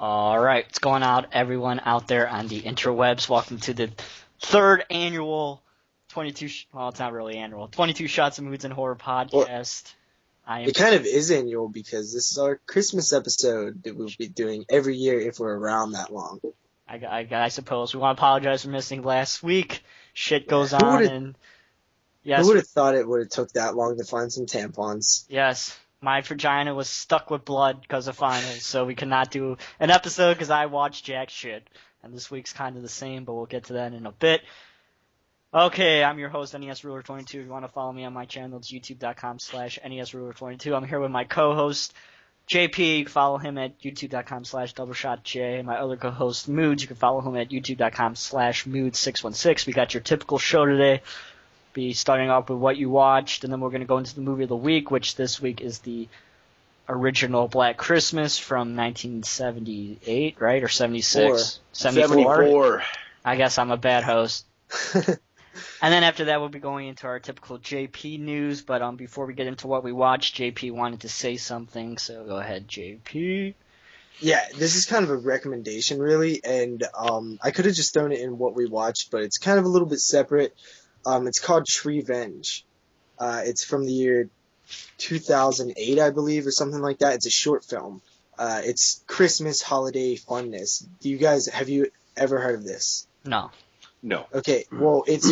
All right, what's going on, everyone out there on the interwebs? Welcome to the third annual 22. Well, it's not really annual. 22 Shots of Moodz and Horror podcast. It kind of is annual because this is our Christmas episode that we'll be doing every year if we're around that long. I suppose we want to apologize for missing last week. Shit goes on, and yes, who would have thought it would have took that long to find some tampons? Yes. My vagina was stuck with blood because of finals, so we could not do an episode because I watched jack shit. And this week's kind of the same, but we'll get to that in a bit. Okay, I'm your host, NESRuler22. If you want to follow me on my channel, it's youtube.com/NESRuler22. I'm here with my co-host, JP. You can follow him at youtube.com/doubleshotj. My other co-host, Moodz. You can follow him at youtube.com/Moodz616. We got your typical show today. Be starting off with what you watched, and then we're going to go into the movie of the week, which this week is the original Black Christmas from 1978, right? Or 76? 74. I guess I'm a bad host. And then after that, we'll be going into our typical JP news, but before we get into what we watched, JP wanted to say something, so go ahead, JP. Yeah, this is kind of a recommendation, really, and I could have just thrown it in what we watched, but it's kind of a little bit separate. It's called Treevenge. It's from the year 2008, I believe, or something like that. It's a short film. It's Christmas holiday funness. Have you ever heard of this? No. Okay, well, it's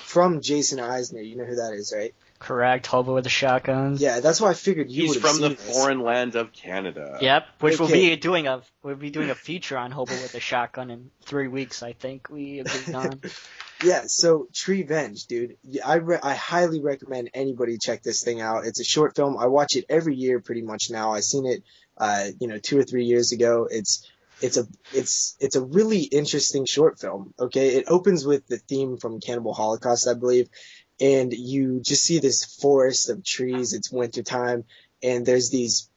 from Jason Eisner. You know who that is, right? Correct. Hobo with a shotgun. Yeah, that's why I figured you would have seen He's from the foreign land of Canada. Yep, which we'll be doing a feature on Hobo with a shotgun in 3 weeks, I think we agreed on. Yeah, so Treevenge, dude. I highly recommend anybody check this thing out. It's a short film. I watch it every year pretty much now. I seen it 2 or 3 years ago. It's a really interesting short film. Okay, it opens with the theme from Cannibal Holocaust, I believe, and you just see this forest of trees. It's wintertime, and there's these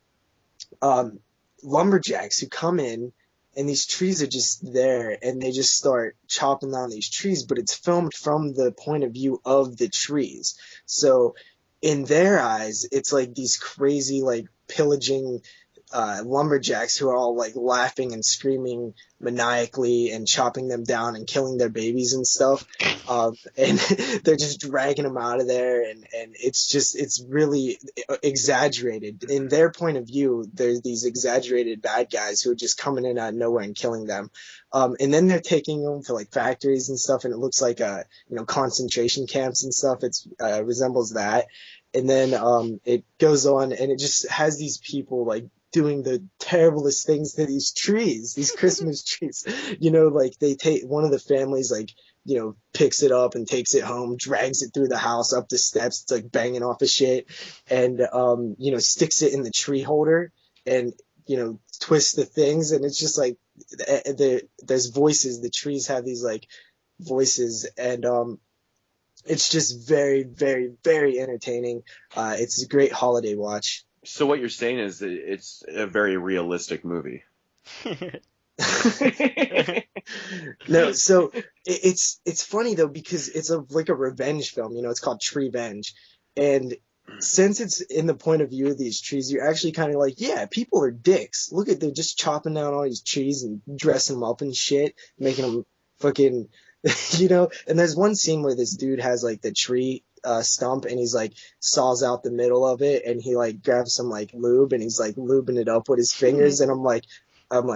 lumberjacks who come in, and these trees are just there, and they just start chopping down these trees, but it's filmed from the point of view of the trees. So in their eyes, it's like these crazy, like, pillaging lumberjacks who are all like laughing and screaming maniacally and chopping them down and killing their babies and stuff. And they're just dragging them out of there, and it's really exaggerated. In their point of view, there's these exaggerated bad guys who are just coming in out of nowhere and killing them. And then they're taking them to like factories and stuff, and it looks like concentration camps and stuff. It resembles that. And then it goes on, and it just has these people like doing the terriblest things to these trees, these Christmas trees. Like they take one of the families, like, picks it up and takes it home, drags it through the house up the steps. It's like banging off of shit, and sticks it in the tree holder and twists the things, and it's just like there's voices. The trees have these like voices, and it's just very, very, very entertaining. It's a great holiday watch. So what you're saying is that it's a very realistic movie. No, so it's funny though, because it's like a revenge film. It's called Treevenge, and since it's in the point of view of these trees, you're actually kind of like, yeah, people are dicks. Look they're just chopping down all these trees and dressing them up and shit, making them fucking, And there's one scene where this dude has like the tree stump, and he's like saws out the middle of it, and he like grabs some like lube, and he's like lubing it up with his fingers, and I'm like,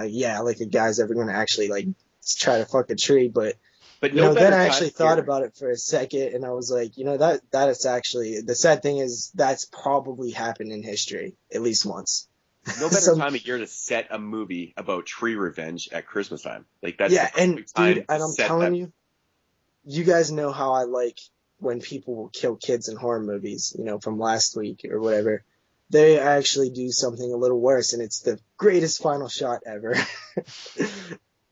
yeah, like a guy's ever gonna actually like try to fuck a tree, but then I actually thought about it for a second, and I was like, that is actually, the sad thing is that's probably happened in history at least once. No better time of year to set a movie about tree revenge at Christmas time. Like that's and dude, and I'm telling you, you guys know how I like when people will kill kids in horror movies, from last week or whatever. They actually do something a little worse, and it's the greatest final shot ever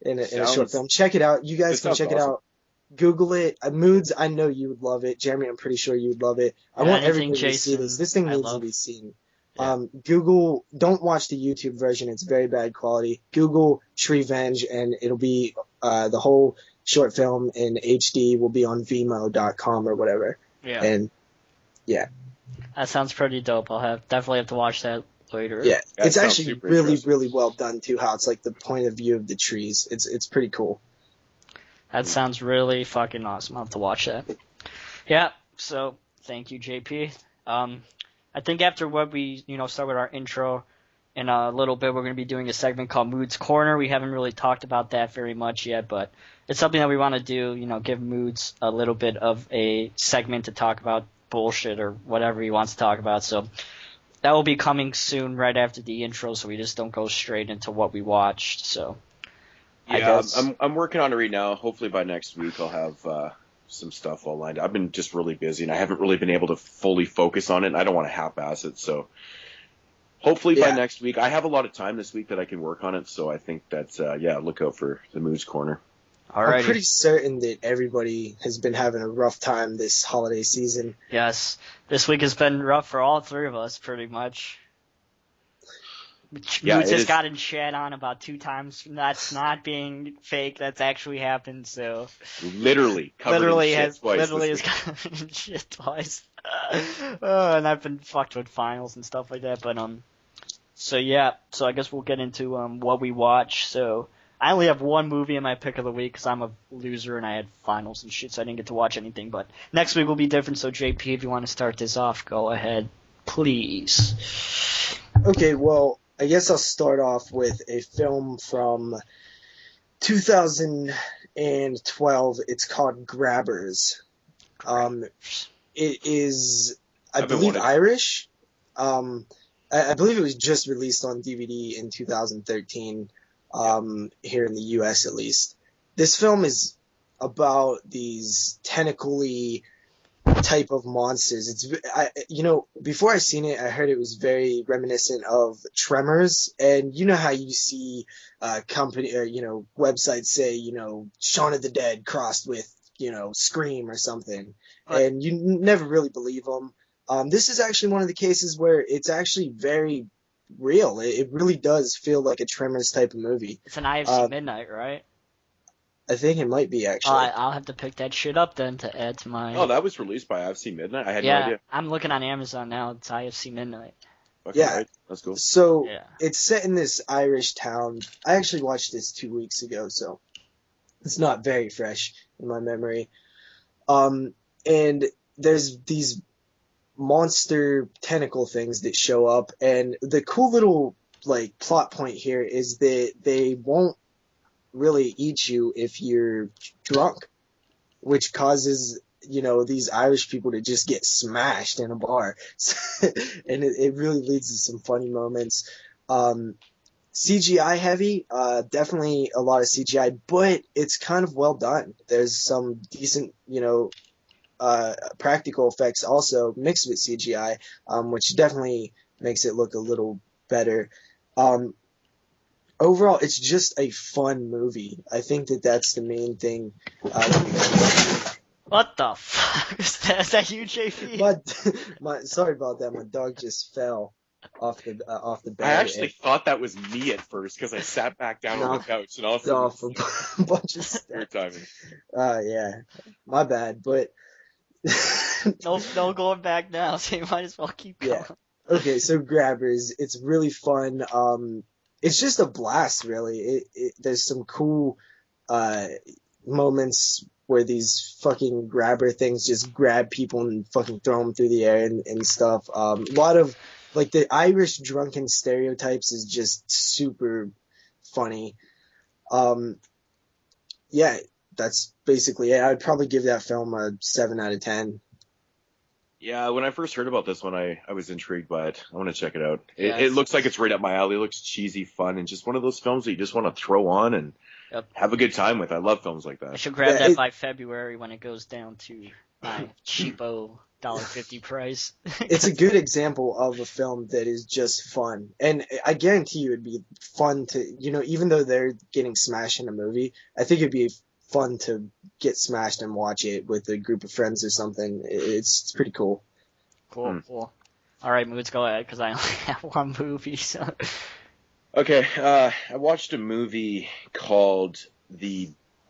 in a short film. Check it out. You guys can check it out. Google it. Moodz, I know you would love it. Jeremy, I'm pretty sure you would love it. I want everybody to see this. This thing needs to be seen. Yeah. Google, don't watch the YouTube version. It's very bad quality. Google Treevenge, and it'll be the whole short film in HD will be on Vimeo.com or whatever. Yeah. And yeah. That sounds pretty dope. I'll definitely have to watch that later. Yeah, That it's sounds actually super really, interesting. really well done too. How it's like the point of view of the trees. It's pretty cool. That sounds really fucking awesome. I'll have to watch that. Yeah, so thank you, JP. I think after what we, start with our intro, in a little bit we're going to be doing a segment called Moodz Corner. We haven't really talked about that very much yet, but it's something that we want to do, give Moodz a little bit of a segment to talk about bullshit or whatever he wants to talk about. So that will be coming soon right after the intro, so we just don't go straight into what we watched. So I Yeah, guess I'm working on it right now. Hopefully by next week I'll have some stuff all lined up. I've been just really busy, and I haven't really been able to fully focus on it, and I don't want to half-ass it, so hopefully by next week. I have a lot of time this week that I can work on it, so I think that's, look out for the Moodz Corner. I'm pretty certain that everybody has been having a rough time this holiday season. Yes, this week has been rough for all three of us, pretty much. Yeah, Moodz has gotten shat on about 2 times. That's not being fake. That's actually happened. So Literally covered in shit twice. Has covered in shit twice. And I've been fucked with finals and stuff like that. But so yeah. So I guess we'll get into what we watch. So I only have one movie in my pick of the week because I'm a loser and I had finals and shit, so I didn't get to watch anything. But next week will be different. So JP, if you want to start this off, go ahead, please. Okay, well, I guess I'll start off with a film from 2012. It's called Grabbers. It is, I believe, Irish. I believe it was just released on DVD in 2013, here in the U.S. at least. This film is about these tentacly type of monsters. Before I seen it, I heard it was very reminiscent of Tremors, and you know how you see company or websites say Shaun of the Dead crossed with Scream or something, and you never really believe them. This is actually one of the cases where it's actually very real. It really does feel like a Tremors type of movie. It's an IFC Midnight, right? I think it might be, actually. I'll have to pick that shit up then to add to my... Oh, that was released by IFC Midnight? I had no idea. I'm looking on Amazon now. It's IFC Midnight. Okay, yeah. Right. That's cool. So, It's set in this Irish town. I actually watched this 2 weeks ago, so it's not very fresh in my memory. And there's these monster tentacle things that show up, and the cool little, plot point here is that they won't really eat you if you're drunk, which causes these Irish people to just get smashed in a bar. And it really leads to some funny moments. CGI heavy, definitely a lot of CGI, but it's kind of well done. There's some decent practical effects also mixed with CGI, which definitely makes it look a little better. Overall, it's just a fun movie. I think that's the main thing. What the fuck? Is that you, JP? Sorry about that. My dog just fell off the bed. I actually thought that was me at first because I sat back down on the couch and also off a bunch of stuff. Weird timing. Yeah, my bad. But no going back now. So you might as well keep going. Yeah. Okay, so Grabbers. It's really fun. It's just a blast, really. There's some cool moments where these fucking grabber things just grab people and fucking throw them through the air and stuff. A lot of, the Irish drunken stereotypes is just super funny. Yeah, that's basically it. I'd probably give that film a 7 out of 10. Yeah, when I first heard about this one, I was intrigued by it. I want to check it out. Yeah, it looks like it's right up my alley. It looks cheesy, fun, and just one of those films that you just want to throw on and have a good time with. I love films like that. I should grab that by February when it goes down to my cheapo $1.50 price. It's a good example of a film that is just fun. And I guarantee you it'd be fun to, even though they're getting smashed in a movie, I think it'd be fun to get smashed and watch it with a group of friends or something. It's pretty cool. Cool. All right, Moodz, go ahead, because I only have one movie. So. Okay, I watched a movie called The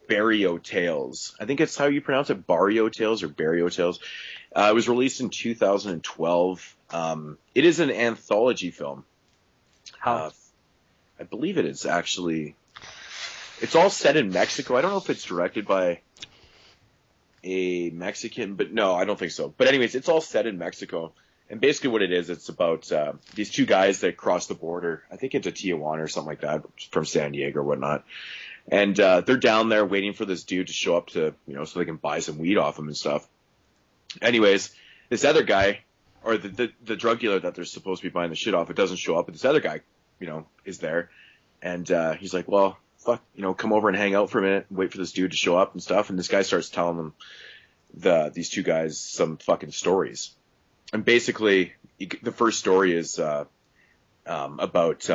Barrio Tales. I think it's how you pronounce it, Barrio Tales or Barrio Tales. It was released in 2012. It is an anthology film. I believe it is actually. It's all set in Mexico. I don't know if it's directed by a Mexican, but no, I don't think so. But anyways, it's all set in Mexico. And basically what it is, it's about these two guys that cross the border, I think into Tijuana or something like that, from San Diego or whatnot. And they're down there waiting for this dude to show up to, so they can buy some weed off him and stuff. Anyways, this other guy, or the drug dealer that they're supposed to be buying the shit off, it doesn't show up, but this other guy, is there. And he's like, well, fuck, come over and hang out for a minute and wait for this dude to show up and stuff. And this guy starts telling them, these two guys, some fucking stories. And basically, the first story is about.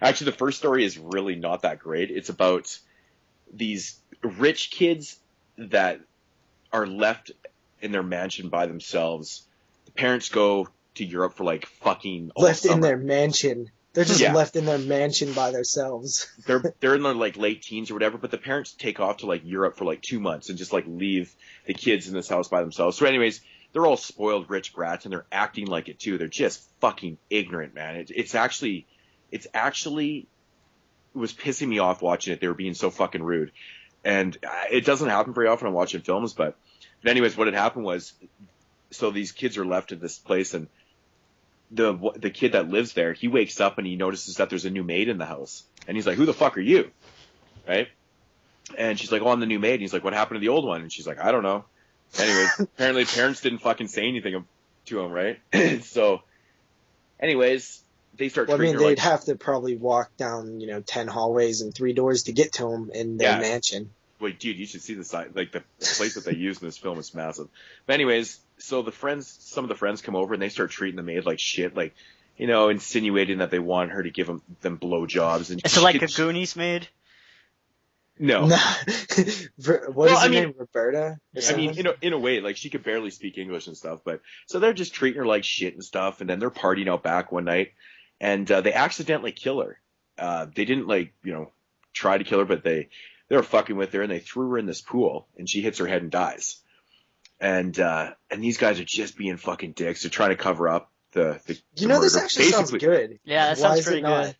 Actually, the first story is really not that great. It's about these rich kids that are left in their mansion by themselves. The parents go to Europe for like fucking all left summer. In their mansion. They're just left in their mansion by themselves. They're in their like late teens or whatever, but the parents take off to like Europe for like 2 months and just like leave the kids in this house by themselves. So anyways, they're all spoiled rich brats and they're acting like it too. They're just fucking ignorant, man. It was pissing me off watching it. They were being so fucking rude. And it doesn't happen very often. I'm watching films, but anyways, what had happened was, so these kids are left at this place, and the kid that lives there, he wakes up and he notices that there's a new maid in the house. And he's like, who the fuck are you? Right? And she's like, oh, I'm the new maid. And he's like, what happened to the old one? And she's like, I don't know. Anyways, apparently parents didn't fucking say anything to him, right? So, anyways, they start treating her they'd like... have to probably walk down, 10 hallways and 3 doors to get to him in their mansion. Wait, dude, you should see the side. Like, the place that they use in this film is massive. But anyways, so some of the friends come over and they start treating the maid like shit, like, insinuating that they want her to give them blowjobs. And is it like a Goonies maid? No. What is her name? Roberta? I mean, in a way, like, she could barely speak English and stuff, but so they're just treating her like shit and stuff, and then they're partying out back one night, and they accidentally kill her. They didn't try to kill her, but they were fucking with her, and they threw her in this pool, and she hits her head and dies. And these guys are just being fucking dicks. They're trying to cover up the this murder. actually sounds good. Yeah, that sounds pretty good.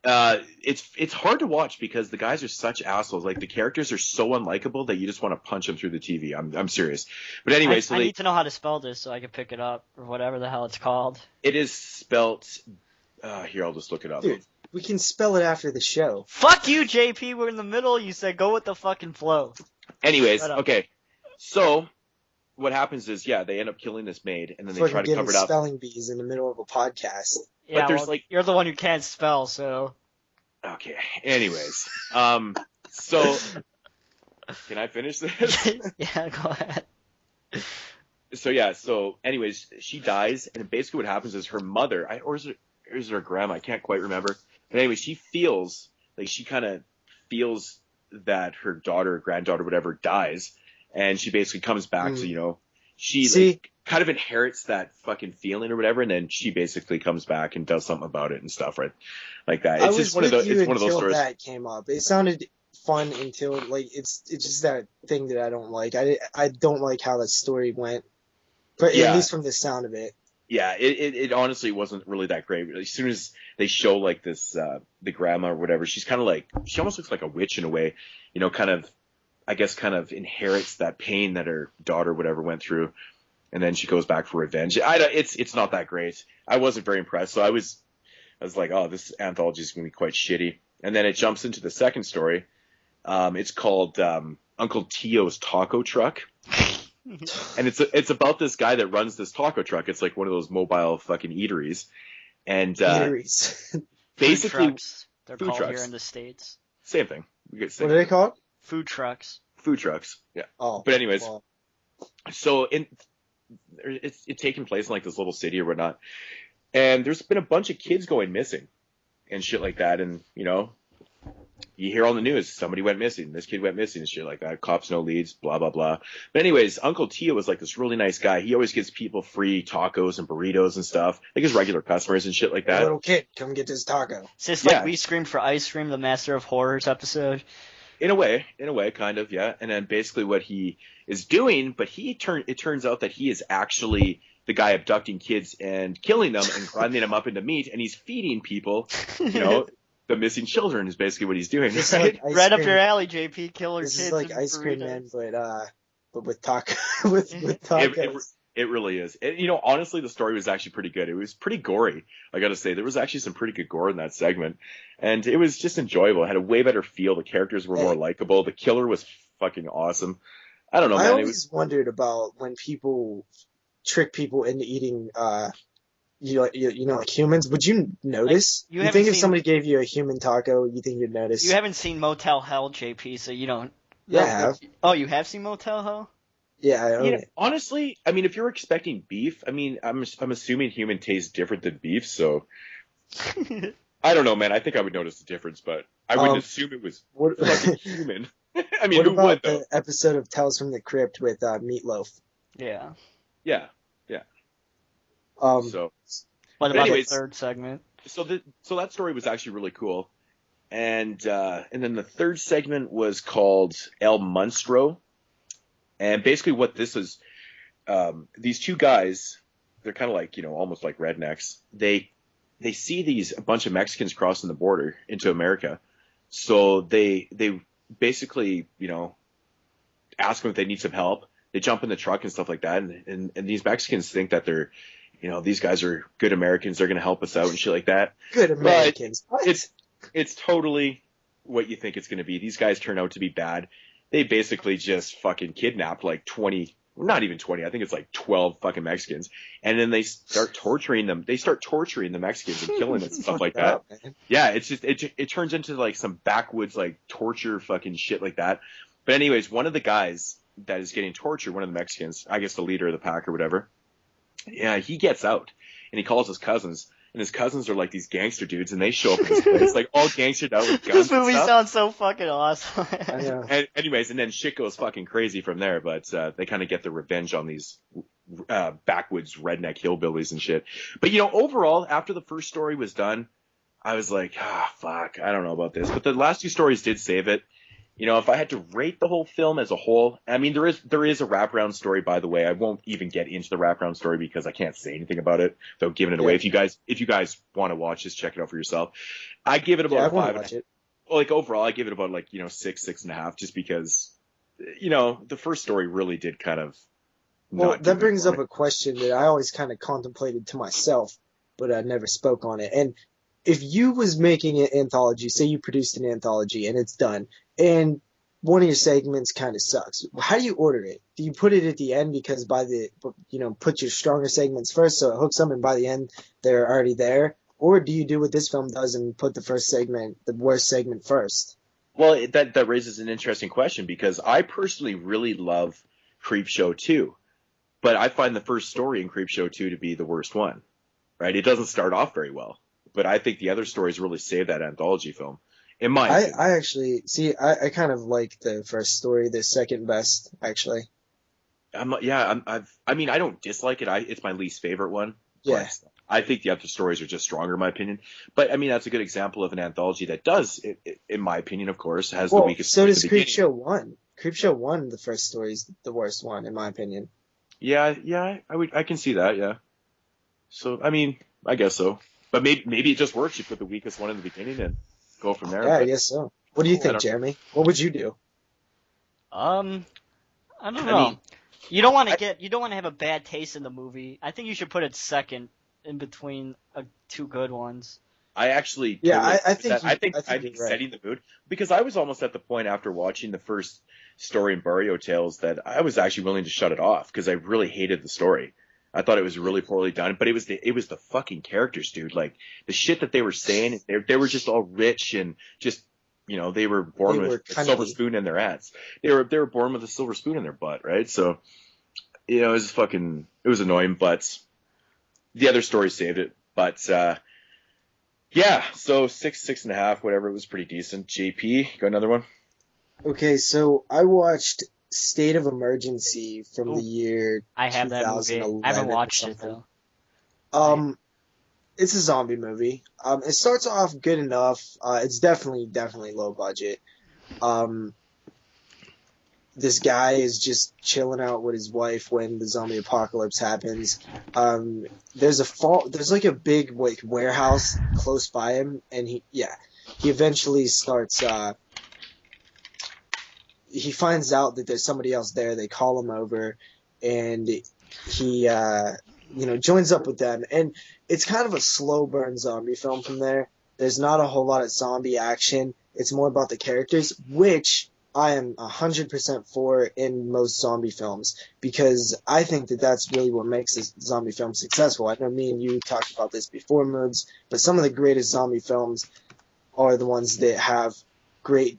It's hard to watch because the guys are such assholes. Like, the characters are so unlikable that you just want to punch them through the TV. I'm serious. But anyway, I need to know how to spell this so I can pick it up, or whatever the hell it's called. It is spelt. Here, I'll just look it up. Dude, we can spell it after the show. Fuck you, JP. We're in the middle. You said go with the fucking flow. Anyways, okay. So what happens is, they end up killing this maid, and then they try to cover it up. Spelling bees in the middle of a podcast. Yeah, but there's you're the one who can't spell, so. Okay. Anyways, so can I finish this? Yeah, go ahead. So anyways, she dies, and basically what happens is her mother, or is it her grandma? I can't quite remember. But anyway, she kind of feels that her daughter or granddaughter, whatever, dies, and she basically comes back to, she kind of inherits that fucking feeling or whatever, and then she basically comes back and does something about it and stuff, right? Like that. It's just one of those. It's one of those stories. That came up. It sounded fun until it's just that thing that I don't like. I don't like how that story went, but at least from the sound of it. Yeah, it honestly wasn't really that great. As soon as they show like this, the grandma or whatever, she's kind of she almost looks like a witch in a way, kind of inherits that pain that her daughter, whatever, went through. And then she goes back for revenge. It's not that great. I wasn't very impressed. So I was like, oh, this anthology is going to be quite shitty. And then it jumps into the second story. It's called Uncle Tio's Taco Truck. And it's about this guy that runs this taco truck. It's like one of those mobile fucking eateries. And eateries. Basically, food trucks. They're called trucks. Here in the States. Same thing. What are they called? Food trucks. Food trucks. Yeah. Oh. But anyways, well. So it's taking place in like this little city or whatnot, and there's been a bunch of kids going missing and shit like that, and you hear on the news somebody went missing, this kid went missing and shit like that, cops no leads, blah blah blah. But anyways, Uncle Tio was like this really nice guy. He always gives people free tacos and burritos and stuff, like his regular customers and shit like that. Little kid, come get this taco. Is this like We Screamed for Ice Cream, the Master of Horrors episode? In a way, kind of, yeah. And then basically what he is doing, but it turns out that he is actually the guy abducting kids and killing them and grinding them up into meat, and he's feeding people, the missing children is basically what he's doing. It's Right? like Right up your alley, JP. Killer This kids. is like and Ice Cream burritos. Man, but with with tacos. It really is. And, honestly, the story was actually pretty good. It was pretty gory, I got to say. There was actually some pretty good gore in that segment. And it was just enjoyable. It had a way better feel. The characters were more likable. The killer was fucking awesome. I don't know, man. I always wondered about when people trick people into eating, like humans. Would you notice? Like, you think if somebody gave you a human taco, you think you'd notice? You haven't seen Motel Hell, JP, so you don't. Yeah, I have. Oh, you have seen Motel Hell? Yeah, I own it. Honestly, I mean, if you're expecting beef, I mean, I'm assuming human tastes different than beef, so I don't know, man. I think I would notice the difference, but I wouldn't assume it was fucking human. I mean, what who about would though? the episode of Tales from the Crypt with Meatloaf? Yeah. Yeah. So, What about anyways, the third segment? So that story was actually really cool, and then the third segment was called El Monstro, and basically what this is, these two guys, they're kind of like almost like rednecks. They see a bunch of Mexicans crossing the border into America, so they basically ask them if they need some help. They jump in the truck and stuff like that, and these Mexicans think that they're these guys are good Americans. They're going to help us out and shit like that. Good Americans. It's totally what you think it's going to be. These guys turn out to be bad. They basically just fucking kidnapped like 20, not even 20. I think it's like 12 fucking Mexicans. And then they start torturing them. They start torturing the Mexicans and killing them and stuff like that. Yeah, it's just, it turns into like some backwoods, like torture fucking shit like that. But anyways, one of the guys that is getting tortured, one of the Mexicans, I guess the leader of the pack or whatever, yeah, he gets out and he calls his cousins, and his cousins are like these gangster dudes, and they show up in this place like all gangstered out with guns. This movie and stuff. sounds so fucking awesome. I know. And anyways, and then shit goes fucking crazy from there, but they kind of get their revenge on these backwoods redneck hillbillies and shit. But overall, after the first story was done, I was like, fuck, I don't know about this. But the last two stories did save it. If I had to rate the whole film as a whole, I mean, there is a wraparound story, by the way. I won't even get into the wraparound story because I can't say anything about it without giving it away. If you guys want to watch this, check it out for yourself. I give it about 5. Like overall, I give it about 6.5, just because, the first story really did kind of. Well, that brings up a question that I always kind of contemplated to myself, but I never spoke on it. And if you was making an anthology, say you produced an anthology and it's done, and one of your segments kind of sucks, how do you order it? Do you put it at the end because put your stronger segments first so it hooks them and by the end they're already there? Or do you do what this film does and put the worst segment first? Well, that raises an interesting question because I personally really love Creepshow 2, but I find the first story in Creepshow 2 to be the worst one, right? It doesn't start off very well, but I think the other stories really save that anthology film. In my opinion. I actually I kind of like the first story, the second best, actually. I don't dislike it. It's my least favorite one. Yeah. I think the other stories are just stronger, in my opinion. But I mean, that's a good example of an anthology that does, in my opinion, of course, has the weakest. So does Creepshow 1. Creepshow 1, the first story is the worst one, in my opinion. Yeah, I can see that. Yeah. So I mean, I guess so. But maybe it just works. You put the weakest one in the beginning and go from there. Yeah, I guess so. What do you think, Jeremy? What would you do? I don't know. I mean, you don't want to have a bad taste in the movie. I think you should put it second in between two good ones. I actually, I think setting the mood, because I was almost at the point after watching the first story in Barrio Tales that I was actually willing to shut it off because I really hated the story. I thought it was really poorly done, but it was the fucking characters, dude. Like the shit that they were saying, they were just all rich and just, they were born with a silver spoon in their ass. They were born with a silver spoon in their butt, right? So, it was annoying, but the other story saved it. But, yeah, so 6.5, whatever. It was pretty decent. JP, got another one? Okay, so I watched State of Emergency from the year 2011. I have that movie. I haven't watched it though. It's a zombie movie. It starts off good enough. It's definitely low budget. this guy is just chilling out with his wife when the zombie apocalypse happens. There's like a big like warehouse close by him, and he eventually starts. He finds out that there's somebody else there. They call him over, and he joins up with them. And it's kind of a slow burn zombie film from there. There's not a whole lot of zombie action. It's more about the characters, which I am 100% for in most zombie films, because I think that that's really what makes a zombie film successful. I know me and you talked about this before, Moodz, but some of the greatest zombie films are the ones that have great,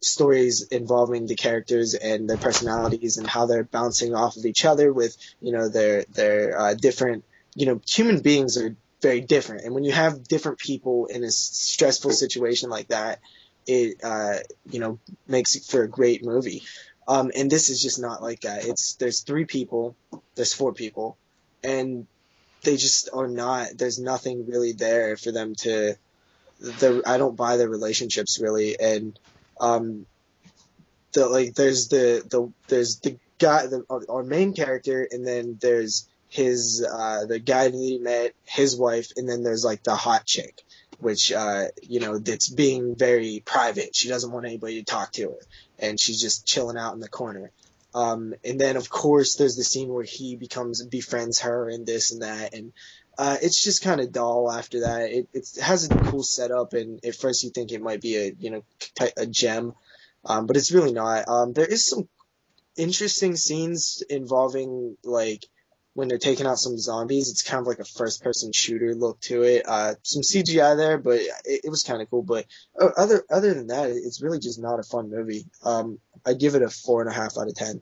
stories involving the characters and their personalities and how they're bouncing off of each other with, their different, human beings are very different. And when you have different people in a stressful situation like that, it makes it for a great movie. And this is just not like that. There's four people, and they just are not. There's nothing really there for them to. I don't buy their relationships really, and there's the guy, our main character, and then there's his the guy that he met, his wife, and then there's like the hot chick, which that's being very private. She doesn't want anybody to talk to her, and she's just chilling out in the corner. And then of course there's the scene where he befriends her and this and that, and it's just kind of dull after that. It has a cool setup, and at first you think it might be a gem, but it's really not. There is some interesting scenes involving like when they're taking out some zombies. It's kind of like a first-person shooter look to it. Some CGI there, but it was kind of cool. But other than that, it's really just not a fun movie. I give it a 4.5 out of 10.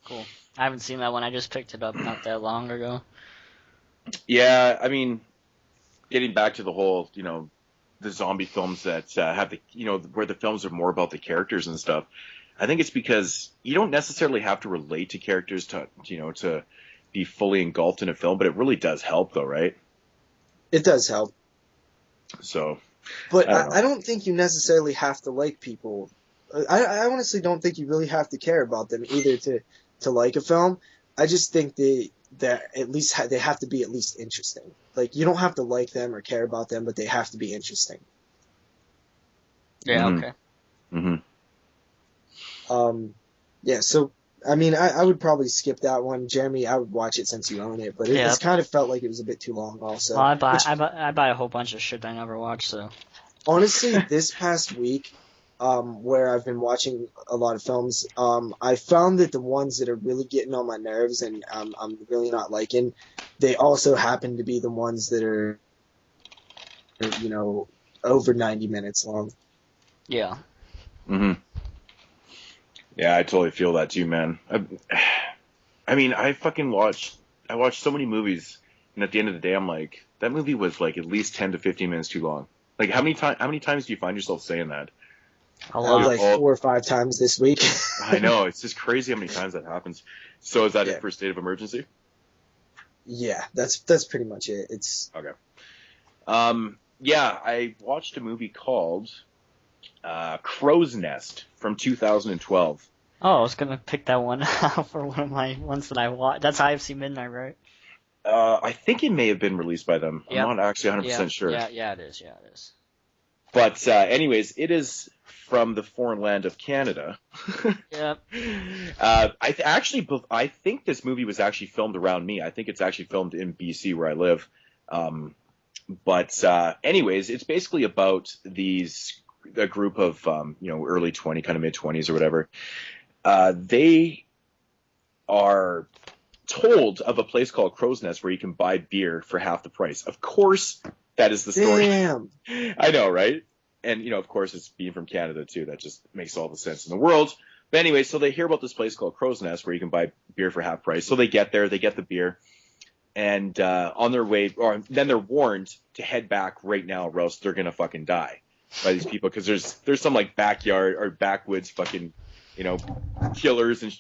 Cool. I haven't seen that one. I just picked it up not that long ago. Yeah, I mean, getting back to the whole, the zombie films that have the, where the films are more about the characters and stuff. I think it's because you don't necessarily have to relate to characters to be fully engulfed in a film, but it really does help, though, right? It does help. So, but I don't think you necessarily have to like people. I honestly don't think you really have to care about them either to like a film. I just think that at least they have to be at least interesting. Like, you don't have to like them or care about them, but they have to be interesting. Yeah. Mm-hmm. Okay. Mm-hmm. Yeah. So. I mean, I would probably skip that one. Jeremy, I would watch it since you own it, but it's kind of felt like it was a bit too long also. Well, I buy a whole bunch of shit I never watch, so. Honestly, this past week, where I've been watching a lot of films, I found that the ones that are really getting on my nerves and I'm really not liking, they also happen to be the ones that are, over 90 minutes long. Yeah. Mm-hmm. Yeah, I totally feel that too, man. I mean, I watched so many movies, and at the end of the day, I'm like, that movie was like at least 10 to 15 minutes too long. Like, how many times do you find yourself saying that? A lot. Like 4 or 5 times this week. I know, it's just crazy how many times that happens. So is that it for State of Emergency? Yeah, that's pretty much it. It's okay. Yeah, I watched a movie called Crowsnest from 2012. Oh, I was gonna pick that one for one of my ones that I watched. That's IFC Midnight, right? I think it may have been released by them. Yep. I'm not actually 100% sure. Yeah, it is. But anyways, it is from the foreign land of Canada. Yep. I think this movie was actually filmed around me. I think it's actually filmed in BC where I live. But anyways, it's basically about a group of early 20, kind of mid 20s or whatever. They are told of a place called Crowsnest where you can buy beer for half the price. Of course, that is the story. Damn. I know, right? And of course, it's being from Canada too. That just makes all the sense in the world. But anyway, so they hear about this place called Crowsnest where you can buy beer for half price. So they get there, they get the beer, and on their way, or then they're warned to head back right now, or else they're gonna fucking die by these people, because there's some like backyard or backwoods fucking killers, and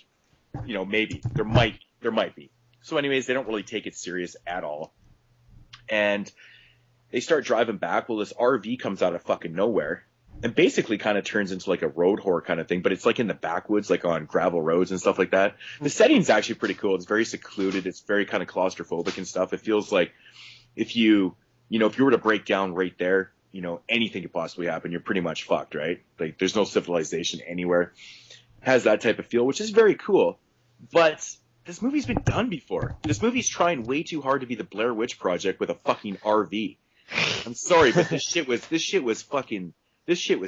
maybe there might be. So anyways, they don't really take it serious at all, and they start driving back. Well, this RV comes out of fucking nowhere, and basically kind of turns into like a road horror kind of thing, but it's like in the backwoods, like on gravel roads and stuff like that. The setting's actually pretty cool. It's very secluded. It's very kind of claustrophobic and stuff. It feels like if you were to break down right there, anything could possibly happen. You're pretty much fucked, right? Like there's no civilization anywhere. Has that type of feel, which is very cool. But this movie's been done before. This movie's trying way too hard to be the Blair Witch Project with a fucking RV. I'm sorry, but this shit was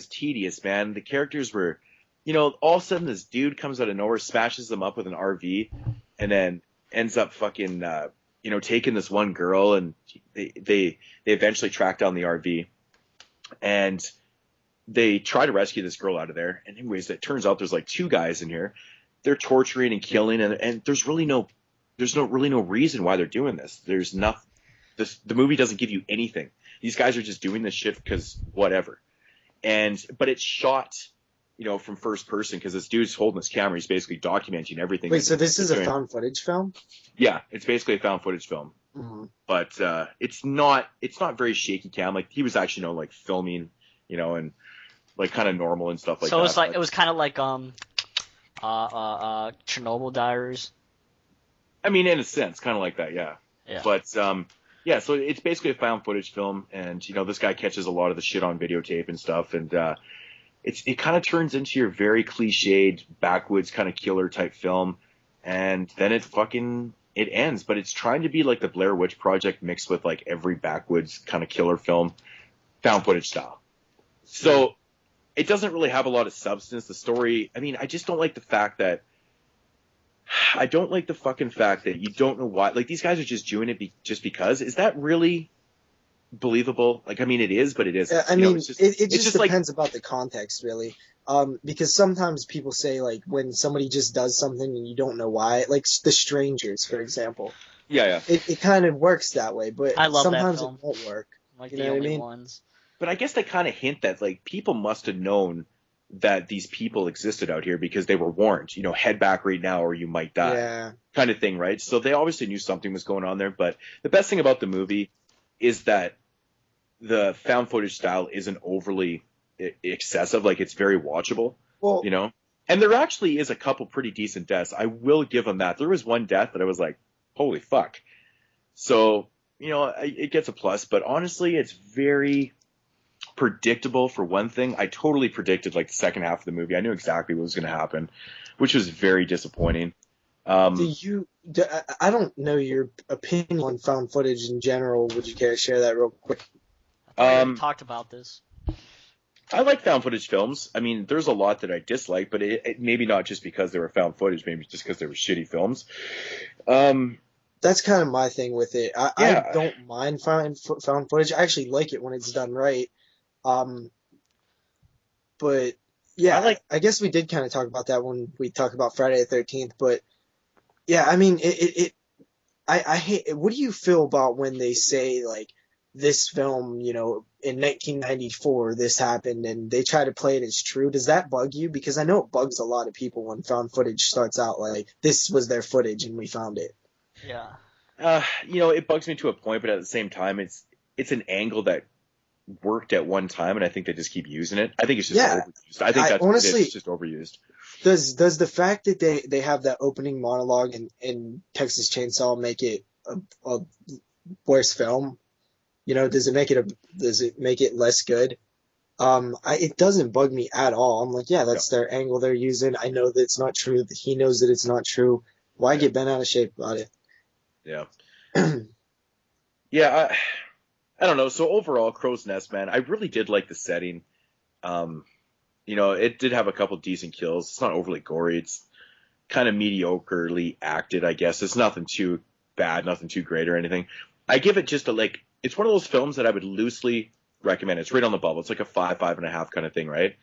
tedious, man. The characters were, all of a sudden this dude comes out of nowhere, smashes them up with an RV, and then ends up fucking, taking this one girl, and they eventually track down the RV, and they try to rescue this girl out of there. And anyways, it turns out there's like two guys in here. They're torturing and killing, and there's really no reason why they're doing this. There's nothing. The movie doesn't give you anything. These guys are just doing this shit because whatever. But it's shot, from first person because this dude's holding this camera. He's basically documenting everything. Wait, so this is a found footage film? Yeah, it's basically a found footage film. Mm-hmm. But it's not very shaky cam. Like he was actually, filming, and like kind of normal and stuff like that. So it was kind of like Chernobyl Diaries. I mean, in a sense, kind of like that, yeah. Yeah. But so it's basically a found footage film, and this guy catches a lot of the shit on videotape and stuff, and it kind of turns into your very cliched backwoods kind of killer type film, and then it ends. But it's trying to be like the Blair Witch Project mixed with like every backwoods kind of killer film, found footage style. So it doesn't really have a lot of substance. The story, I mean, I just don't like the fact that you don't know why. Like, these guys are just doing it just because. Is that really believable? Like, I mean, it is, but it isn't. Yeah, I mean, it just depends about the context, really. Because sometimes people say, like, when somebody just does something and you don't know why, like The Strangers, for example. Yeah. It kind of works that way, but I love sometimes that film. it won't work. Like, you the know what I only mean? ones. But I guess they kind of hint that, like, people must have known that these people existed out here because they were warned, head back right now or you might die. Yeah. Kind of thing, right? So they obviously knew something was going on there. But the best thing about the movie is that the found footage style isn't overly excessive. Like, it's very watchable, Well, And there actually is a couple pretty decent deaths. I will give them that. There was one death that I was like, holy fuck. So, it gets a plus. But honestly, it's very predictable for one thing. I totally predicted like the second half of the movie. I knew exactly what was going to happen, which was very disappointing. I don't know your opinion on found footage in general. Would you care to share that real quick? We talked about this. I like found footage films. I mean, there's a lot that I dislike, but it maybe not just because they were found footage, maybe just because they were shitty films. That's kind of my thing with it. I don't mind found footage. I actually like it when it's done right. But yeah, I guess we did kind of talk about that when we talked about Friday the 13th, but yeah, I mean, I hate, what do you feel about when they say like this film, in 1994, this happened and they try to play it as true? Does that bug you? Because I know it bugs a lot of people when found footage starts out like this was their footage and we found it. Yeah. It bugs me to a point, but at the same time, it's an angle that worked at one time, and I think they just keep using it. I think it's just overused. I think that's honestly, it's just overused. Does the fact that they have that opening monologue in Texas Chainsaw make it a worse film? Does it make it less good? It doesn't bug me at all. I'm like, yeah, that's their angle they're using. I know that it's not true. That he knows that it's not true. Why get bent out of shape about it? Yeah. Yeah. I don't know. So overall, Crowsnest, man, I really did like the setting. It did have a couple decent kills. It's not overly gory. It's kind of mediocrely acted, I guess. It's nothing too bad, nothing too great or anything. I give it just it's one of those films that I would loosely recommend. It's right on the bubble. It's like a 5.5 kind of thing, right?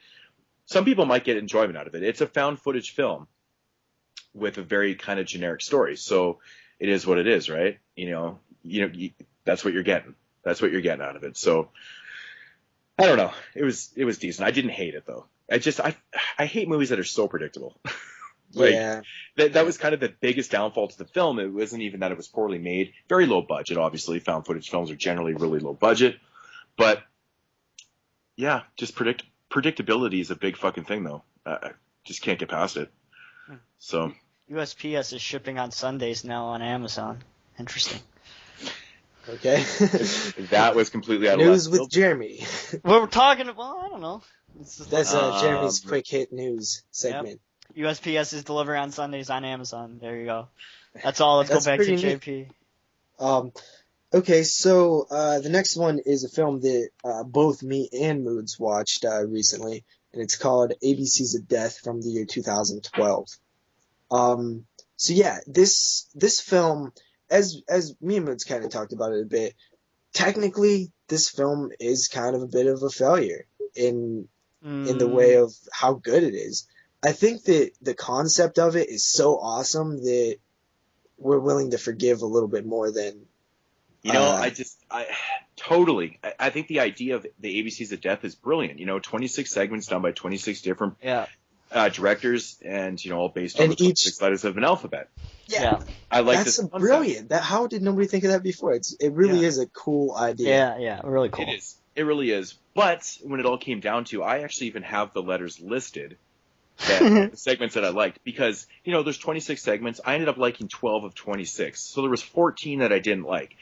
Some people might get enjoyment out of it. It's a found footage film with a very kind of generic story. So it is what it is, right? That's what you're getting. That's what you're getting out of it. So I don't know. It was decent. I didn't hate it though. I hate movies that are so predictable. Yeah. That was kind of the biggest downfall to the film. It wasn't even that it was poorly made. Very low budget, obviously. Found footage films are generally really low budget. But yeah, just predictability is a big fucking thing, though. Just can't get past it. So USPS is shipping on Sundays now on Amazon. Interesting. Okay. that was completely out of News left with field. Jeremy. Well, we're talking. Well, I don't know. That's Jeremy's quick hit news segment. USPS is delivering on Sundays on Amazon. There you go. That's all. Let's go back to JP. Okay, so the next one is a film that both me and Moodz watched recently, and it's called ABCs of Death from the year 2012. So yeah, this film, as me and Moodz kind of talked about it a bit, technically this film is kind of a bit of a failure in the way of how good it is. I think that the concept of it is so awesome that we're willing to forgive a little bit more than. I totally. I think the idea of the ABCs of Death is brilliant. 26 segments done by 26 different directors, and all based on the 26 letters of an alphabet. Yeah. I like that's this. Brilliant. How did nobody think of that before? It really is a cool idea. Yeah, really cool. It is. It really is. But when it all came down to, I actually even have the letters listed. The segments that I liked, because there's 26 segments. I ended up liking 12 of 26, so there was 14 that I didn't like.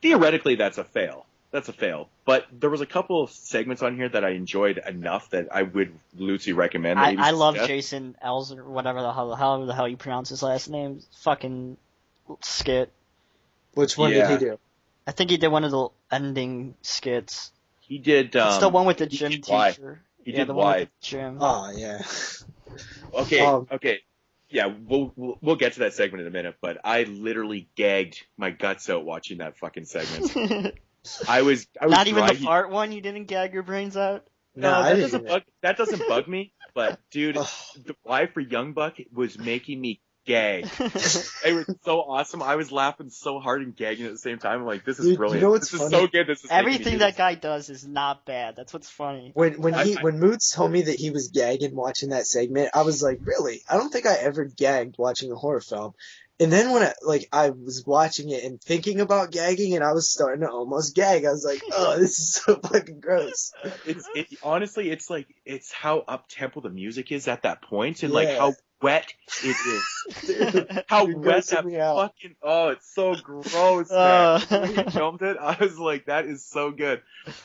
Theoretically, that's a fail. But there was a couple of segments on here that I enjoyed enough that I would loosely recommend. I love Jason Els or whatever however the hell you pronounce his last name. Fucking skit. Which one did he do? I think he did one of the ending skits. He did. It's the one with the gym teacher. He did the one with the gym. Oh yeah. Okay. Yeah, we'll get to that segment in a minute, but I literally gagged my guts out watching that fucking segment. I was not even the fart one. You didn't gag your brains out. No, that doesn't bug me. But dude, the Y for Young Buck was making me gag. It was so awesome. I was laughing so hard and gagging at the same time. I'm like, this is brilliant. This is so good. This is everything that guy does is not bad. That's what's funny. When Moodz told me that he was gagging watching that segment, I was like, really? I don't think I ever gagged watching a horror film. And then when I was watching it and thinking about gagging, and I was starting to almost gag, I was like, oh, this is so fucking gross. Honestly, it's how up tempo the music is at that point, and how wet it is. Dude, how wet that fucking it's so gross, man. When he filmed it, I was like, that is so good.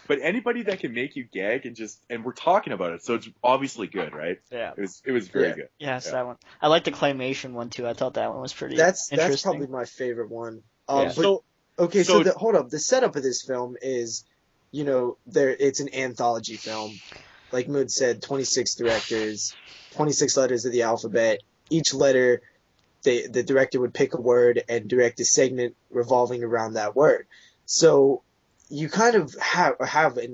But anybody that can make you gag and we're talking about it, so it's obviously good, right? Yeah. It was very good. Yes, that one. I like the claymation one too. I thought that one was pretty That's interesting. probably my favorite one. Hold up. The setup of this film is, it's an anthology film. Like Mood said, 26 directors, 26 letters of the alphabet. Each letter, the director would pick a word and direct a segment revolving around that word. So you kind of have a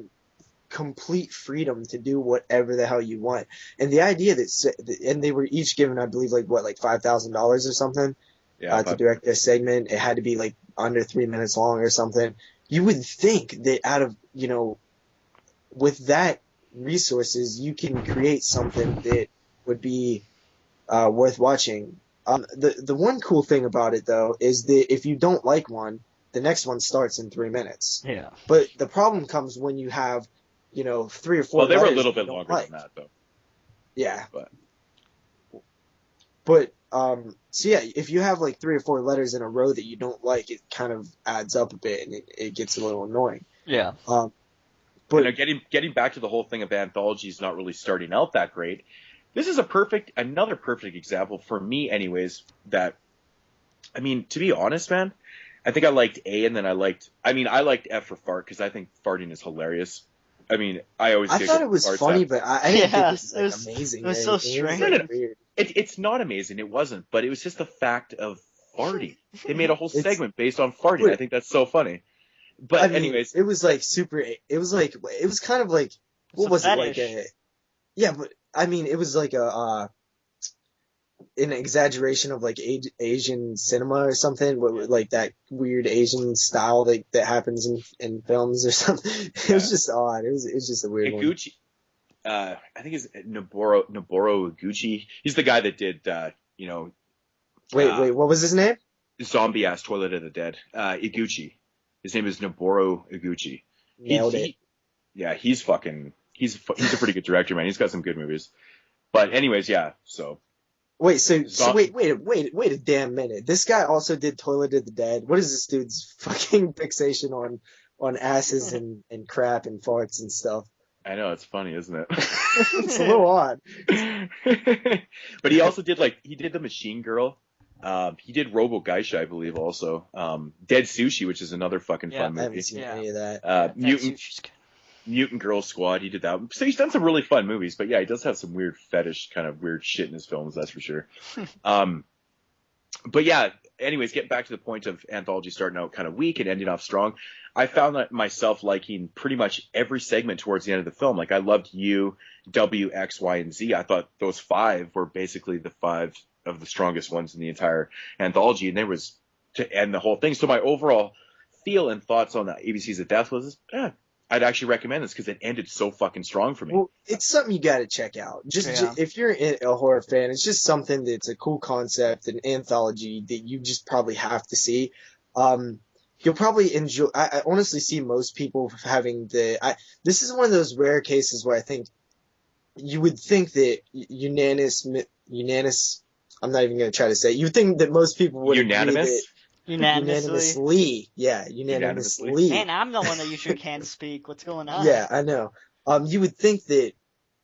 complete freedom to do whatever the hell you want. And the idea and they were each given, I believe, $5,000 or something to direct their segment. It had to be under 3 minutes long or something. You would think that out of, with that resources, you can create something that would be worth watching. The one cool thing about it, though, is that if you don't like one, the next one starts in 3 minutes. Yeah. But the problem comes when you have, 3 or 4 Well, they were a letters little bit longer than that, though. Yeah. But so yeah, if you have 3 or 4 letters in a row that you don't like, it kind of adds up a bit and it gets a little annoying. Yeah. But getting back to the whole thing of anthologies not really starting out that great, this is another perfect example for me, anyways. To be honest, man, I think I liked A, and then I liked F for fart because I think farting is hilarious. I thought it was funny, but I didn't think it was amazing. It was so strange. It's not amazing. It wasn't, but it was just the fact of farting. They made a whole segment based on farting. I think that's so funny. But anyways, it was super. It was kind of what was it yeah, but it was an exaggeration of Asian cinema or something, that weird Asian style that happens in films or something. It was just odd. It was just a weird one. Iguchi, I think it's Noboru Iguchi. He's the guy that did Wait, what was his name? Zombie Ass Toilet of the Dead. Iguchi. His name is Noboru Iguchi. Nailed it. Yeah, he's he's a pretty good director, man. He's got some good movies. But anyways, yeah. So Wait, so wait a damn minute. This guy also did Toilet of the Dead. What is this dude's fucking fixation on asses and crap and farts and stuff? I know, it's funny, isn't it? It's a little odd. But he also did he did The Machine Girl. He did Robo Geisha, I believe, also. Dead Sushi, which is another fucking fun movie. I haven't seen any of that. Mutant Girl Squad, he did that. So he's done some really fun movies, but yeah, he does have some weird fetish, kind of weird shit in his films, that's for sure. But yeah, anyways, getting back to the point of anthology starting out kind of weak and ending off strong, I found that myself liking pretty much every segment towards the end of the film. Like, I loved U, W, X, Y, and Z. I thought those 5 were basically the 5 of the strongest ones in the entire anthology, and there was to end the whole thing. So my overall feel and thoughts on the ABCs of Death was, I'd actually recommend this because it ended so fucking strong for me. Well, it's something you got to check out. If you're a horror fan, it's just something that's a cool concept, an anthology that you just probably have to see. You'll probably enjoy. I honestly see most people having this is one of those rare cases where I think you would think that unanimous. I'm not even going to try to say it. You would think that most people would unanimous. Unanimously. Man, I'm the one that usually can't speak. What's going on? Yeah, I know. You would think that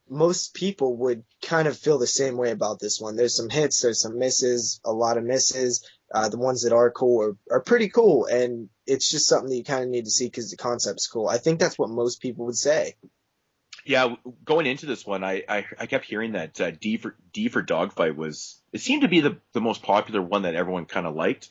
most people would kind of feel the same way about this one. There's some hits, there's some misses, a lot of misses. The ones that are cool are pretty cool, and it's just something that you kind of need to see because the concept's cool. I think that's what most people would say. Yeah, going into this one, I kept hearing that D for Dogfight it seemed to be the most popular one that everyone kind of liked.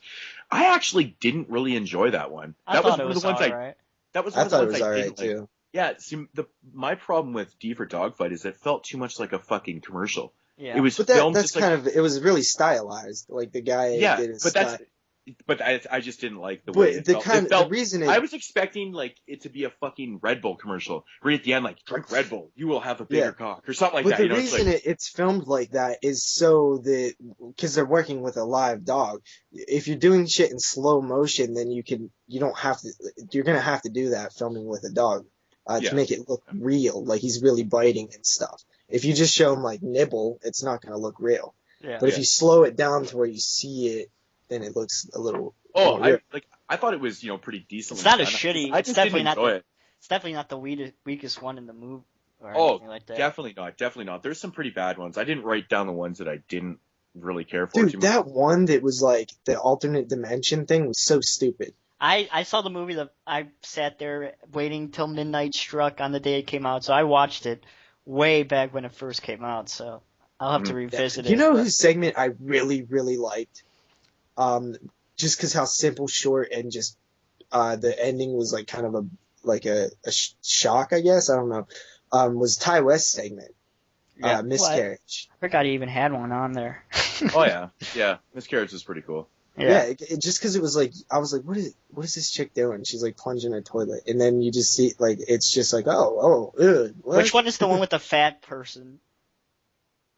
I actually didn't really enjoy that one. I thought it was alright. That was one of the ones I didn't too. Like. Yeah, see, my problem with D for Dogfight is it felt too much like a fucking commercial. Yeah. It was but filmed that's kind of, it was really stylized. Like the guy did his style. But I just didn't like the way it felt. The reason I was expecting it to be a fucking Red Bull commercial. Right at the end, drink Red Bull, you will have a bigger cock or something like that. But the reason it's filmed like that is so that because they're working with a live dog. If you're doing shit in slow motion, then you're gonna have to do that filming with a dog to make it look real, like he's really biting and stuff. If you just show him nibble, it's not gonna look real. Yeah. But if you slow it down to where you see it, then it looks a little. I thought it was pretty decent. It's not a shitty. I just didn't enjoy it. It's definitely not the weakest one in the movie. Like that. Definitely not. There's some pretty bad ones. I didn't write down the ones that I didn't really care for. Dude, that one that was the alternate dimension thing was so stupid. I saw the movie. I sat there waiting till midnight struck on the day it came out, so I watched it way back when it first came out. So I'll have to revisit it. You know whose segment I really, really liked? Just because how simple, short, and just the ending was kind of a shock, I guess. I don't know. Was Ty West's segment, Miscarriage. I forgot he even had one on there. Oh yeah, Miscarriage is pretty cool. Yeah, just because it was I was like, what is this chick doing? She's plunging a toilet, and then you just see it's just what? Which one is the one with the fat person?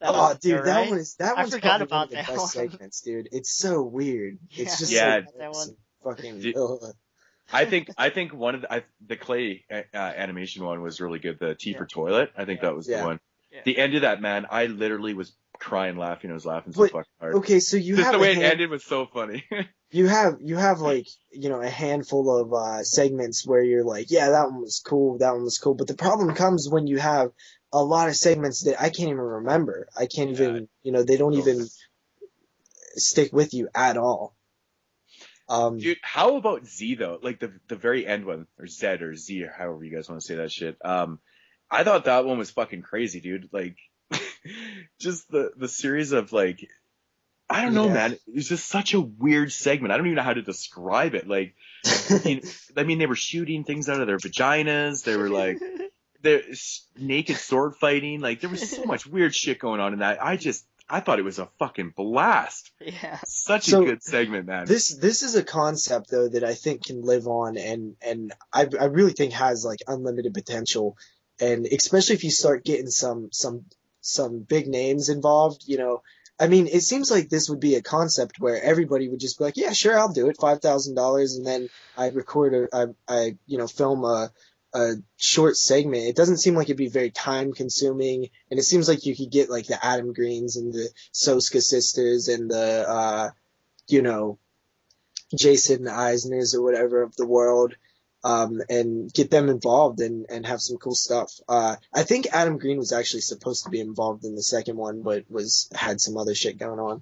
Dude, that right? one's I forgot about one of the that best segments, dude. It's so weird. It's just that one. Fucking. I think one of the clay animation one was really good. The T for toilet. I think that was the one. Yeah. The end of that, man, I literally was crying laughing. I was laughing so fucking hard. Okay, so you just have the way it ended was so funny. you have a handful of segments where you're that one was cool, but the problem comes when you have a lot of segments that I can't even remember. I can't even, they don't even stick with you at all. Dude, how about Z though? The very end one, or Z or Z, or however you guys want to say that shit. I thought that one was fucking crazy, dude. Just the series of I don't know, man. It was just such a weird segment. I don't even know how to describe it. They were shooting things out of their vaginas. They were they're naked sword fighting. There was so much weird shit going on in that. I thought it was a fucking blast. Yeah. Such a good segment, man. This is a concept though that I think can live on and I really think has unlimited potential, and especially if you start getting some big names involved, I mean, it seems like this would be a concept where everybody would just be yeah, sure, I'll do it, $5,000, and then I record I film a short segment. It doesn't seem like it'd be very time consuming, and it seems like you could get like the Adam Greens and the Soska sisters and the you know, Jason Eisners or whatever of the world, and get them involved and have some cool stuff. I think Adam Green was actually supposed to be involved in the second one, but had some other shit going on.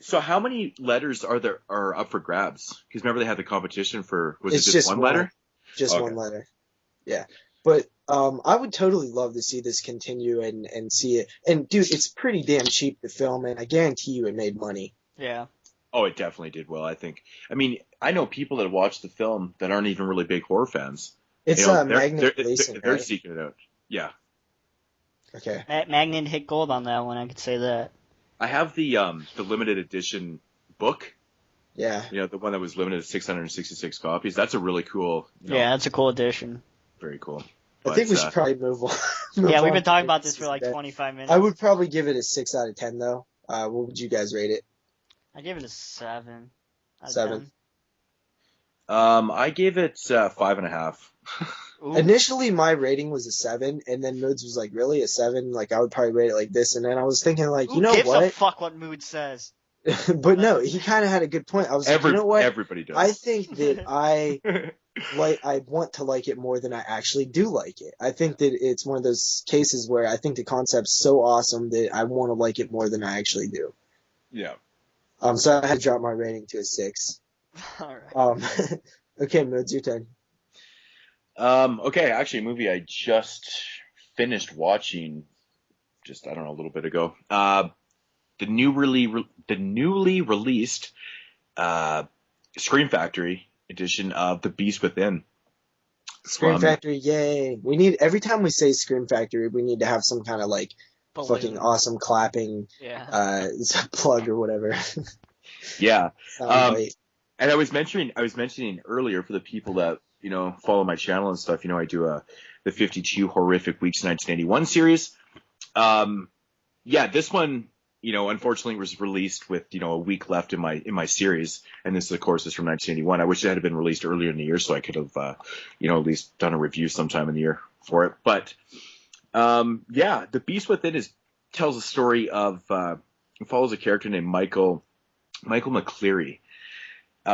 So how many letters are up for grabs? Because remember they had the competition for, was It's it just one letter? Just Okay. one letter. Yeah. But I would totally love to see this continue and see it. And dude, it's pretty damn cheap to film, and I guarantee you it made money. Yeah. Oh, it definitely did well, I think. I mean, I know people that watch the film that aren't even really big horror fans. It's Magnet they're releasing, they're right? seeking it out. Yeah. Okay. Magnet hit gold on that one, I could say that. I have the limited edition book. Yeah. You know, the one that was limited to 666 copies. That's a really cool. Yeah, that's a cool addition. Very cool. I think we should probably move on. Yeah, we've been talking about this for like 25 minutes. I would probably give it a 6 out of 10 though. What would you guys rate it? I give it a 7. 7. I gave it 5.5. Initially, my rating was a 7, and then Moodz was like, "Really, a 7?" Like, I would probably rate it like this, and then I was thinking, like, you know Who gives what? a fuck what Mood says? But no, he kind of had a good point. I was like, you know what? Everybody does. I think that I want to like it more than I actually do like it. I think that it's one of those cases where I think the concept's so awesome that I want to like it more than I actually do. Yeah. So I had to drop my rating to a 6. All right. Okay, Moodz, your turn. Okay, actually, a movie I just finished watching, I don't know, a little bit ago. The newly released Scream Factory edition of The Beast Within. Scream Factory, yay! We need, every time we say Scream Factory, we need to have some kind of like fucking awesome clapping, plug or whatever. Yeah. Great. And I was mentioning earlier for the people that, you know, follow my channel and stuff, you know, I do the 52 Horrific Weeks 1981 series. Yeah, this one, you know, unfortunately was released with, you know, a week left in my series. And this, of course, is from 1981. I wish it had been released earlier in the year so I could have, you know, at least done a review sometime in the year for it. But, yeah, The Beast Within tells a story of, it follows a character named Michael McCleary.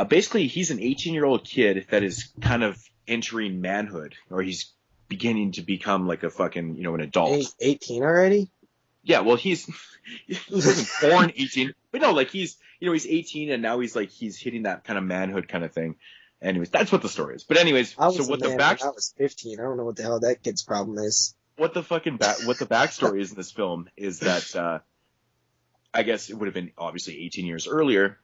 Basically, he's an 18-year-old kid that is kind of entering manhood, or he's beginning to become like a fucking, you know, an adult. 18 already? Yeah, well, he wasn't born 18, but no, like he's 18 and now he's hitting that kind of manhood kind of thing. Anyways, that's what the story is. But anyways, I was 15. I don't know what the hell that kid's problem is. What the backstory is in this film is that I guess it would have been obviously 18 years earlier.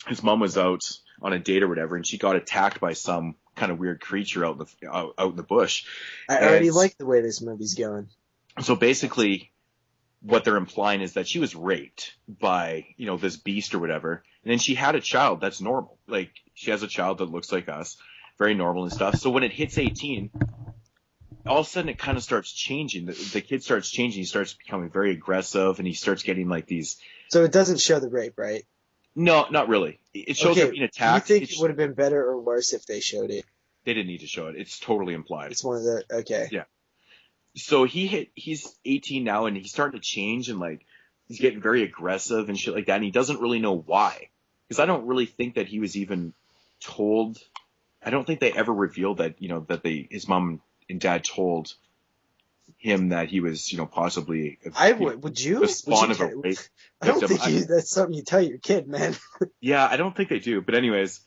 His mom was out on a date or whatever, and she got attacked by some kind of weird creature out in the bush. I already like the way this movie's going. So basically, what they're implying is that she was raped by, you know, this beast or whatever, and then she had a child that's normal. Like, she has a child that looks like us, very normal and stuff. So when it hits 18, all of a sudden it kind of starts changing. The kid starts changing. He starts becoming very aggressive, and he starts getting like these. So it doesn't show the rape, right? No, not really. It shows her being attacked. Do you think it would have been better or worse if they showed it? They didn't need to show it. It's totally implied. It's one of the, okay. Yeah. So he's 18 now, and he's starting to change, and like he's getting very aggressive and shit like that, and he doesn't really know why. Because I don't really think that he was even told. I don't think they ever revealed that, you know, that his mom and dad told him that he was, you know, possibly the spawn of a rape. I don't think that's something you tell your kid, man. Yeah, I don't think they do. But anyways,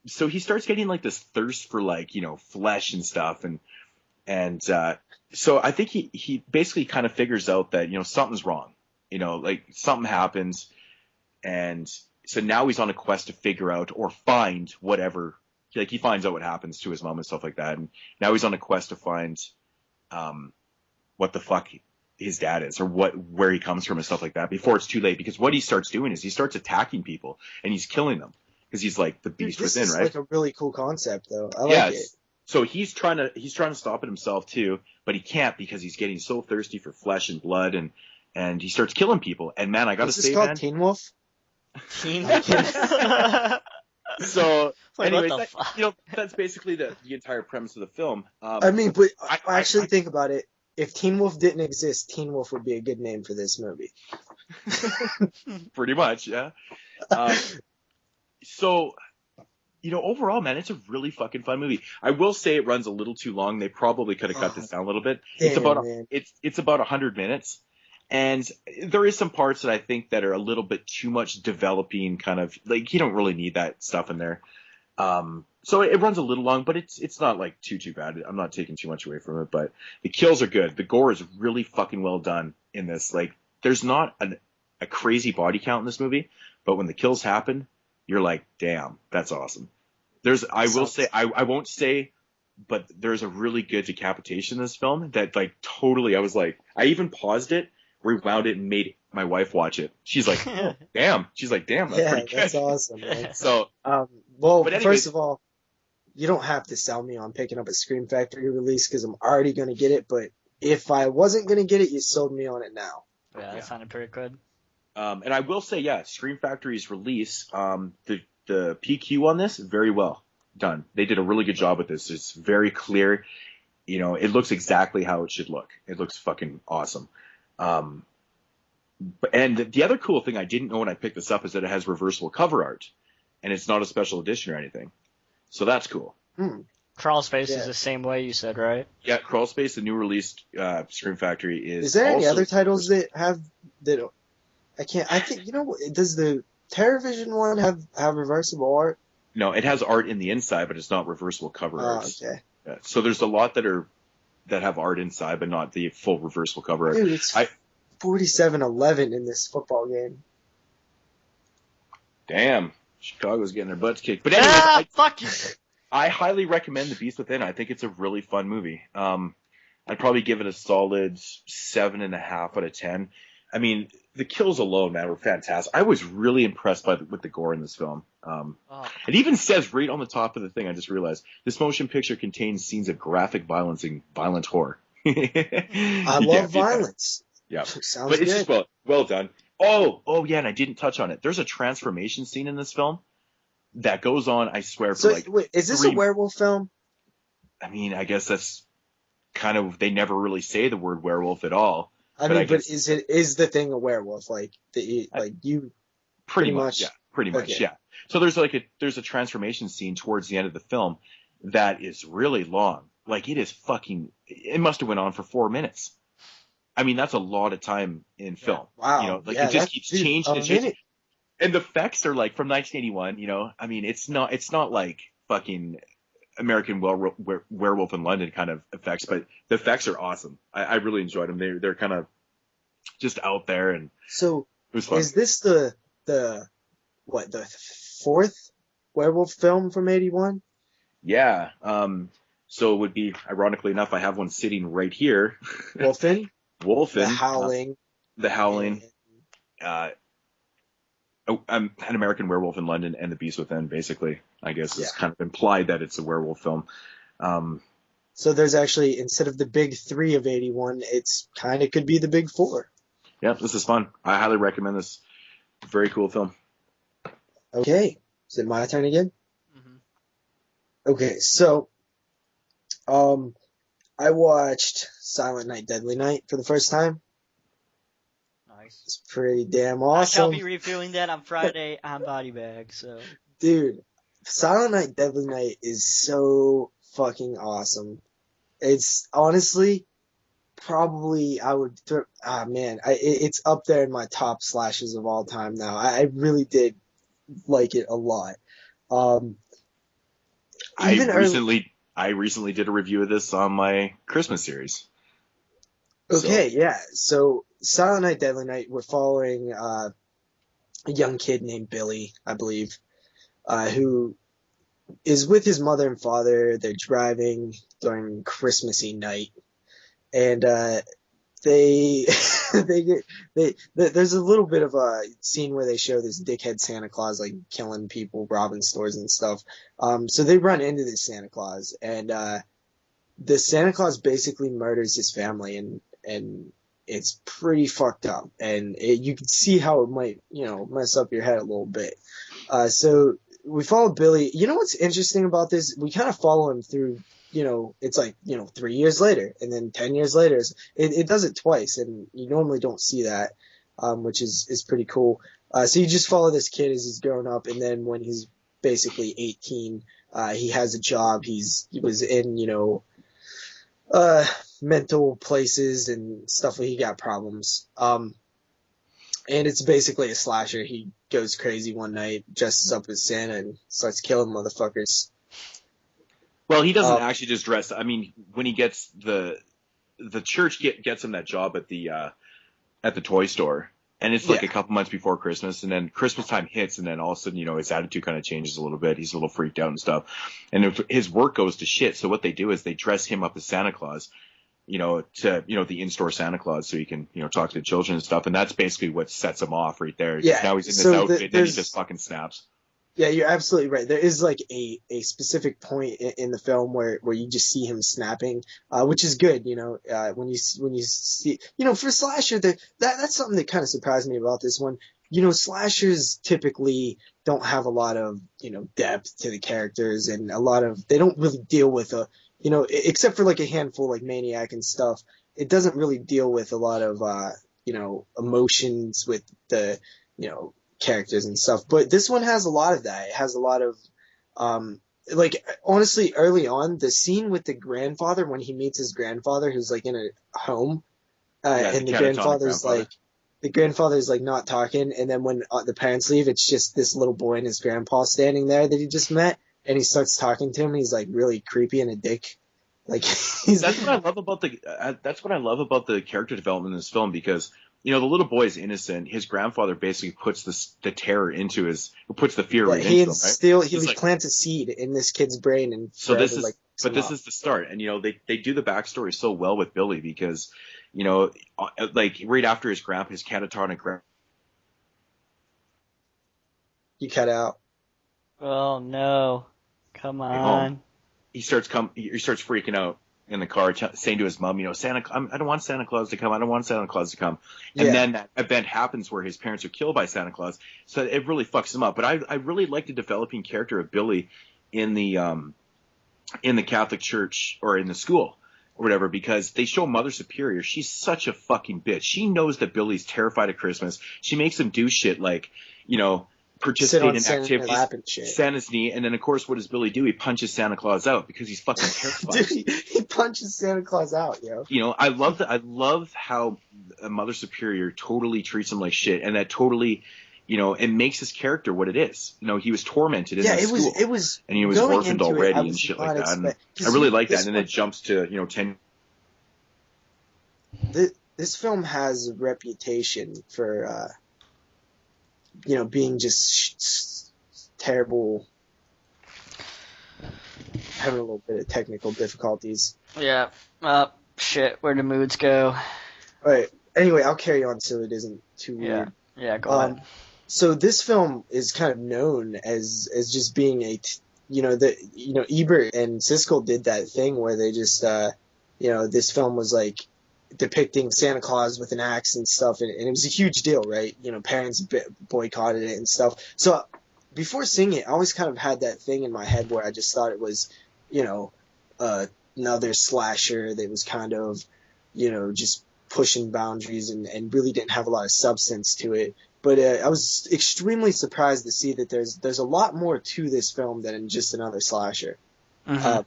so he starts getting like this thirst for like, you know, flesh and stuff, and so I think he basically kind of figures out that, you know, something's wrong. You know, like something happens, and so now he's on a quest to figure out or find whatever. Like he finds out what happens to his mom and stuff like that, and now he's on a quest to find what the fuck his dad is or where he comes from and stuff like that before it's too late. Because what he starts doing is he starts attacking people and he's killing them because he's like the beast within, right? This is like a really cool concept, though. I like it. So he's trying to stop it himself too, but he can't because he's getting so thirsty for flesh and blood, and he starts killing people. And man, I gotta say, man, Teen Wolf? Teen Wolf? So, Like, anyways, what the fuck? that's basically the entire premise of the film. I mean, but I actually think about it. If Teen Wolf didn't exist, Teen Wolf would be a good name for this movie. Pretty much, yeah. So, overall, man, it's a really fucking fun movie. I will say it runs a little too long. They probably could have cut this down a little bit. It's about 100 minutes, and there is some parts that I think that are a little bit too much developing, kind of like you don't really need that stuff in there. So it runs a little long, but it's not like too bad. I'm not taking too much away from it, but the kills are good. The gore is really fucking well done in this. Like, there's not a crazy body count in this movie, but when the kills happen, you're like, damn, that's awesome. I won't say, but there's a really good decapitation in this film that like totally, I even paused it, rewound it, and made my wife watch it. She's like, oh, damn. She's like, damn, that's pretty good. That's awesome, man. So, well, first of all, you don't have to sell me on picking up a Scream Factory release because I'm already going to get it. But if I wasn't going to get it, you sold me on it now. Yeah, that sounded pretty good. And I will say, yeah, Scream Factory's release, the PQ on this, very well done. They did a really good job with this. It's very clear. It looks exactly how it should look. It looks fucking awesome. And the other cool thing I didn't know when I picked this up is that it has reversible cover art, and it's not a special edition or anything. So that's cool. Crawl Space is the same way you said, right? Yeah, Crawl Space, the new released Scream Factory is. Is there any other titles that have that? I think does the TerraVision one have reversible art? No, it has art in the inside, but it's not reversible cover art. Okay. Yeah, so there's a lot that have art inside, but not the full reversible cover art. Dude, it's 47-11 in this football game. Damn, Chicago's getting their butts kicked. But anyway, fuck you. I highly recommend The Beast Within. I think it's a really fun movie. I'd probably give it a solid 7.5 out of 10. I mean, the kills alone, man, were fantastic. I was really impressed with the gore in this film. It even says right on the top of the thing, I just realized, this motion picture contains scenes of graphic violence and violent horror. I love violence. Yeah. Sounds but it's good. just well done. Oh yeah, and I didn't touch on it. There's a transformation scene in this film that goes on, I swear, for wait, is this a werewolf film? I mean, I guess that's kind of, they never really say the word werewolf at all. But is the thing a werewolf? Pretty much, yeah. So there's a transformation scene towards the end of the film that is really long. Like, it must have went on for 4 minutes. I mean, that's a lot of time in film. Wow. It just keeps changing. And the effects are like from 1981, I mean, it's not like fucking American Werewolf in London kind of effects, but the effects are awesome. I really enjoyed them. They're kind of just out there, and so it was fun. Is this the fourth werewolf film from 81? Yeah. So it would be, ironically enough, I have one sitting right here. Wolfen. The Howling. An American Werewolf in London and The Beast Within, basically, I guess, is kind of implied that it's a werewolf film. So there's actually, instead of the big 3 of 81, it's kind of could be the big 4. Yeah, this is fun. I highly recommend this. Very cool film. Okay. Is it my turn again? Mm-hmm. Okay, so I watched Silent Night, Deadly Night for the first time. Nice. It's pretty damn awesome. I shall be reviewing that on Friday on Body Bag, so. Dude, Silent Night, Deadly Night is so fucking awesome. It's honestly probably it's up there in my top slashes of all time now. I really did like it a lot. I recently did a review of this on my Christmas series. Okay, yeah. So Silent Night, Deadly Night, we're following a young kid named Billy, I believe, who is with his mother and father. They're driving during Christmassy night, and there's a little bit of a scene where they show this dickhead Santa Claus like killing people, robbing stores and stuff. So they run into this Santa Claus, and the Santa Claus basically murders his family, and it's pretty fucked up, and you can see how it might, mess up your head a little bit. So we follow Billy. You know what's interesting about this? We kind of follow him through, it's like, 3 years later and then 10 years later. It does it twice, and you normally don't see that, which is pretty cool. So you just follow this kid as he's growing up, and then when he's basically 18, he has a job. He was in, mental places and stuff where he got problems. And it's basically a slasher. He goes crazy one night, dresses up as Santa, and starts killing motherfuckers. Well, he doesn't actually just dress. I mean, when he gets the church gets him that job at the toy store, and it's like a couple months before Christmas, and then Christmas time hits, and then all of a sudden, his attitude kind of changes a little bit. He's a little freaked out and stuff, and his work goes to shit. So what they do is they dress him up as Santa Claus, to the in-store Santa Claus, so he can talk to the children and stuff, and that's basically what sets him off right there. Yeah. Now he's in this outfit, and then he just fucking snaps. Yeah, you're absolutely right. There is like a specific point in the film where you just see him snapping, which is good. When you see, for slasher, that's something that kind of surprised me about this one. Slashers typically don't have a lot of depth to the characters, and they don't really deal with except for like a handful like Maniac and stuff. It doesn't really deal with a lot of emotions with the characters and stuff, but this one has a lot of that. It has a lot of like, honestly, early on, the scene with the grandfather, when he meets his grandfather who's like in a home, and the grandfather's like not talking, and then when the parents leave, it's just this little boy and his grandpa standing there that he just met, and he starts talking to him. He's like really creepy and a dick. Like that's what I love about the character development in this film, because the little boy is innocent. His grandfather basically puts the terror into puts the fear into him, right? He plants a seed in this kid's brain, and so this is this is the start. And they do the backstory so well with Billy, because like right after his catatonic you cut out. Oh no! Come on. He starts freaking out in the car, saying to his mom, Santa, I don't want Santa Claus to come. I don't want Santa Claus to come. And then that event happens where his parents are killed by Santa Claus. So it really fucks him up. But I really like the developing character of Billy in the Catholic Church, or in the school or whatever, because they show Mother Superior. She's such a fucking bitch. She knows that Billy's terrified of Christmas. She makes him do shit like, participate in activities, Santa's knee, and then of course, what does Billy do? He punches Santa Claus out because he's fucking terrified. Dude, he punches Santa Claus out, yo. I love how Mother Superior totally treats him like shit, and that totally, it makes his character what it is. He was tormented in that school. It was, and he was orphaned already and shit like that. And I really like that, and then it jumps to 10. This film has a reputation for. Being just terrible, having a little bit of technical difficulties. Yeah. Shit. Where do Moodz go? All right. Anyway, I'll carry on so it isn't too weird. Yeah. Go on. So this film is kind of known as just being Ebert and Siskel did that thing where they just this film was like depicting Santa Claus with an axe and stuff, and it was a huge deal, right? Parents boycotted it and stuff. So before seeing it, I always kind of had that thing in my head where I just thought it was, another slasher that was kind of, just pushing boundaries and really didn't have a lot of substance to it. But I was extremely surprised to see that there's a lot more to this film than just another slasher. Mm-hmm.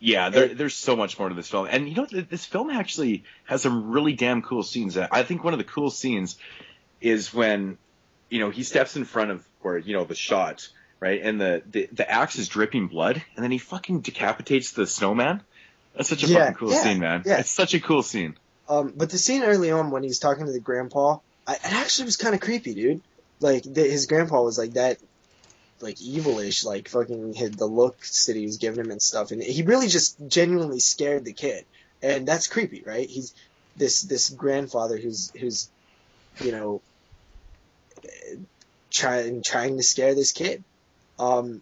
Yeah, there's so much more to this film. And this film actually has some really damn cool scenes. I think one of the cool scenes is when, he steps in front of where, the shot, right? And the axe is dripping blood, and then he fucking decapitates the snowman. That's such a fucking cool scene, man. Yeah. It's such a cool scene. But the scene early on when he's talking to the grandpa, it actually was kind of creepy, dude. Like, his grandpa was like that, like evilish, like fucking had the looks that he was giving him and stuff, and he really just genuinely scared the kid, and that's creepy, right? He's this grandfather who's trying to scare this kid, and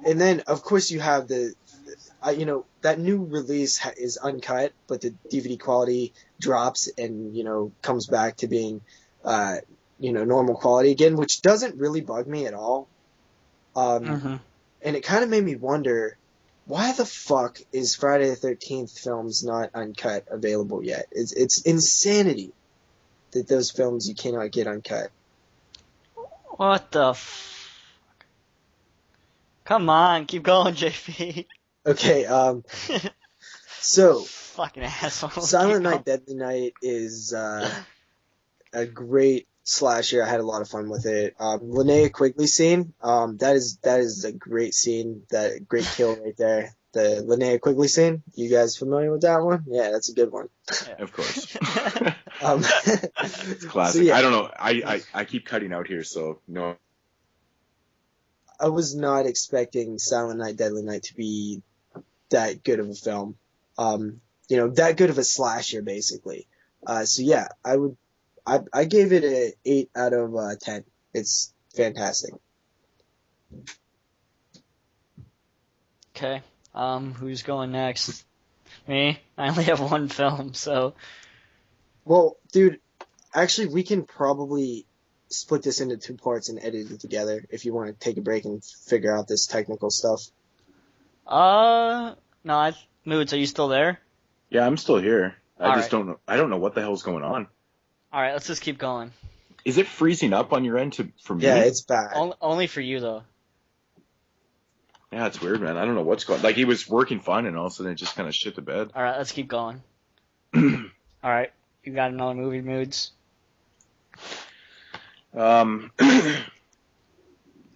then of course you have that new release is uncut, but the DVD quality drops and comes back to being normal quality again, which doesn't really bug me at all. Mm-hmm. And it kind of made me wonder, why the fuck is Friday the 13th films not uncut available yet? It's insanity that those films you cannot get uncut. What the Come on, keep going, JP. Okay, so Fucking asshole. Silent Night, Deadly Night is a great slasher. I had a lot of fun with it. Linnea Quigley scene, that is a great scene, that great kill right there. The Linnea Quigley scene. You guys familiar with that one? Yeah, that's a good one. Of course. It's classic. So, yeah. I don't know. I keep cutting out here, so no. I was not expecting Silent Night, Deadly Night to be that good of a film. That good of a slasher, basically. So yeah, I gave it a 8 out of 10. It's fantastic. Okay. Who's going next? Me? I only have one film, so. Well, dude, actually, we can probably split this into 2 parts and edit it together if you want to take a break and figure out this technical stuff. No, Moodz, are you still there? Yeah, I'm still here. I just right. don't know. I don't know what the hell's going on. All right, let's just keep going. Is it freezing up on your end for me? Yeah, it's bad. Only for you, though. Yeah, it's weird, man. I don't know what's going on. Like, he was working fine, and all of a sudden it just kind of shit the bed. All right, let's keep going. All right, you got another movie, Moodz?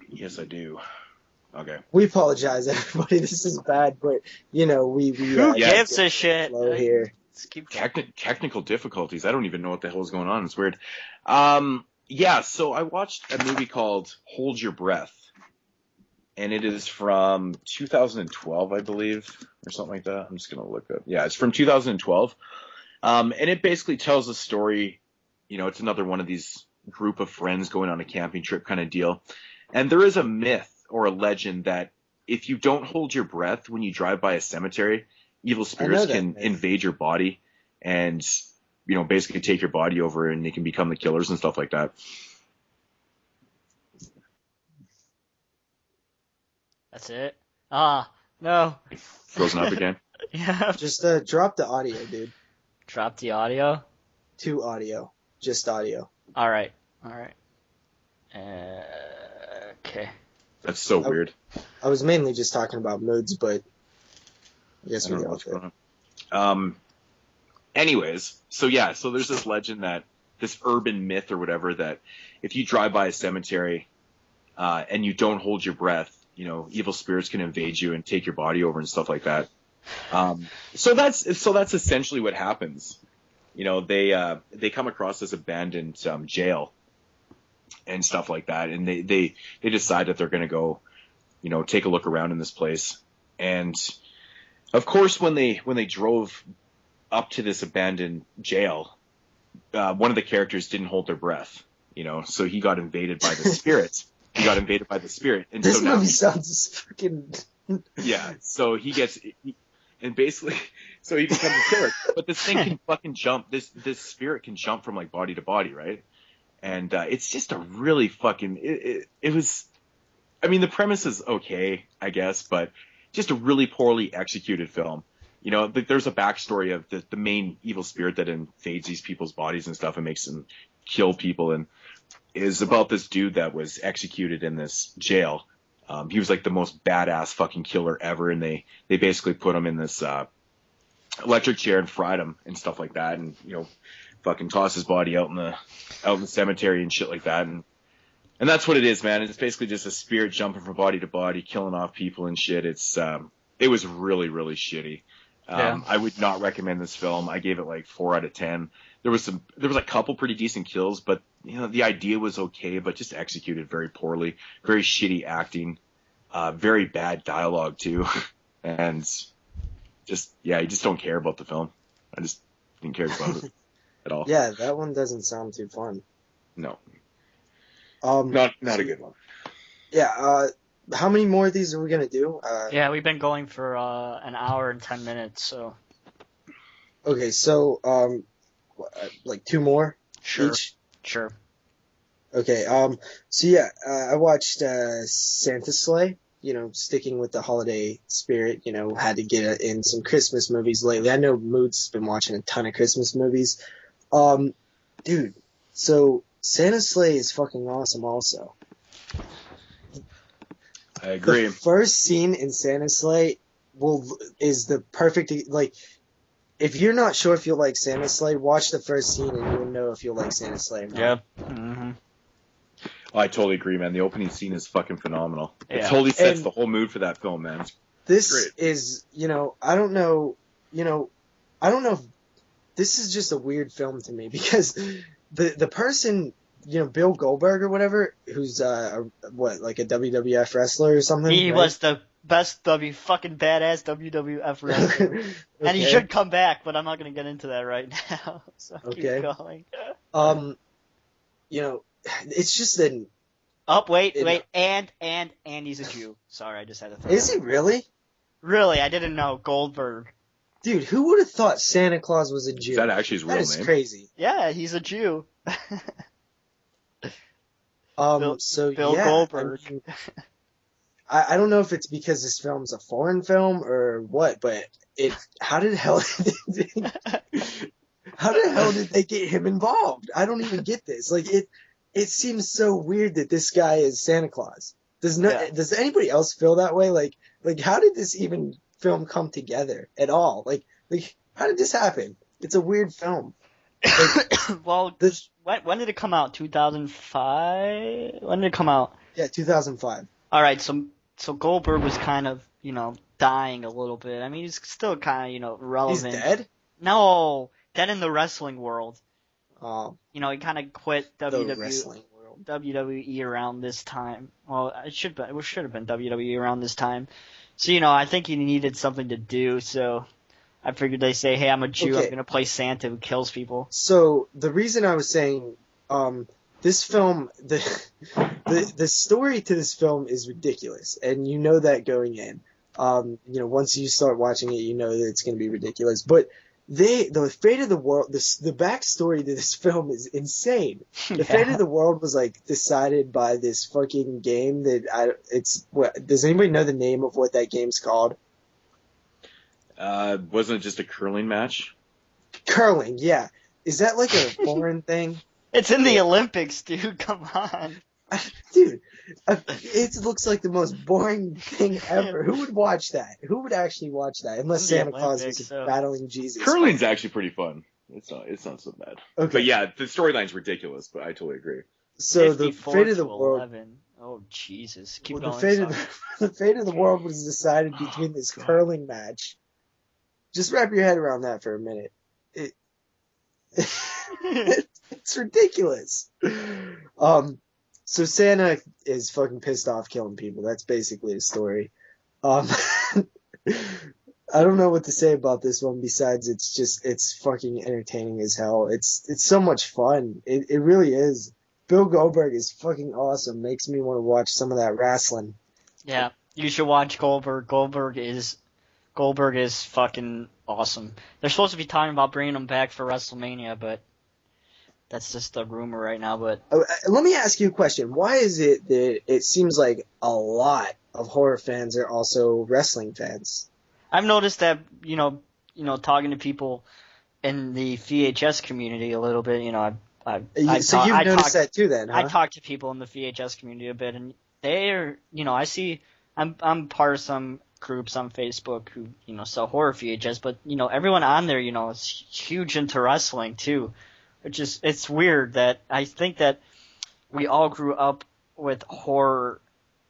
Yes, I do. Okay. We apologize, everybody. This is bad, but we Who gives a shit? Slow here. Let's keep going. Technical difficulties. I don't even know what the hell is going on. It's weird. Yeah, so I watched a movie called Hold Your Breath. And it is from 2012, I believe, or something like that. I'm just going to look up. Yeah, it's from 2012. And it basically tells a story. It's another one of these group of friends going on a camping trip kind of deal. And there is a myth or a legend that if you don't hold your breath when you drive by a cemetery, evil spirits can invade your body and, basically take your body over, and they can become the killers and stuff like that. That's it? No. Frozen up again? Yeah. Just drop the audio, dude. Drop the audio? To audio. Just audio. All right. Okay. That's so weird. I was mainly just talking about Moodz, but I guess I we don't know got what's it. going on. Anyways, so there's this legend, that this urban myth or whatever, that if you drive by a cemetery and you don't hold your breath, evil spirits can invade you and take your body over and stuff like that. So that's essentially what happens. They come across this abandoned jail and stuff like that, and they decide that they're going to go, take a look around in this place. And of course, when they drove up to this abandoned jail, one of the characters didn't hold their breath, so he got invaded by the spirit. And this so now movie sounds fucking. Yeah, so he becomes a killer. But this thing can fucking jump. This spirit can jump from like body to body, right? And it's just a really fucking. It was. I mean, the premise is okay, I guess, but just a really poorly executed film. There's a backstory of the main evil spirit that invades these people's bodies and stuff and makes them kill people, and is about this dude that was executed in this jail. He was like the most badass fucking killer ever, and they basically put him in this electric chair and fried him and stuff like that, and fucking toss his body out in the cemetery and shit like that, and that's what it is, man. It's basically just a spirit jumping from body to body, killing off people and shit. It was really, really shitty. I would not recommend this film. I gave it like 4 out of 10. There was a couple pretty decent kills, but the idea was okay, but just executed very poorly. Very shitty acting, very bad dialogue too, and you just don't care about the film. I just didn't care about it at all. Yeah, that one doesn't sound too fun. No. Not a good one. Yeah. How many more of these are we gonna do? Yeah, we've been going for an hour and 10 minutes, so. Okay, so like 2 more Sure. each. Sure. Okay. So yeah, I watched Santa Slay. Sticking with the holiday spirit. Had to get in some Christmas movies lately. I know Mood's been watching a ton of Christmas movies. Um, dude. So Santa Slay is fucking awesome. Also, I agree. the first scene in Santa Slay is the perfect like. If you're not sure if you'll like Santa Slay, watch the first scene and you'll know if you'll like Santa Slay or not. Yep. Mm-hmm. Oh, I totally agree, man. The opening scene is fucking phenomenal. It Yeah. totally sets And the whole mood for that film, man. It's this great. is, I don't know, I don't know if this is just a weird film to me because the person, Bill Goldberg or whatever, who's like a WWF wrestler or something. He right? was the best fucking badass WWF wrestler. Okay. And he should come back, but I'm not going to get into that right now. So Okay. keep going. It's just that. Oh, wait, and he's a Jew. Sorry, I just had to throw Is that. he really? Really, I didn't know. Goldberg. Dude, who would have thought Santa Claus was a Jew? Is that actually his real That is name? crazy. Yeah, he's a Jew. Bill Goldberg. I don't know if it's because this film's a foreign film or what, but how the hell did they get him involved? I don't even get this. Like it seems so weird that this guy is Santa Claus. Does anybody else feel that way? Like how did this even film come together at all? Like how did this happen? It's a weird film. Well, when did it come out? 2005? When did it come out? Yeah, 2005. All right, so Goldberg was kind of, dying a little bit. I mean, he's still kind of, relevant. He's dead? No, dead in the wrestling world. Oh, He kind of quit the wrestling world. WWE around this time. Well, it should have been WWE around this time. So, I think he needed something to do, so I figured they say, hey, I'm a Jew, Okay. I'm going to play Santa who kills people. So the reason I was saying this film, the story to this film is ridiculous, and you know that going in. Once you start watching it, you know that it's going to be ridiculous. But the fate of the world, the backstory to this film is insane. The fate of the world was decided by this fucking game does anybody know the name of what that game's called? Wasn't it just a curling match? Curling, yeah. Is that like a foreign thing? It's in the Olympics, dude. Come on. Dude, it looks like the most boring thing ever. Who would watch that? Who would actually watch that? Unless It's in the Santa Claus Olympics, was so- battling Jesus. Curling's actually pretty fun. It's not so bad. Okay. But yeah, the storyline's ridiculous, but I totally agree. So the 54 fate of the to world. 11. Oh, Jesus. Keep Well, going. the fate of the world was decided between this God. curling match. Just wrap your head around that for a minute. It's ridiculous. So Santa is fucking pissed off killing people. That's basically the story. I don't know what to say about this one besides it's fucking entertaining as hell. It's so much fun. It really is. Bill Goldberg is fucking awesome. Makes me want to watch some of that wrestling. Yeah, you should watch Goldberg. Goldberg is fucking awesome. They're supposed to be talking about bringing him back for WrestleMania, but that's just a rumor right now. But Let me ask you a question. Why is it that it seems like a lot of horror fans are also wrestling fans? I've noticed that, talking to people in the VHS community a little bit, So you've noticed that too then, huh? I talk to people in the VHS community a bit, and they're, I see, I'm part of some groups on Facebook who, sell horror VHS, but, everyone on there, is huge into wrestling too, which is, it's weird that I think that we all grew up with horror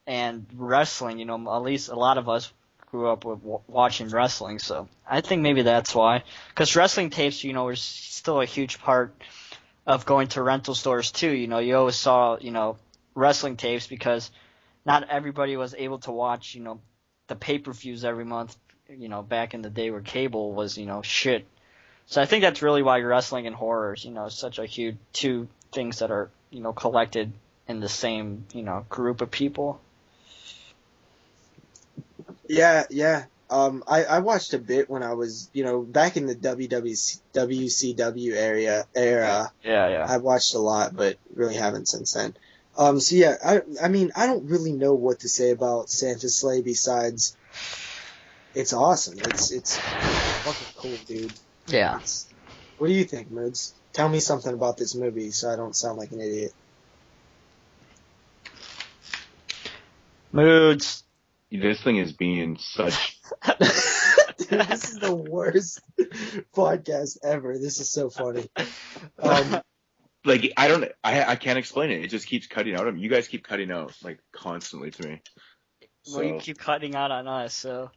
and wrestling, at least a lot of us grew up with watching wrestling, so I think maybe that's why. Because wrestling tapes, were still a huge part of going to rental stores too. You always saw, wrestling tapes because not everybody was able to watch, the pay-per-views every month, back in the day where cable was, shit. So I think that's really why wrestling and horror is, such a huge two things that are, collected in the same, group of people. Yeah. I watched a bit when I was, back in the WCW era. Yeah. I watched a lot, but really haven't since then. So yeah, I mean, I don't really know what to say about Santa's Sleigh besides it's awesome. It's fucking cool, dude. Yeah. What do you think, Moodz? Tell me something about this movie so I don't sound like an idiot. Moodz. This thing is being such. Dude, this is the worst podcast ever. This is so funny. Like, I can't explain it. It just keeps cutting out. You guys keep cutting out, like, constantly to me. So, Well, you keep cutting out on us, so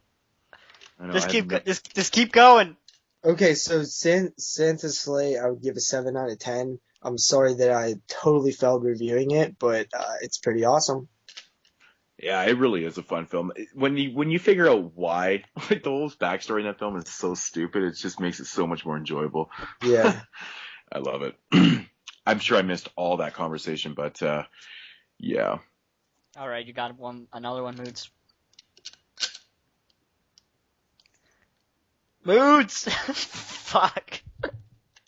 I know, just keep going. Okay, so Santa's Sleigh, I would give a 7 out of 10. I'm sorry that I totally failed reviewing it, but it's pretty awesome. Yeah, it really is a fun film. When you figure out why, like, the whole backstory in that film is so stupid, it just makes it so much more enjoyable. Yeah. I love it. I'm sure I missed all that conversation, but yeah. All right, you got another one, Moodz. Moodz. Fuck.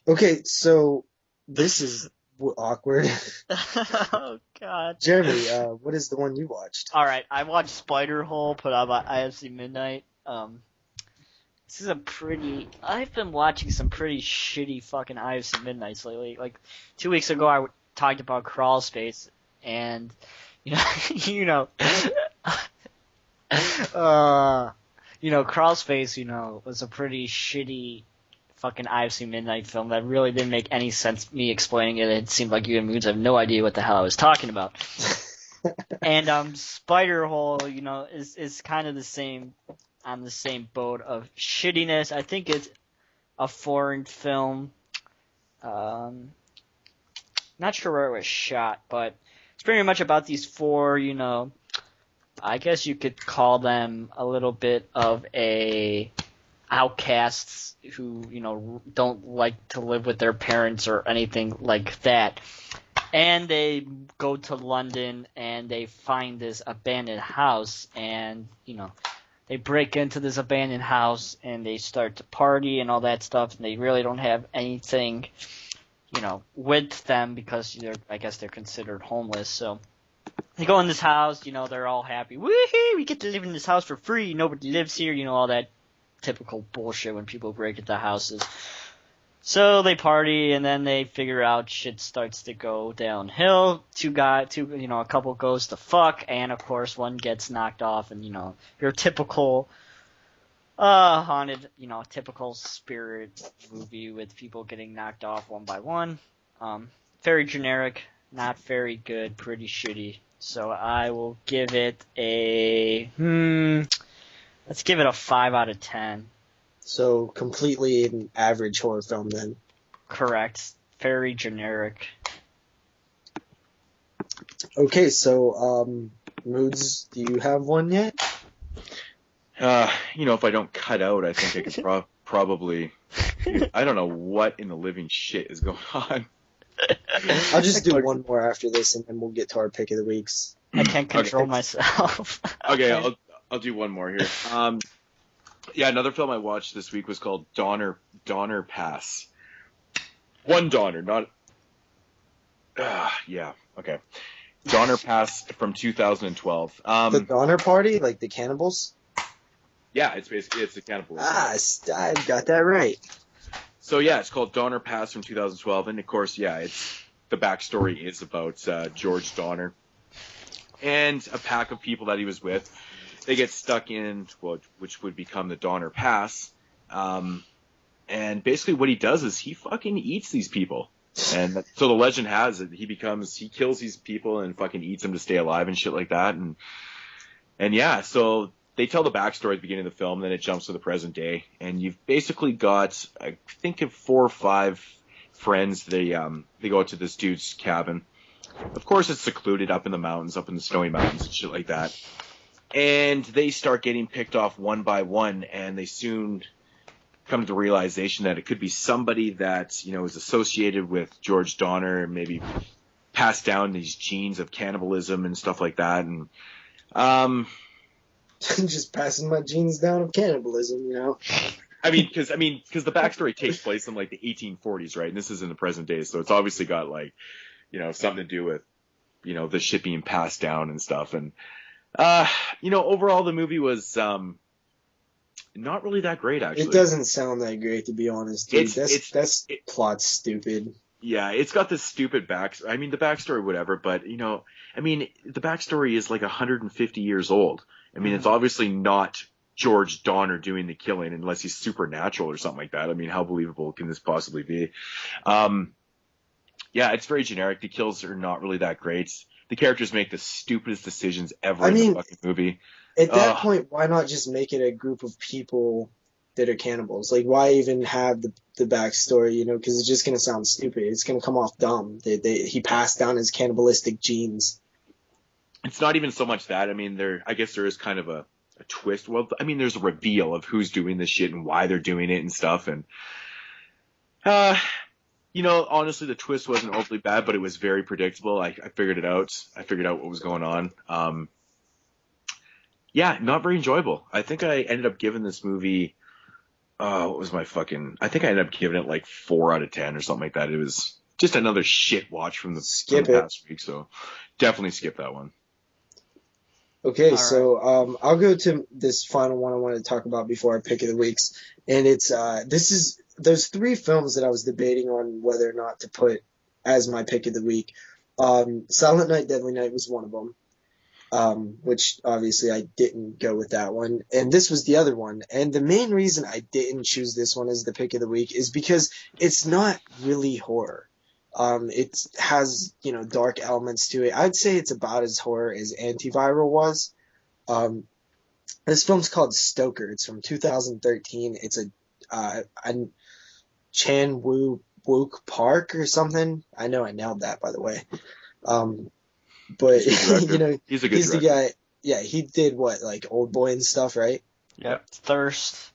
Okay, so this is awkward. Oh God. Jeremy, what is the one you watched? All right, I watched Spiderhole put out by IFC Midnight. This is I've been watching some pretty shitty fucking IFC Midnights lately. Like 2 weeks ago, I talked about Crawl Space, and Crawl Space, was a pretty shitty fucking IFC Midnight film that really didn't make any sense. Me explaining it, it seemed like you and Moodz have no idea what the hell I was talking about. And Spiderhole, is kind of the same, on the same boat of shittiness. I think it's a foreign film. Not sure where it was shot, but it's pretty much about these four, I guess you could call them a little bit of a outcasts who, don't like to live with their parents or anything like that. And they go to London and they find this abandoned house, and, they break into this abandoned house and they start to party and all that stuff, and they really don't have anything, with them because I guess they're considered homeless. So they go in this house, they're all happy. Woohoo! We get to live in this house for free. Nobody lives here. All that typical bullshit when people break into houses. So they party, and then they figure out shit starts to go downhill. A couple goes to fuck, and of course one gets knocked off, and your typical haunted, typical spirit movie with people getting knocked off one by one. Very generic, not very good, pretty shitty. So I will give it let's give it a 5 out of 10. So completely an average horror film then. Correct. Very generic. Okay, so Moodz, do you have one yet? If I don't cut out, I think I could probably. I don't know what in the living shit is going on. I'll just do one more after this, and then we'll get to our pick of the weeks. I can't control myself. Okay, I'll do one more here. Yeah, another film I watched this week was called Donner Pass. One Donner, not. Yeah, okay. Donner Pass from 2012. The Donner Party, like the cannibals. Yeah, it's a cannibalism. I got that right. So yeah, it's called Donner Pass from 2012, and of course, yeah, the backstory is about George Donner and a pack of people that he was with. They get stuck in which would become the Donner Pass, and basically what he does is he fucking eats these people, and so the legend has it he kills these people and fucking eats them to stay alive and shit like that, and yeah, so they tell the backstory at the beginning of the film, and then it jumps to the present day, and you've basically got, I think, of 4 or 5 friends. They go out to this dude's cabin. Of course, it's secluded up in the mountains, up in the snowy mountains and shit like that. And they start getting picked off one by one, and they soon come to the realization that it could be somebody that, is associated with George Donner, and maybe passed down these genes of cannibalism and stuff like that. And Just passing my genes down of cannibalism, you know. Because the backstory takes place in like the 1840s, right? And this is in the present day, so it's obviously got like, something to do with, the shit being passed down and stuff. And overall the movie was not really that great, actually. It doesn't sound that great, to be honest, dude. That's plot's stupid. Yeah, it's got this stupid the backstory, whatever, but the backstory is like 150 years old. It's obviously not George Donner doing the killing unless he's supernatural or something like that. How believable can this possibly be? Yeah, it's very generic. The kills are not really that great. The characters make the stupidest decisions ever in the fucking movie. At that point, why not just make it a group of people that are cannibals? Like, why even have the backstory, because it's just going to sound stupid. It's going to come off dumb. He passed down his cannibalistic genes. It's not even so much that. I guess there is kind of a twist. Well, there's a reveal of who's doing this shit and why they're doing it and stuff. And, honestly, the twist wasn't overly bad, but it was very predictable. I figured it out. I figured out what was going on. Yeah, not very enjoyable. I think I ended up giving this movie, I think I ended up giving it like 4 out of 10 or something like that. It was just another shit watch from the past week, so definitely skip that one. Okay, so I'll go to this final one I wanted to talk about before our pick of the weeks, and it's there's 3 films that I was debating on whether or not to put as my pick of the week. Silent Night, Deadly Night was one of them. Which obviously I didn't go with that one. And this was the other one. And the main reason I didn't choose this one as the pick of the week is because it's not really horror. It has, dark elements to it. I'd say it's about as horror as Antiviral was. This film's called Stoker. It's from 2013. It's a Chan Wook Park or something. I know I nailed that, by the way. But he's a good he's director. The guy. Yeah, he did what, like Old Boy and stuff, right? Yep. Thirst.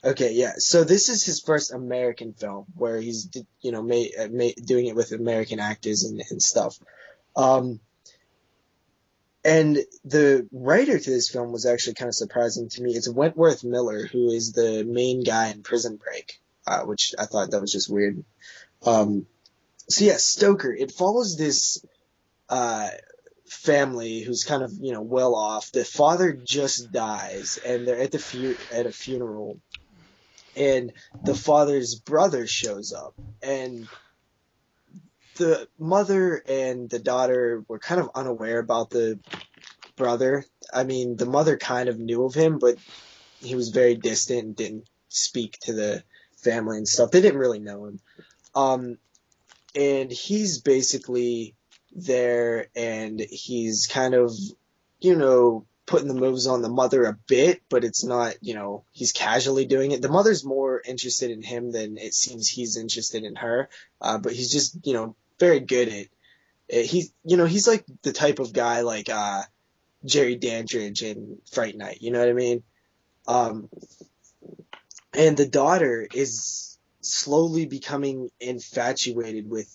Okay, yeah. So this is his first American film where he's doing it with American actors and stuff. And the writer to this film was actually kind of surprising to me. It's Wentworth Miller, who is the main guy in Prison Break, which I thought that was just weird. So yeah, Stoker. It follows this family who's kind of well off. The father just dies, and they're at a funeral, and the father's brother shows up, and the mother and the daughter were kind of unaware about the brother. The mother kind of knew of him, but he was very distant and didn't speak to the family and stuff. They didn't really know him. And he's basically there, and he's kind of, putting the moves on the mother a bit, but it's not, he's casually doing it. The mother's more interested in him than it seems he's interested in her, but he's just, very good at it. He's like the type of guy like Jerry Dandridge in Fright Night, you know what I mean? And the daughter is slowly becoming infatuated with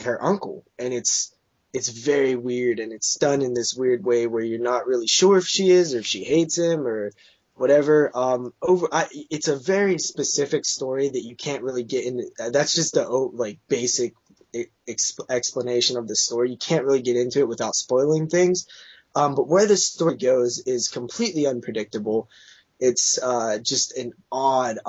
her uncle, and it's very weird, and it's done in this weird way where you're not really sure if she is or if she hates him or whatever. It's a very specific story that you can't really get into. That's just the basic explanation of the story. You can't really get into it without spoiling things. But where the story goes is completely unpredictable. It's just an odd,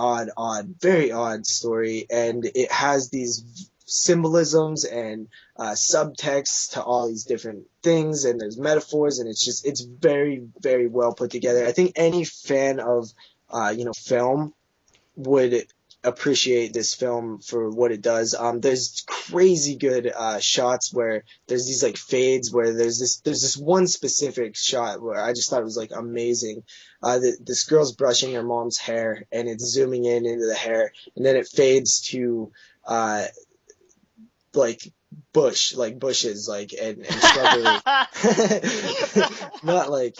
very odd story, and it has these symbolisms and subtext to all these different things, and there's metaphors, and it's very, very well put together. I think any fan of film would appreciate this film for what it does. There's crazy good shots where there's these like fades where there's this one specific shot where I just thought it was like amazing. This girl's brushing her mom's hair, and it's zooming in into the hair, and then it fades to bushes, and shrubbery. Not like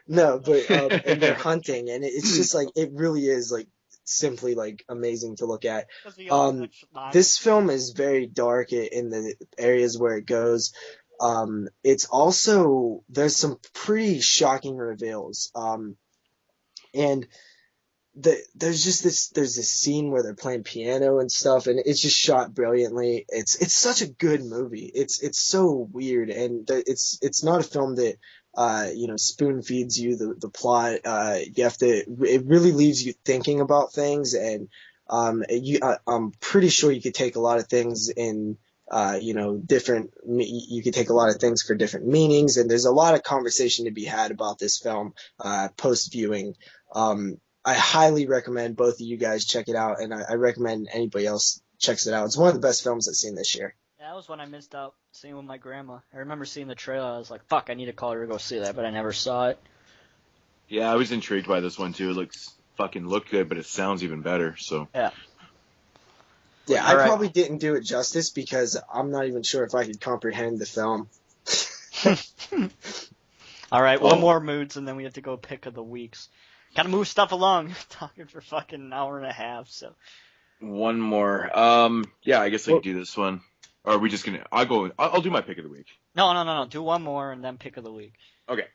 no, but and they're hunting, and it's just like it really is like simply like amazing to look at. This film is very dark in the areas where it goes. It's also, there's some pretty shocking reveals. And there's this scene where they're playing piano and stuff, and it's just shot brilliantly. It's such a good movie. It's so weird, and it's not a film that spoon feeds you the plot. You have to, it really leaves you thinking about things, and I'm pretty sure you could take a lot of things in different, you could take a lot of things for different meanings, and there's a lot of conversation to be had about this film post viewing. I highly recommend both of you guys check it out, and I recommend anybody else checks it out. It's one of the best films I've seen this year. Yeah, that was one I missed out seeing with my grandma. I remember seeing the trailer. I was like, fuck, I need to call her to go see that, but I never saw it. Yeah, I was intrigued by this one too. It looked good, but it sounds even better. So yeah, I probably didn't do it justice because I'm not even sure if I could comprehend the film. All right, one more Moodz, and then we have to go pick of the weeks. Gotta move stuff along. Talking for fucking an hour and a half, so. One more. Yeah, I guess I could do this one. Or are we just gonna? I'll do my pick of the week. No. Do one more and then pick of the week. Okay.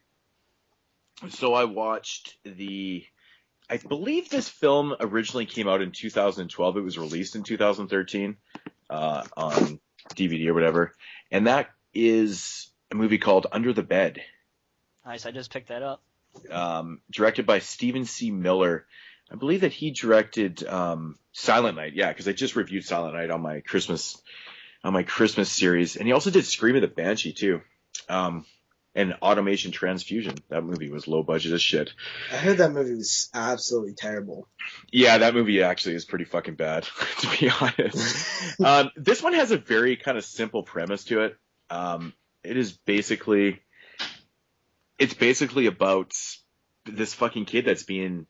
So I watched I believe this film originally came out in 2012. It was released in 2013 on DVD or whatever, and that is a movie called Under the Bed. Nice, I just picked that up. Directed by Stephen C. Miller. I believe that he directed Silent Night. Yeah, because I just reviewed Silent Night on my Christmas series, and he also did Scream of the Banshee too. And Automation Transfusion. That movie was low budget as shit. I heard that movie was absolutely terrible. Yeah, that movie actually is pretty fucking bad, to be honest. This one has a very kind of simple premise to it. It's basically about this fucking kid that's being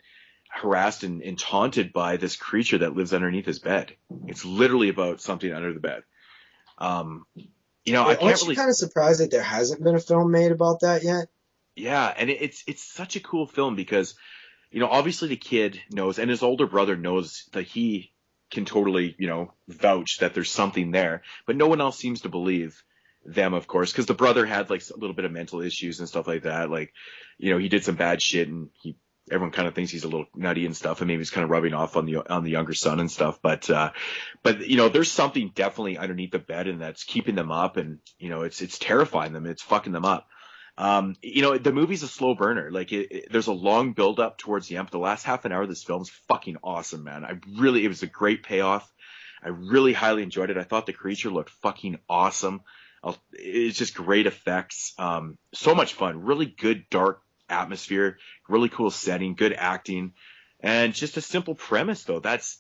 harassed and taunted by this creature that lives underneath his bed. It's literally about something under the bed. I can't really. Kind of surprised that there hasn't been a film made about that yet. Yeah, and it's such a cool film because, obviously the kid knows, and his older brother knows that he can totally, vouch that there's something there, but no one else seems to believe them, of course, because the brother had like a little bit of mental issues and stuff like that. Like, he did some bad shit, and everyone kind of thinks he's a little nutty and stuff, and maybe he's kind of rubbing off on the younger son and stuff. But there's something definitely underneath the bed, and that's keeping them up, and it's terrifying them, it's fucking them up. The movie's a slow burner. Like there's a long build up towards the end. But the last half an hour of this film's fucking awesome, man. It was a great payoff. I really highly enjoyed it. I thought the creature looked fucking awesome. It's just great effects. So much fun. Really good dark atmosphere. Really cool setting. Good acting. And just a simple premise, though. That's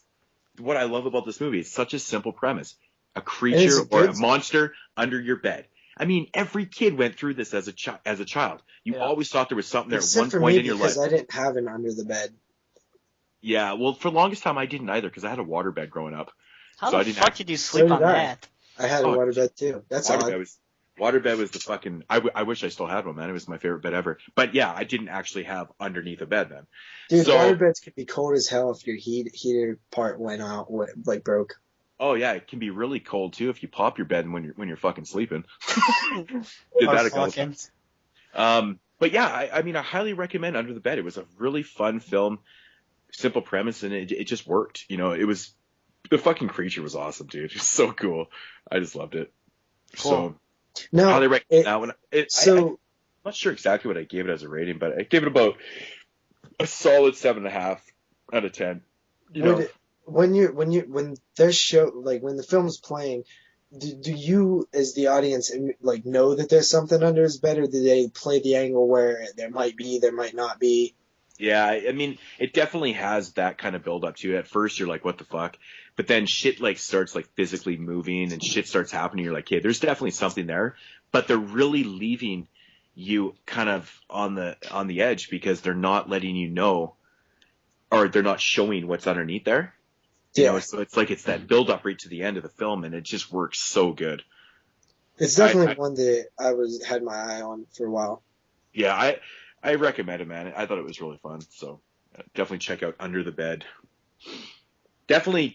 what I love about this movie. It's such a simple premise. A creature or a monster under your bed. I mean, every kid went through this as a child. You always thought there was something there at one point in your life. Because I didn't have an under the bed. Yeah, well, for the longest time I didn't either because I had a water bed growing up. How the fuck did you sleep on that? I had a water bed too. That's odd. Water bed was the fucking. I wish I still had one, man. It was my favorite bed ever. But yeah, I didn't actually have underneath a bed then. Dude, water beds could be cold as hell if your heater part went out, broke. Oh yeah, it can be really cold too if you pop your bed when you're fucking sleeping. Did that a couple times. But yeah, I mean, I highly recommend Under the Bed. It was a really fun film, simple premise, and it just worked. It was the fucking creature was awesome, dude. It was so cool. I just loved it. Cool. So highly recommend that one. I'm not sure exactly what I gave it as a rating, but I gave it about a solid 7.5 out of 10. When there's when the film's playing, do you as the audience know that there's something under his bed, or do they play the angle where there might be, there might not be? Yeah, I mean, it definitely has that kind of build up to it. At first, you're like, what the fuck? But then shit starts physically moving and shit starts happening. You're like, hey, there's definitely something there. But they're really leaving you kind of on the edge because they're not letting you know, or they're not showing what's underneath there. Yeah. So it's that build up right to the end of the film, and it just works so good. It's definitely one that I had my eye on for a while. Yeah, I recommend it, man. I thought it was really fun. So definitely check out Under the Bed. Definitely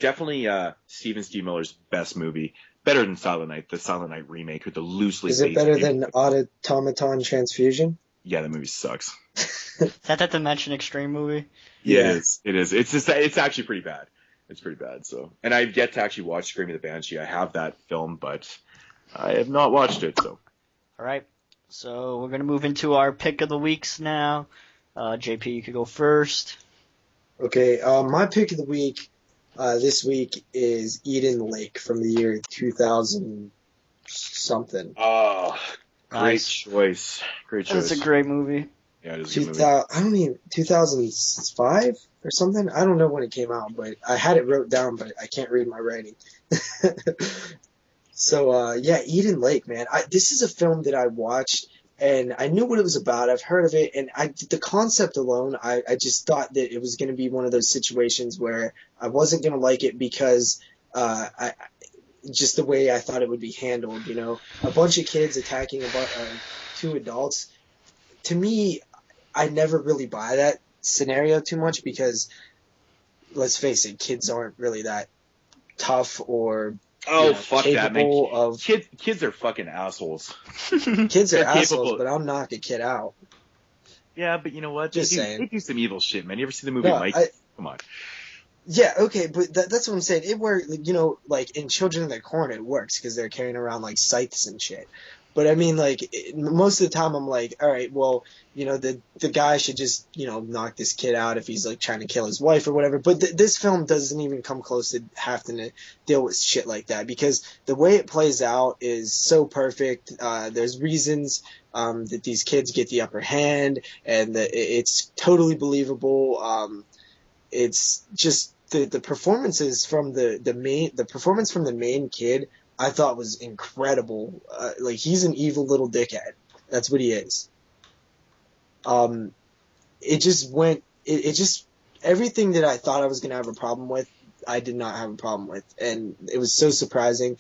Steven Steve Miller's best movie. Better than Silent Night, the Silent Night remake with the loosely Is it based better game. than Automaton Transfusion? Yeah, that movie sucks. Is that Dimension Extreme movie? Yeah, Yeah. it is. It is. It's actually pretty bad. It's pretty bad. So, and I've yet to actually watch Scream of the Banshee. I have that film, but I have not watched it. So, All right. So we're gonna move into our pick of the weeks now. JP, you could go first. Okay, my pick of the week this week is Eden Lake from the year 2000 something. oh, great Nice. choice. Great choice. That's a great movie. Yeah, it is a good movie. 2005 or something. I don't know when it came out, but I had it wrote down, but I can't read my writing. So yeah, Eden Lake, man. This is a film that I watched and I knew what it was about. I've heard of it, and the concept alone, I just thought that it was going to be one of those situations where I wasn't going to like it because just the way I thought it would be handled. You know, a bunch of kids attacking two adults. To me, I never really buy that scenario too much because, let's face it, kids aren't really that tough or Fuck that, man. capable of. Kids are fucking assholes. Kids are They're assholes, capable. but I'll knock a kid out. Yeah, but you know what? Just saying. They do some evil shit, man. You ever see the movie No, Mike? Come on. Yeah, okay, but that's what I'm saying. It works, you know, like in Children of the Corn, it works because they're carrying around like scythes and shit. But I mean, like most of the time, I'm like, all right, well, you know, the guy should just, you know, knock this kid out if he's like trying to kill his wife or whatever. But this film doesn't even come close to having to deal with shit like that because the way it plays out is so perfect. There's reasons that these kids get the upper hand, and it's totally believable. It's just the performances from the performance from the main kid I thought was incredible. Like he's an evil little dickhead. That's what he is. It just everything that I thought I was gonna have a problem with, I did not have a problem with, and it was so surprising.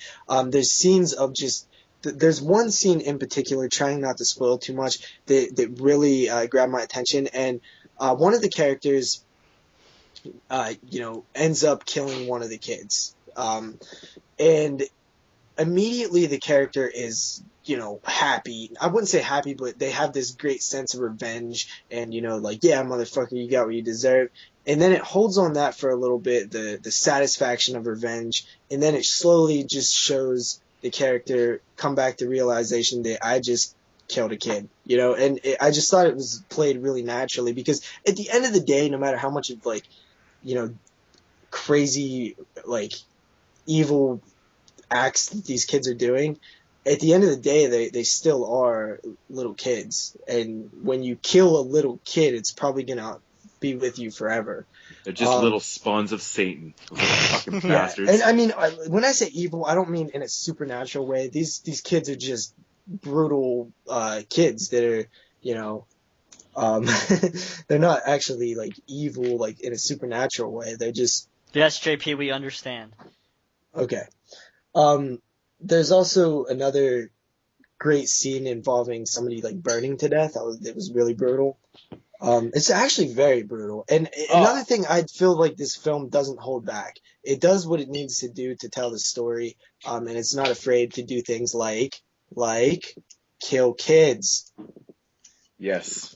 There's scenes of just. There's one scene in particular, trying not to spoil too much, that really grabbed my attention, and one of the characters, ends up killing one of the kids. And immediately the character is, happy. I wouldn't say happy, but they have this great sense of revenge and, like, yeah, motherfucker, you got what you deserve. And then it holds on that for a little bit, the satisfaction of revenge. And then it slowly just shows the character come back to realization that I just killed a kid, and I just thought it was played really naturally because at the end of the day, no matter how much of crazy, evil acts that these kids are doing, at the end of the day, they still are little kids. And when you kill a little kid, it's probably going to be with you forever. They're just little spawns of Satan. Those little fucking bastards. And I mean, when I say evil, I don't mean in a supernatural way. These kids are just brutal kids that are, they're not actually evil in a supernatural way. They're just Yes, JP, we understand. okay. There's also another great scene involving somebody burning to death. It was really brutal. It's actually very brutal. And another thing, I feel like this film doesn't hold back. It does what it needs to do to tell the story, and it's not afraid to do things like kill kids. Yes.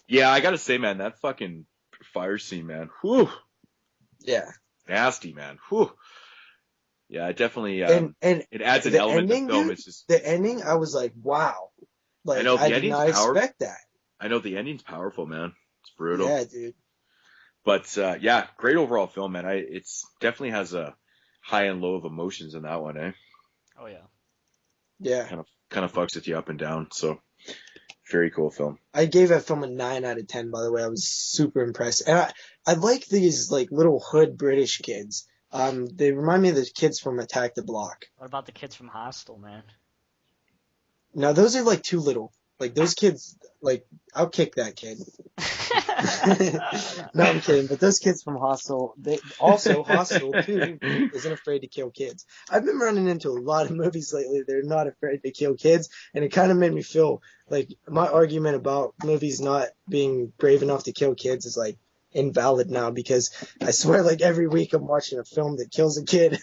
Yeah, I gotta say, man, that fucking fire scene, man. Whew. Yeah. Nasty, man. Whew. Yeah, it definitely. And it adds an the element ending, to the film. dude, It's just the ending. I was like, wow. I know the I did ending's not powerful. expect that. I know the ending's powerful, man. It's brutal. Yeah, dude. But yeah, great overall film, man. It's definitely has a high and low of emotions in that one, eh? Oh yeah. Yeah. Kind of fucks with you up and down. So very cool film. I gave that film a 9 out of 10. By the way, I was super impressed, and I like these little hood British kids. They remind me of the kids from Attack the Block. What about the kids from Hostel, man? No, those are too little. Those kids, I'll kick that kid. No, I'm kidding. But those kids from Hostel, Hostel too isn't afraid to kill kids. I've been running into a lot of movies lately that are not afraid to kill kids, and it kind of made me feel like my argument about movies not being brave enough to kill kids is invalid now because I swear like every week I'm watching a film that kills a kid.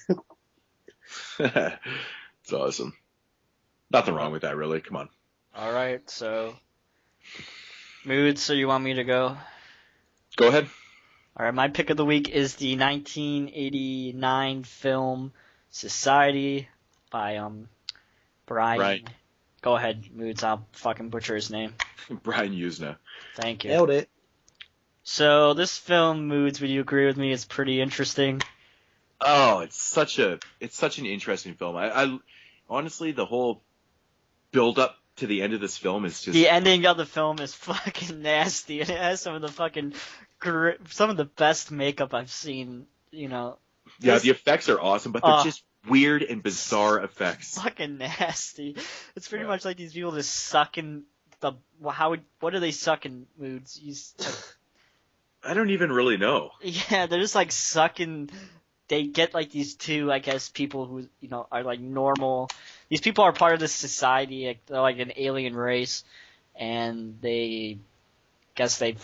It's awesome. Nothing wrong with that, really. Come on. All right, so Moodz, so you want me to go? Go ahead. All right, my pick of the week is the 1989 film Society by Brian. Right. Go ahead, Moodz. I'll fucking butcher his name. Brian Usna. Thank you. Nailed it. So this film, Moodz, would you agree with me? It's pretty interesting. Oh, it's such an interesting film. I honestly, the whole build up to the end of this film is just The ending of the film is fucking nasty, and it has some of the best makeup I've seen. You know. Yeah, the effects are awesome, but they're just weird and bizarre effects. Fucking nasty. It's pretty much like these people just sucking the what do they suck in Moodz? I don't even really know. Yeah, they're just like sucking. They get like these two, I guess, people who are like normal. These people are part of this society. Like, they're like an alien race, and they've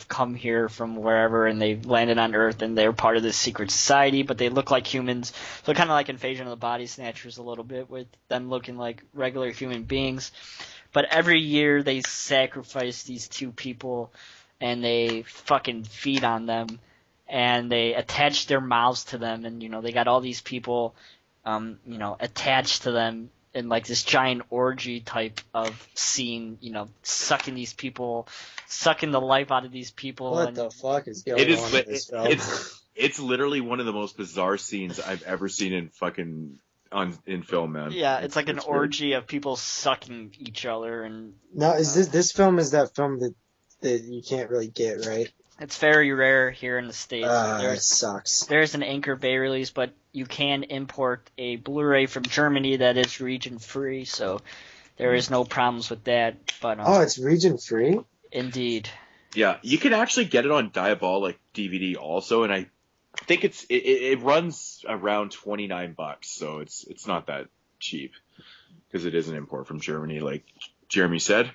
come here from wherever, and they've landed on Earth, and they're part of this secret society. But they look like humans, so kind of like Invasion of the Body Snatchers a little bit, with them looking like regular human beings. But every year they sacrifice these two people, and they fucking feed on them, and they attach their mouths to them, and they got all these people attached to them in like this giant orgy type of scene, sucking these people, sucking the life out of these people. What the fuck is going on in this film? It's literally one of the most bizarre scenes I've ever seen in film, man. Yeah, it's like an orgy of people sucking each other. And now, is this film is that film that you can't really get, right? It's very rare here in the States. It sucks. There's an Anchor Bay release, but you can import a Blu-ray from Germany that is region-free, so there is no problems with that. But it's region-free? Indeed. Yeah, you can actually get it on Diabolic DVD also, and I think it runs around $29, so it's not that cheap because it is an import from Germany, like Jeremy said.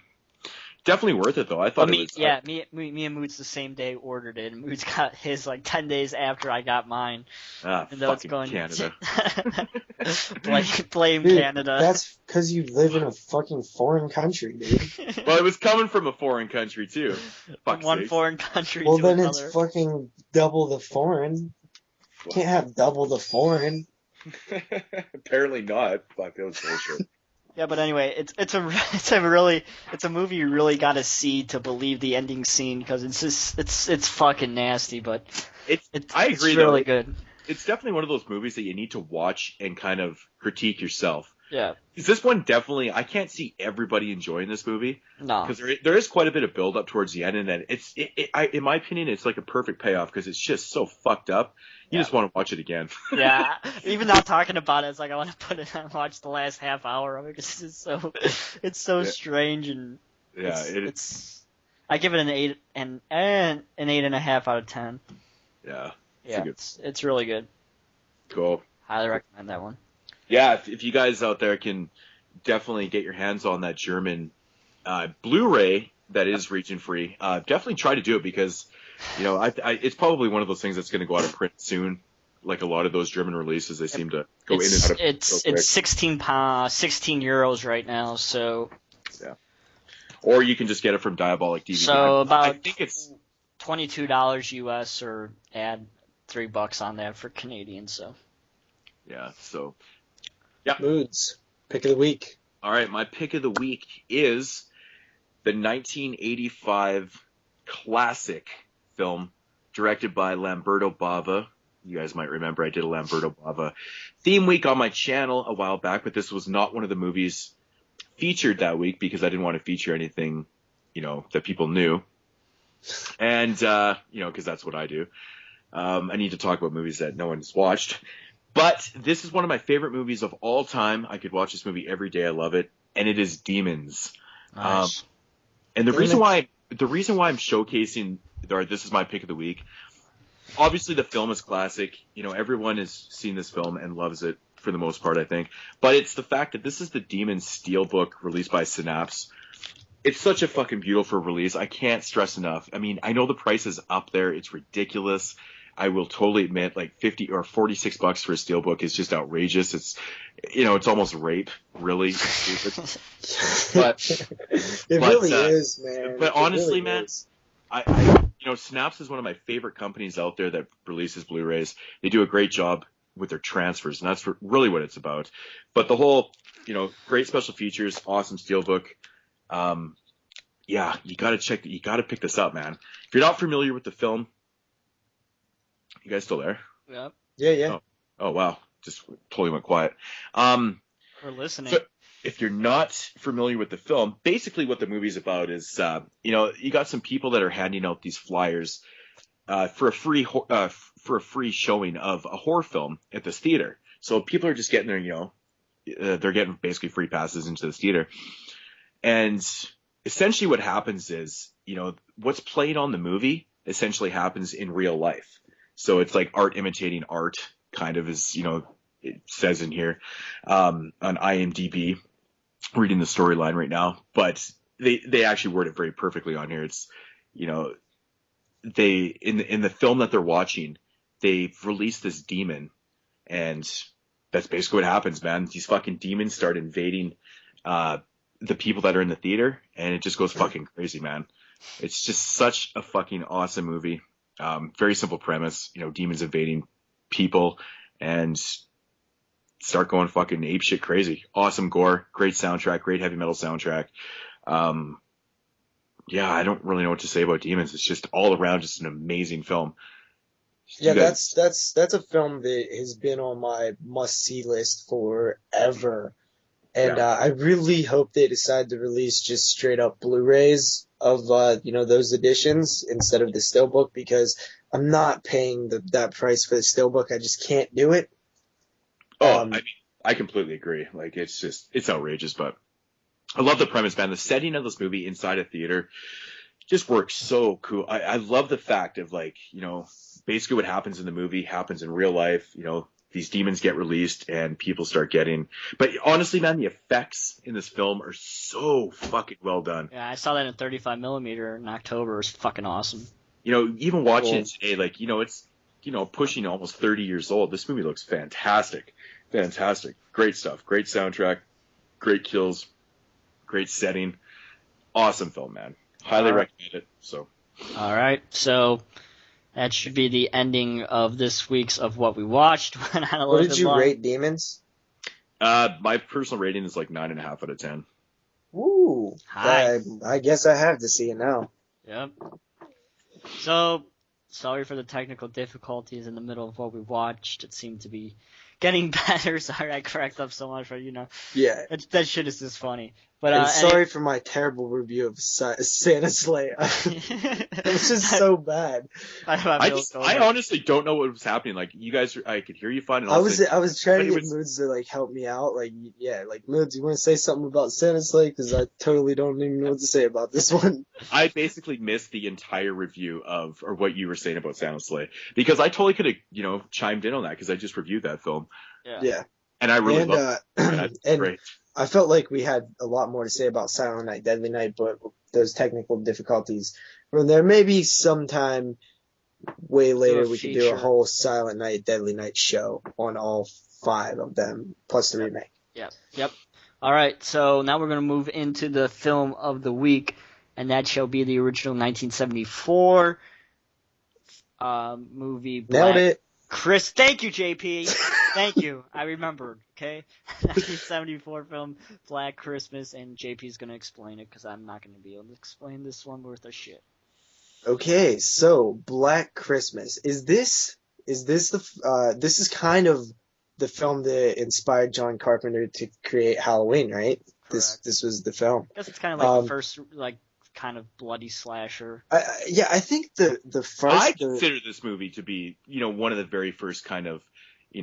Definitely worth it though. I thought it was. Yeah, me and Moodz the same day ordered it, and Moodz got his like 10 days after I got mine. And fucking Canada. Blame Dude, Canada. That's because you live in a fucking foreign country, dude. Well, it was coming from a foreign country too. One foreign country. Well, to then another. it's fucking double the foreign. You can't have double the foreign. Apparently not. Fuck, that was bullshit. Yeah, but anyway, it's a movie you really got to see to believe the ending scene, because it's fucking nasty, but I agree. It's really good. It's definitely one of those movies that you need to watch and kind of critique yourself. Yeah. Is this one definitely? I can't see everybody enjoying this movie. No. Because there is quite a bit of build up towards the end, and then in my opinion, it's like a perfect payoff because it's just so fucked up. You just want to watch it again. Yeah. Even now talking about it, it's like I want to put it on and watch the last half hour of it because it's so strange, and I give it an 8 and an 8.5 out of 10. Yeah. Yeah. It's really good. Cool. Highly recommend that one. Yeah, if you guys out there can definitely get your hands on that German Blu-ray that is region free, definitely try to do it because, it's probably one of those things that's going to go out of print soon. Like a lot of those German releases, they seem to go in and out of print. It's 16 euros right now, so. Yeah. Or you can just get it from Diabolic DVD. So I think it's $22 US, or add $3 on that for Canadian. So. Yeah. So. Yeah. Moodz. Pick of the week. All right, my pick of the week is the 1985 classic film directed by Lamberto Bava. You guys might remember I did a Lamberto Bava theme week on my channel a while back, but this was not one of the movies featured that week because I didn't want to feature anything, that people knew. And, because that's what I do. I need to talk about movies that no one's watched. But this is one of my favorite movies of all time. I could watch this movie every day. I love it. And it is Demons. Nice. And the reason why I'm showcasing, or this is my pick of the week, obviously the film is classic. Everyone has seen this film and loves it for the most part, I think. But it's the fact that this is the Demons Steelbook released by Synapse. It's such a fucking beautiful release. I can't stress enough. I mean, I know the price is up there. It's ridiculous. I will totally admit, like 50 or $46 for a steelbook is just outrageous. It's, it's almost rape, really. Stupid. But it really is, man. But honestly, really man, is. Snaps is one of my favorite companies out there that releases Blu-rays. They do a great job with their transfers, and that's really what it's about. But the whole, great special features, awesome steelbook. Yeah, you gotta pick this up, man. If you're not familiar with the film, you guys still there? Yep. Yeah. Oh wow, just totally went quiet. We're listening. So if you're not familiar with the film, basically what the movie's about is, you got some people that are handing out these flyers for a free showing of a horror film at this theater. So people are just getting there, they're getting basically free passes into this theater. And essentially what happens is, what's played on the movie essentially happens in real life. So it's like art imitating art, kind of, as, it says in here, on IMDb, reading the storyline right now. But they actually word it very perfectly on here. It's, they, in the film that they're watching, they've released this demon, and that's basically what happens, man. These fucking demons start invading, the people that are in the theater, and it just goes fucking crazy, man. It's just such a fucking awesome movie. Very simple premise, demons invading people and start going fucking apeshit crazy. Awesome gore, great soundtrack, great heavy metal soundtrack. Yeah, I don't really know what to say about Demons. It's just all around just an amazing film. Yeah, that's a film that has been on my must-see list forever. And I really hope they decide to release just straight up Blu-rays of those editions instead of the steelbook, because I'm not paying that price for the steelbook. I just can't do it. I mean, I completely agree. Like, it's outrageous, but I love the premise, man. The setting of this movie inside a theater just works so cool. I love the fact of, like, basically what happens in the movie happens in real life. These demons get released and people start getting. But honestly, man, the effects in this film are so fucking well done. Yeah, I saw that in 35mm in October. It was fucking awesome. Even watching it today, like, it's, pushing almost 30 years old. This movie looks fantastic. Fantastic. Great stuff. Great soundtrack. Great kills. Great setting. Awesome film, man. Highly recommend it. So. All right. So that should be the ending of this week's of what we watched. What did you rate Demons? My personal rating is like 9.5 out of 10. Woo! Hi. I guess I have to see it now. Yep. So, sorry for the technical difficulties in the middle of what we watched. It seemed to be getting better. Sorry I cracked up so much, but Yeah. that shit is just funny. But and sorry for my terrible review of Santa Slay. It was just so bad. I honestly don't know what was happening. Like, you guys, I could hear you fine. And I was trying to get Moodz to like help me out. Like, yeah, like, Moodz, you want to say something about Santa Slay? Because I totally don't even know what to say about this one. I basically missed the entire review or what you were saying about Santa Slay, because I totally could have, chimed in on that, because I just reviewed that film. Yeah. And I really loved it. And great. I felt like we had a lot more to say about Silent Night, Deadly Night, but those technical difficulties were there. Maybe sometime way later we could do a whole Silent Night, Deadly Night show on all 5 of them, plus the remake. Yep. All right, so now we're going to move into the film of the week, and that shall be the original 1974 movie. Nailed it. Chris, thank you, JP. Thank you. I remembered, okay? 1974 film, Black Christmas, and JP's going to explain it, because I'm not going to be able to explain this one worth of shit. Okay, so Black Christmas. This is kind of the film that inspired John Carpenter to create Halloween, right? Correct. This was the film. I guess it's kind of like the first, like, kind of bloody slasher. I think the first. I consider this movie to be, one of the very first kind of,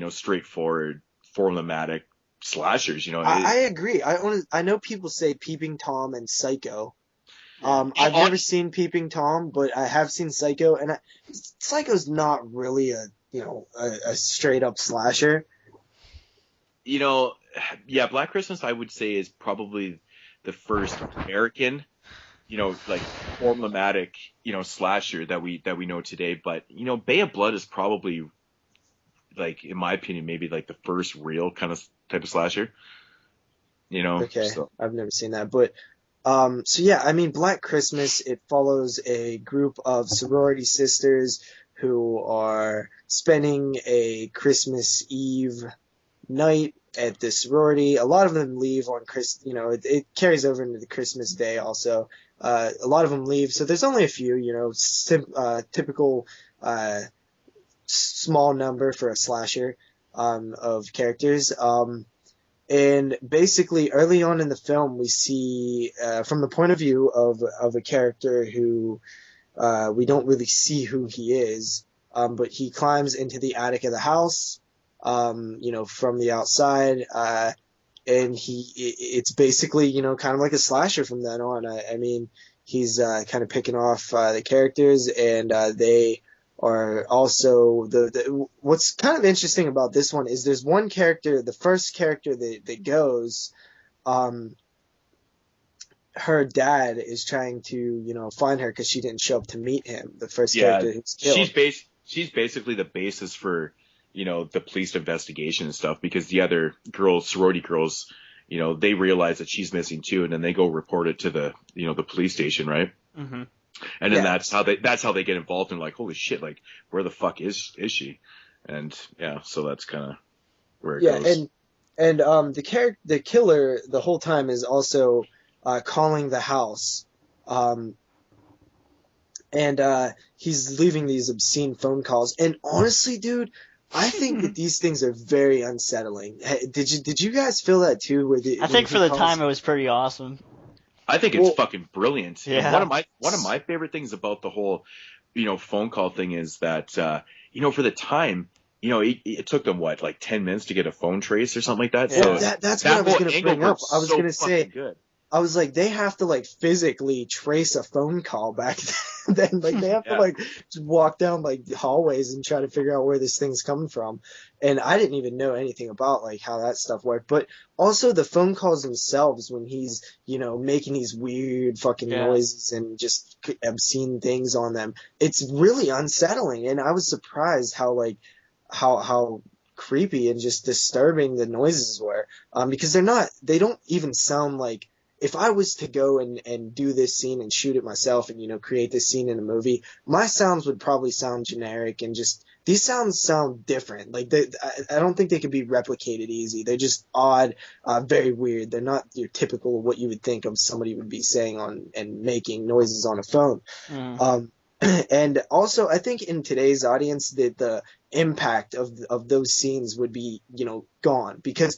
straightforward, formulaic slashers. I agree. I know people say Peeping Tom and Psycho. I've never seen Peeping Tom, but I have seen Psycho, and Psycho's not really a straight up slasher. Yeah, Black Christmas, I would say, is probably the first American like emblematic, slasher that we know today. But, Bay of Blood is probably, like, in my opinion, maybe like the first real kind of type of slasher, Okay, so. I've never seen that, but so yeah, I mean, Black Christmas, it follows a group of sorority sisters who are spending a Christmas Eve night at the sorority. A lot of them leave on it carries over into the Christmas Day also. A lot of them leave, so there's only a few, typical small number for a slasher of characters. And basically, early on in the film, we see, from the point of view of a character who we don't really see who he is, but he climbs into the attic of the house, from the outside, and it's basically, kind of like a slasher from then on. I mean, he's kind of picking off the characters, and they are also what's kind of interesting about this one is there's one character, the first character that goes, her dad is trying to, find her because she didn't show up to meet him. The first character who's killed. She's basically the basis for, the police investigation and stuff, because the other girls, sorority girls, they realize that she's missing too, and then they go report it to the, the police station, right? Mm-hmm. And then that's how they get involved, and like, holy shit, like, where the fuck is she? And so that's kind of where it goes. And the killer the whole time is also calling the house, and he's leaving these obscene phone calls. And honestly, dude, I think that these things are very unsettling. Did you guys feel that too? I think for the time it was pretty awesome. I think it's fucking brilliant. Yeah. And one of my favorite things about the whole, phone call thing is that, for the time, it took them like 10 minutes to get a phone trace or something like that. Yeah. So that's what I was going to bring up. I was going to say, good. I was like, they have to like physically trace a phone call back then. Like they have to like just walk down like hallways and try to figure out where this thing's coming from. And I didn't even know anything about like how that stuff worked. But also the phone calls themselves when he's, making these weird fucking noises and just obscene things on them. It's really unsettling. And I was surprised how creepy and just disturbing the noises were. Because they don't even sound like, if I was to go and do this scene and shoot it myself and, create this scene in a movie, my sounds would probably sound generic and just, these sounds sound different. Like I don't think they could be replicated easy. They're just odd, very weird. They're not your typical what you would think of somebody would be saying and making noises on a phone. And also I think in today's audience that the impact of those scenes would be, gone, because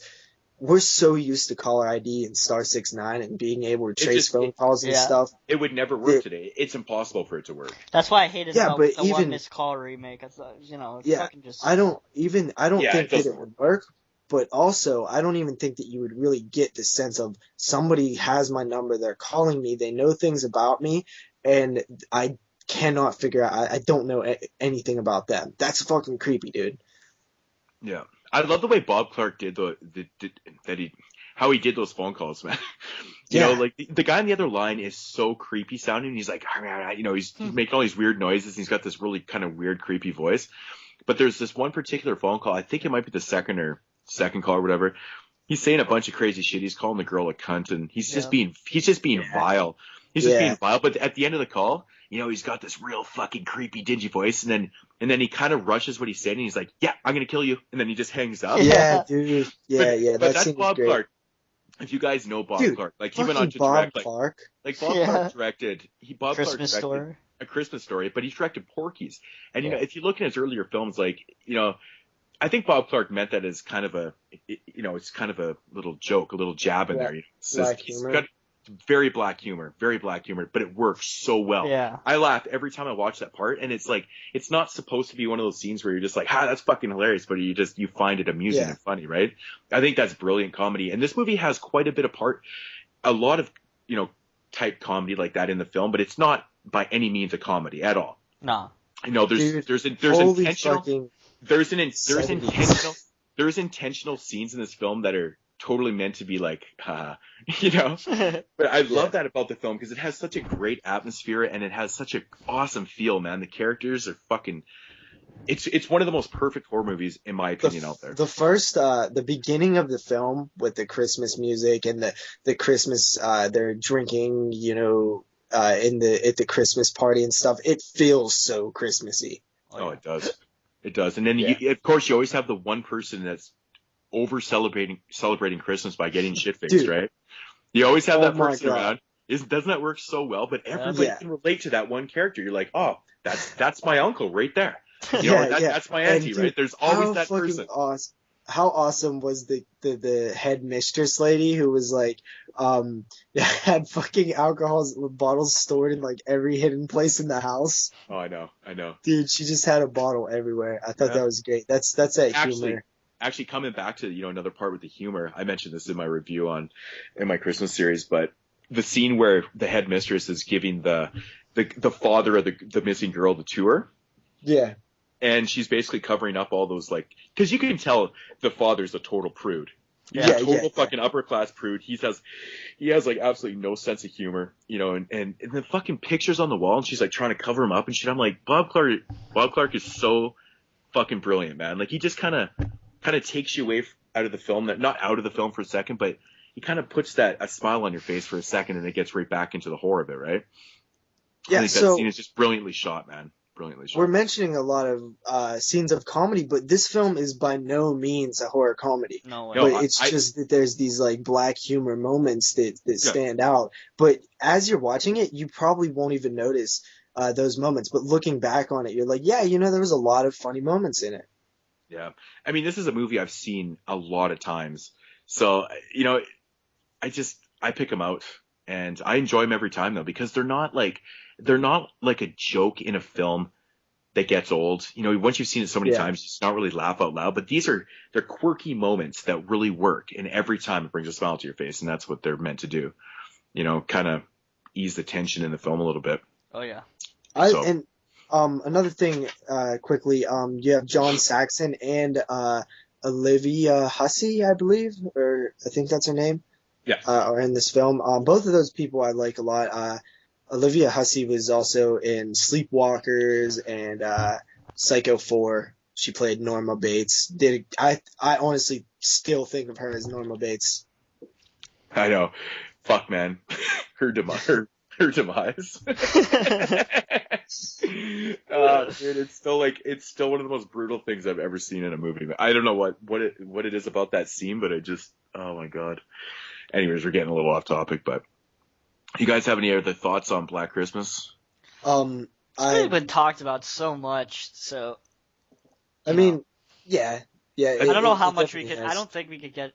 we're so used to caller ID and *69 and being able to trace phone calls and stuff. It would never work today. It's impossible for it to work. That's why I hated the One Missed Call remake. It's, fucking just... I don't think that it would work. But also, I don't even think that you would really get the sense of somebody has my number, they're calling me, they know things about me, and I cannot figure out, I don't know anything about them. That's fucking creepy, dude. Yeah. I love the way Bob Clark did how he did those phone calls, man. You know, like the guy on the other line is so creepy sounding. He's like, he's making all these weird noises. And he's got this really kind of weird, creepy voice. But there's this one particular phone call. I think it might be the second call or whatever. He's saying a bunch of crazy shit. He's calling the girl a cunt, and he's just being vile. He's just being vile. But at the end of the call, he's got this real fucking creepy, dingy voice, and then he kind of rushes what he's saying, and he's like, "Yeah, I'm gonna kill you," and then he just hangs up. Yeah, dude. But that's Bob Clark. If you guys know Bob Clark, like he went on to direct, Clark directed A Christmas Story, but he directed Porky's. And if you look at his earlier films, I think Bob Clark meant that as kind of it's kind of a little joke, a little jab in there. He's got very black humor, but it works so well. Yeah. I laugh every time I watch that part, and it's like, it's not supposed to be one of those scenes where you're just like, that's fucking hilarious, but you find it amusing and funny, right? I think that's brilliant comedy. And this movie has quite a lot of, type comedy like that in the film, but it's not by any means a comedy at all. No. There's intentional scenes in this film that are totally meant to be like, you know. But I love that about the film because it has such a great atmosphere and it has such an awesome feel, man. The characters are fucking. It's one of the most perfect horror movies in my opinion out there. The first, the beginning of the film with the Christmas music and the Christmas, they're drinking, you know, at the Christmas party and stuff. It feels so Christmassy. Oh, it does. It does. And then of course you always have the one person that's over celebrating Christmas by getting shit faced, right? You always have that person around. Doesn't that work so well? But everybody can relate to that one character. You're like, oh, that's my uncle right there. You know, that's my auntie, right? There's always that person. How awesome was the headmistress lady who was like, had fucking alcohol bottles stored in like every hidden place in the house. Oh, I know. Dude, she just had a bottle everywhere. I thought that was great. That's that humor. Actually, coming back to, you know, another part with the humor, I mentioned this in my review in my Christmas series, but the scene where the headmistress is giving the father of the missing girl the tour. Yeah. And she's basically covering up all those, like, because you can tell the father's a total prude. He's a total fucking upper class prude. He has like absolutely no sense of humor, you know, and the fucking pictures on the wall, and she's like trying to cover him up and shit. I'm like, Bob Clark is so fucking brilliant, man. Like he just kind of takes you away out of the film, not out of the film for a second, but he kind of puts a smile on your face for a second, and it gets right back into the horror of it, right? Yeah. I think that scene is just brilliantly shot, man. Brilliantly shot. We're mentioning a lot of scenes of comedy, but this film is by no means a horror comedy. No way. But it's just that there's these like black humor moments that stand out. But as you're watching it, you probably won't even notice those moments. But looking back on it, you're like, yeah, you know, there was a lot of funny moments in it. Yeah. I mean, this is a movie I've seen a lot of times. So, you know, I pick them out and I enjoy them every time though, because they're not like a joke in a film that gets old. You know, once you've seen it so many times, it's not really laugh out loud, but they're quirky moments that really work. And every time it brings a smile to your face. And that's what they're meant to do, you know, kind of ease the tension in the film a little bit. Oh yeah. Another thing, quickly, you have John Saxon and, Olivia Hussey, I believe, or I think that's her name. Yeah. Are in this film. Both of those people I like a lot. Olivia Hussey was also in Sleepwalkers and Psycho 4. She played Norma Bates. I honestly still think of her as Norma Bates. I know. Fuck, man. Her demise. Dude, it's still one of the most brutal things I've ever seen in a movie. I don't know what it is about that scene, but oh my god. Anyways, we're getting a little off topic, but you guys have any other thoughts on Black Christmas? It's really been talked about so much, so. I mean, yeah. I don't know how much we could. I don't think we could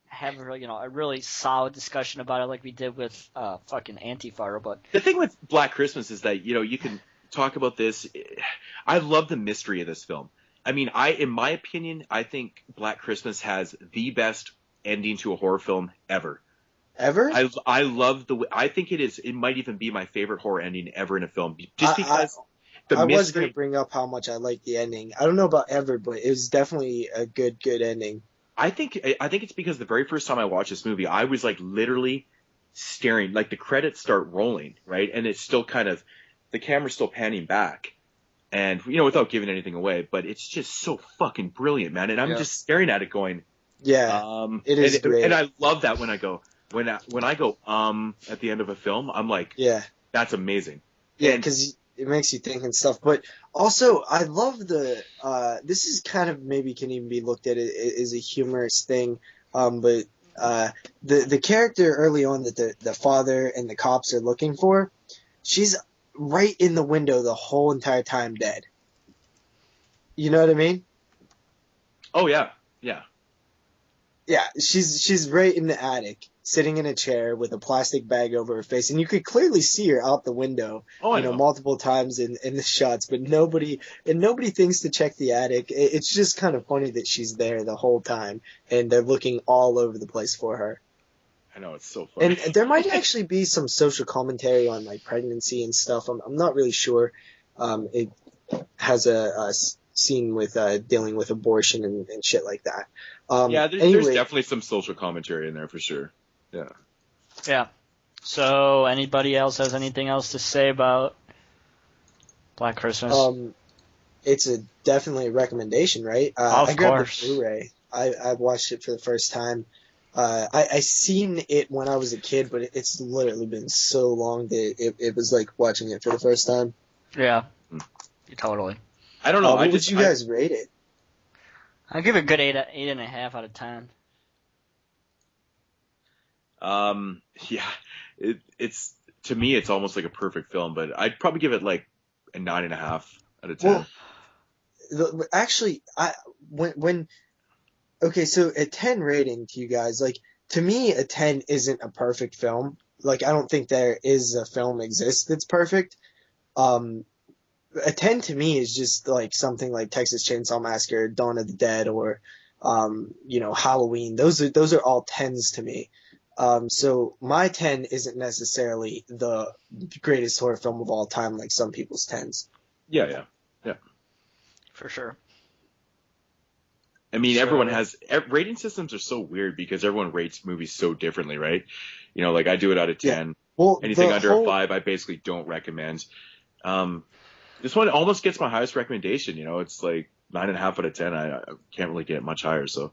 have a really solid discussion about it like we did with fucking Antifa. But the thing with Black Christmas is that, you know, you can talk about this. I love the mystery of this film. I mean, in my opinion, I think Black Christmas has the best ending to a horror film ever. Ever? I love I think it might even be my favorite horror ending ever in a film, just because I was going to bring up how much I like the ending. I don't know about ever, but it was definitely a good ending. I think it's because the very first time I watched this movie, I was like literally staring, like the credits start rolling, right? And it's still the camera's still panning back. And, you know, without giving anything away, but it's just so fucking brilliant, man. And I'm just staring at it going, it is great. And I love that when I go at the end of a film, I'm like, that's amazing. Yeah, because it makes you think and stuff. But also, I love this is kind of maybe can even be looked at as a humorous thing. But the character early on that the father and the cops are looking for, she's right in the window the whole entire time dead. You know what I mean? Oh, yeah. Yeah, she's right in the attic, sitting in a chair with a plastic bag over her face, and you could clearly see her out the window, multiple times in the shots, but nobody thinks to check the attic. It's just kind of funny that she's there the whole time, and they're looking all over the place for her. I know, it's so funny. And there might actually be some social commentary on like pregnancy and stuff. I'm not really sure. It has a scene with dealing with abortion and shit like that. Yeah, there's Anyway, definitely some social commentary in there for sure. Yeah. Yeah. So, anybody else has anything else to say about Black Christmas? it's definitely a recommendation, right? Of I grabbed course. the Blu-ray. I watched it for the first time. I seen it when I was a kid, but it's literally been so long that it was like watching it for the first time. Yeah. Totally. I don't know. What would you guys rate it? I give it a good 8.5 out of 10. Yeah, it's to me, it's almost like a perfect film, but I'd probably give it like a 9.5 out of 10. Well, actually, okay, so a 10 rating to you guys, like, to me, a 10 isn't a perfect film. Like, I don't think there is a film exists that's perfect. A 10 to me is just like something like Texas Chainsaw Massacre, Dawn of the Dead, or, Halloween. Those are all 10s to me. So my 10 isn't necessarily the greatest horror film of all time, like some people's 10s. Yeah. For sure. I mean, So- everyone has rating systems are so weird because everyone rates movies so differently, right? You know, like I do it out of 10. Yeah. Well, anything the under whole- a 5, I basically don't recommend. This one almost gets my highest recommendation. You know, it's like 9.5 out of 10. I can't really get much higher. So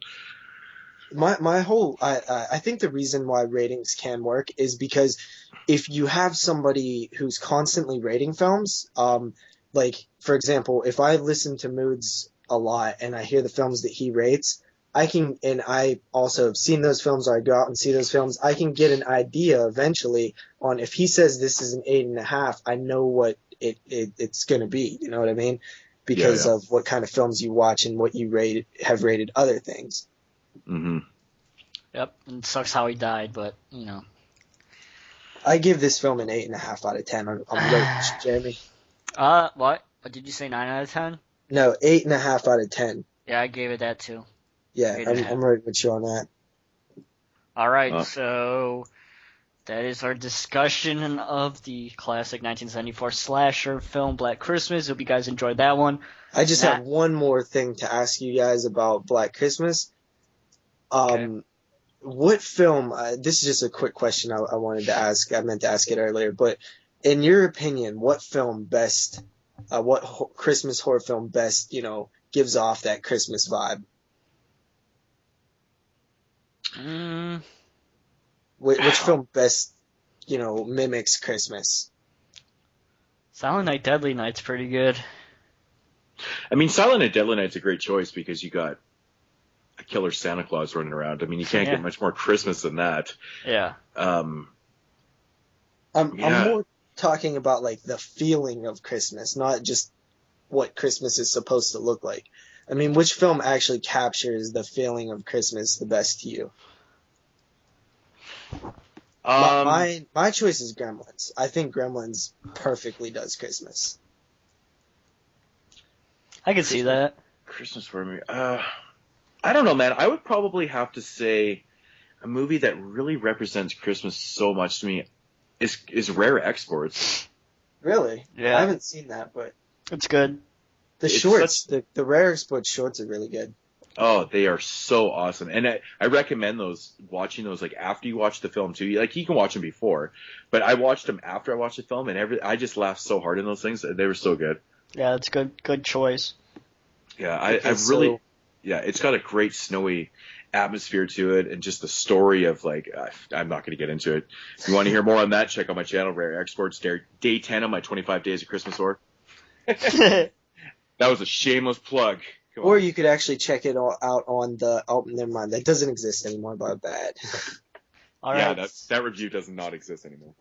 I think the reason why ratings can work is because if you have somebody who's constantly rating films, like, for example, if I listen to Moodz a lot and I hear the films that he rates, and I also have seen those films, or I go out and see those films, I can get an idea eventually on if he says this is an 8.5, I know what it's going to be. You know what I mean? Because of what kind of films you watch and what you have rated other things. Mm-hmm. Yep. It sucks how he died, but, you know. I give this film an 8.5 out of 10. I'm right, Jeremy. What? What did you say, 9 out of 10? No, 8.5 out of 10. Yeah, I gave it that too. Yeah, 8.5. I'm right with you on that. Alright, so that is our discussion of the classic 1974 slasher film Black Christmas. Hope you guys enjoyed that one. I just have one more thing to ask you guys about Black Christmas. Okay. What film, this is just a quick question I wanted to ask. I meant to ask it earlier, but in your opinion, what film best, Christmas horror film best, gives off that Christmas vibe? Which film best, mimics Christmas? Silent Night, Deadly Night's pretty good. I mean, Silent Night, Deadly Night's a great choice because you got a killer Santa Claus running around. I mean, you can't get much more Christmas than that. Yeah. I'm more talking about like the feeling of Christmas, not just what Christmas is supposed to look like. I mean, which film actually captures the feeling of Christmas the best to you? My choice is Gremlins. I think Gremlins perfectly does Christmas. I can see that. Christmas horror movie. I don't know, man. I would probably have to say a movie that really represents Christmas so much to me is Rare Exports. Really? Yeah. I haven't seen that, but It's good. The Rare Exports shorts are really good. Oh, they are so awesome. And I recommend watching those like after you watch the film too. Like you can watch them before, but I watched them after I watched the film and I just laughed so hard in those things. They were so good. Yeah, it's good choice. Yeah, it's got a great snowy atmosphere to it and just the story of like, I'm not going to get into it. If you want to hear more on that, check out my channel, Rare Exports, day 10 of my 25 Days of Christmas Horror. That was a shameless plug. Or you could actually check it all out on the. Oh, never mind. That doesn't exist anymore. About that. All right. Yeah, that review does not exist anymore.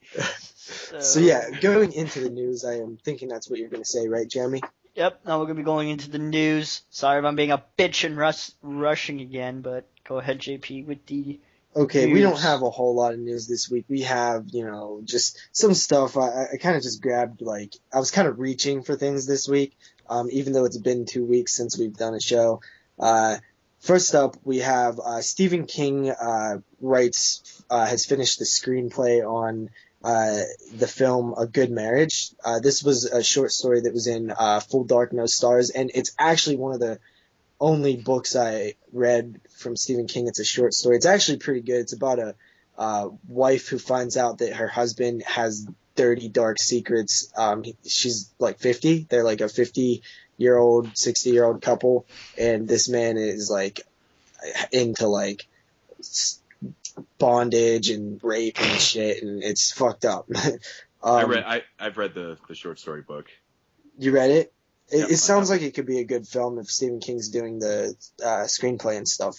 So yeah, going into the news, I am thinking that's what you're going to say, right, Jeremy? Yep. Now we're gonna be going into the news. Sorry if I'm being a bitch and rushing again, but go ahead, JP, with the. Okay, news. we don't have a whole lot of news this week. We have, just some stuff. I kind of just grabbed, I was kind of reaching for things this week, even though it's been 2 weeks since we've done a show. First up, we have Stephen King has finished the screenplay on the film A Good Marriage. This was a short story that was in Full Dark No Stars, and it's actually one of the only books I read from Stephen King. It's a short story. It's actually pretty good. It's about a wife who finds out that her husband has dirty, dark secrets. She's like 50. They're like a 50-year-old, 60-year-old couple, and this man is like into like bondage and rape and shit, and it's fucked up. I've read the short story book. You read it? Yep, It sounds like it could be a good film if Stephen King's doing the screenplay and stuff.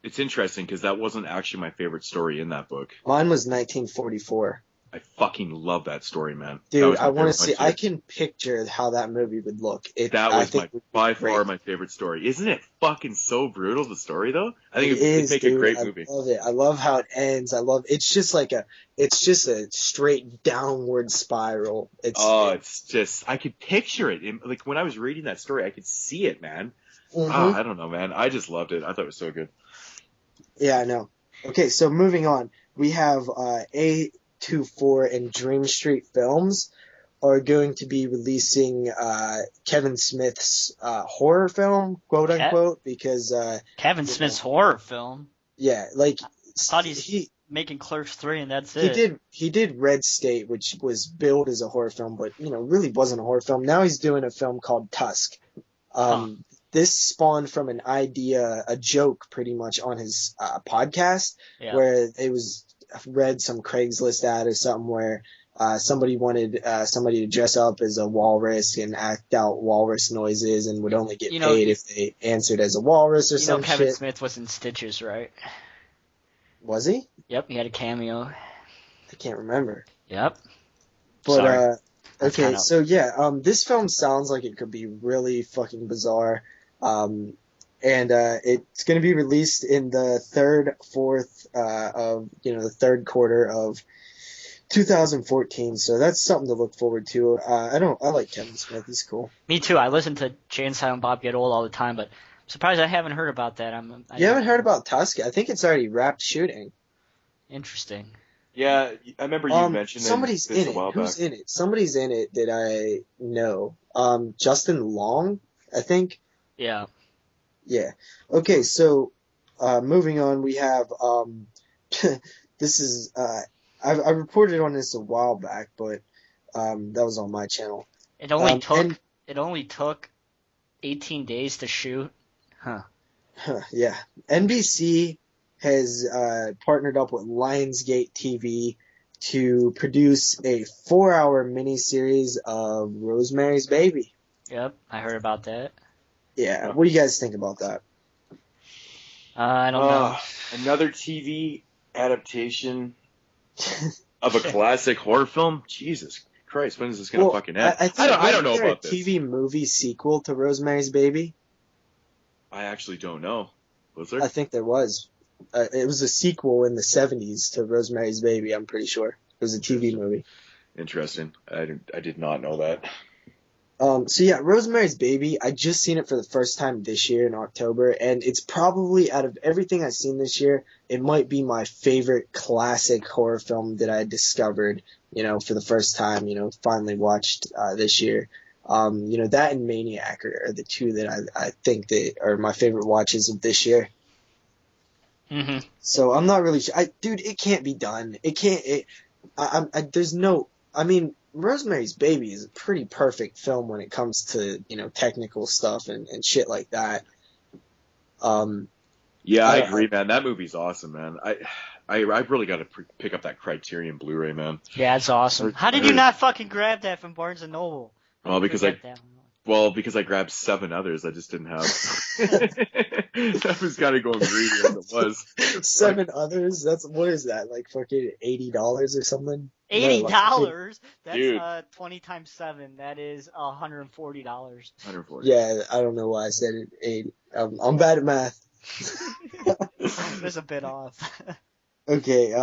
It's interesting because that wasn't actually my favorite story in that book. Mine was 1944. I fucking love that story, man. Dude, I want to see. I can picture how that movie would look. That was by far my favorite story. Isn't it fucking so brutal, the story, though? I think it'd make a great movie. I love it. I love how it ends. It's just a straight downward spiral. It's just, I could picture it. Like, when I was reading that story, I could see it, man. Mm-hmm. I don't know, man. I just loved it. I thought it was so good. Yeah, I know. Okay, so moving on. We have A24 and Dream Street Films are going to be releasing Kevin Smith's horror film, quote unquote, because Kevin Smith's horror film. Yeah, like I thought he's making Clerks 3 and that's it. He did Red State, which was billed as a horror film, but really wasn't a horror film. Now he's doing a film called Tusk. This spawned from an idea, a joke pretty much on his podcast, where it was read some Craigslist ad or something where somebody wanted somebody to dress up as a walrus and act out walrus noises and would only get paid if they answered as a walrus or some shit. Kevin Smith was in Stitches, right? Was he? Yep, he had a cameo. I can't remember. Yep. But Sorry. okay, so yeah, this film sounds like it could be really fucking bizarre. And it's going to be released in the third quarter of 2014. So that's something to look forward to. I like Kevin Smith. He's cool. Me too. I listen to Jay and Silent Bob Get Old all the time, but I'm surprised I haven't heard about that. You haven't heard about Tusk? I think it's already wrapped shooting. Interesting. Yeah, I remember you mentioned somebody's this in a while it. Who's back. in it? Somebody's in it that I know. Justin Long, I think. Yeah. Yeah. Okay, so moving on, we have this is I reported on this a while back, but that was on my channel. It only took 18 days to shoot. Yeah. NBC has partnered up with Lionsgate TV to produce a 4-hour miniseries of Rosemary's Baby. Yep, I heard about that. Yeah, what do you guys think about that? I don't know. Another TV adaptation of a classic horror film? Jesus Christ, when is this going to fucking end? I don't know about this. TV movie sequel to Rosemary's Baby? I actually don't know. Was there? I think there was. It was a sequel in the 70s to Rosemary's Baby, I'm pretty sure. It was a TV movie. Interesting. I did not know that. So yeah, Rosemary's Baby, I just seen it for the first time this year in October, and it's probably, out of everything I've seen this year, it might be my favorite classic horror film that I discovered, for the first time, finally watched this year. That and Maniac are the two that I think that are my favorite watches of this year. Mm-hmm. So I'm not really sure. Dude, it can't be done. It can't. Rosemary's Baby is a pretty perfect film when it comes to, technical stuff and shit like that. Yeah, I agree, man. That movie's awesome, man. I really got to pick up that Criterion Blu-ray, man. Yeah, it's awesome. How did you not fucking grab that from Barnes & Noble? Well, because I grabbed 7 others. I just didn't have. I was kind of going greedy as it was. 7 others? What is that? Like fucking $80 or something? $80? That's Dude. 20 times 7. That is $140. $140. Yeah, I don't know why I said it 80. I'm bad at math. There's a bit off. Okay,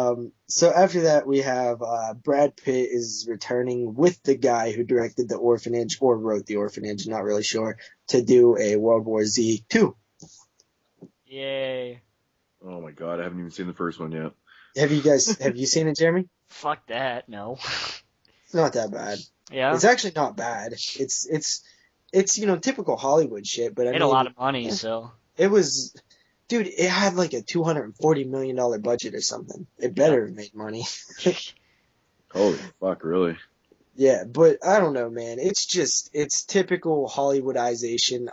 so after that we have Brad Pitt is returning with the guy who directed The Orphanage, or wrote The Orphanage, not really sure, to do a World War Z 2. Yay. Oh my god, I haven't even seen the first one yet. Have you seen it, Jeremy? Fuck that, no. It's not that bad. Yeah? It's actually not bad. It's typical Hollywood shit, but I Made mean, a lot of money, so. it was, dude, it had like a $240 million budget or something. It better have made money. Holy fuck, really? Yeah, but I don't know, man. It's typical Hollywoodization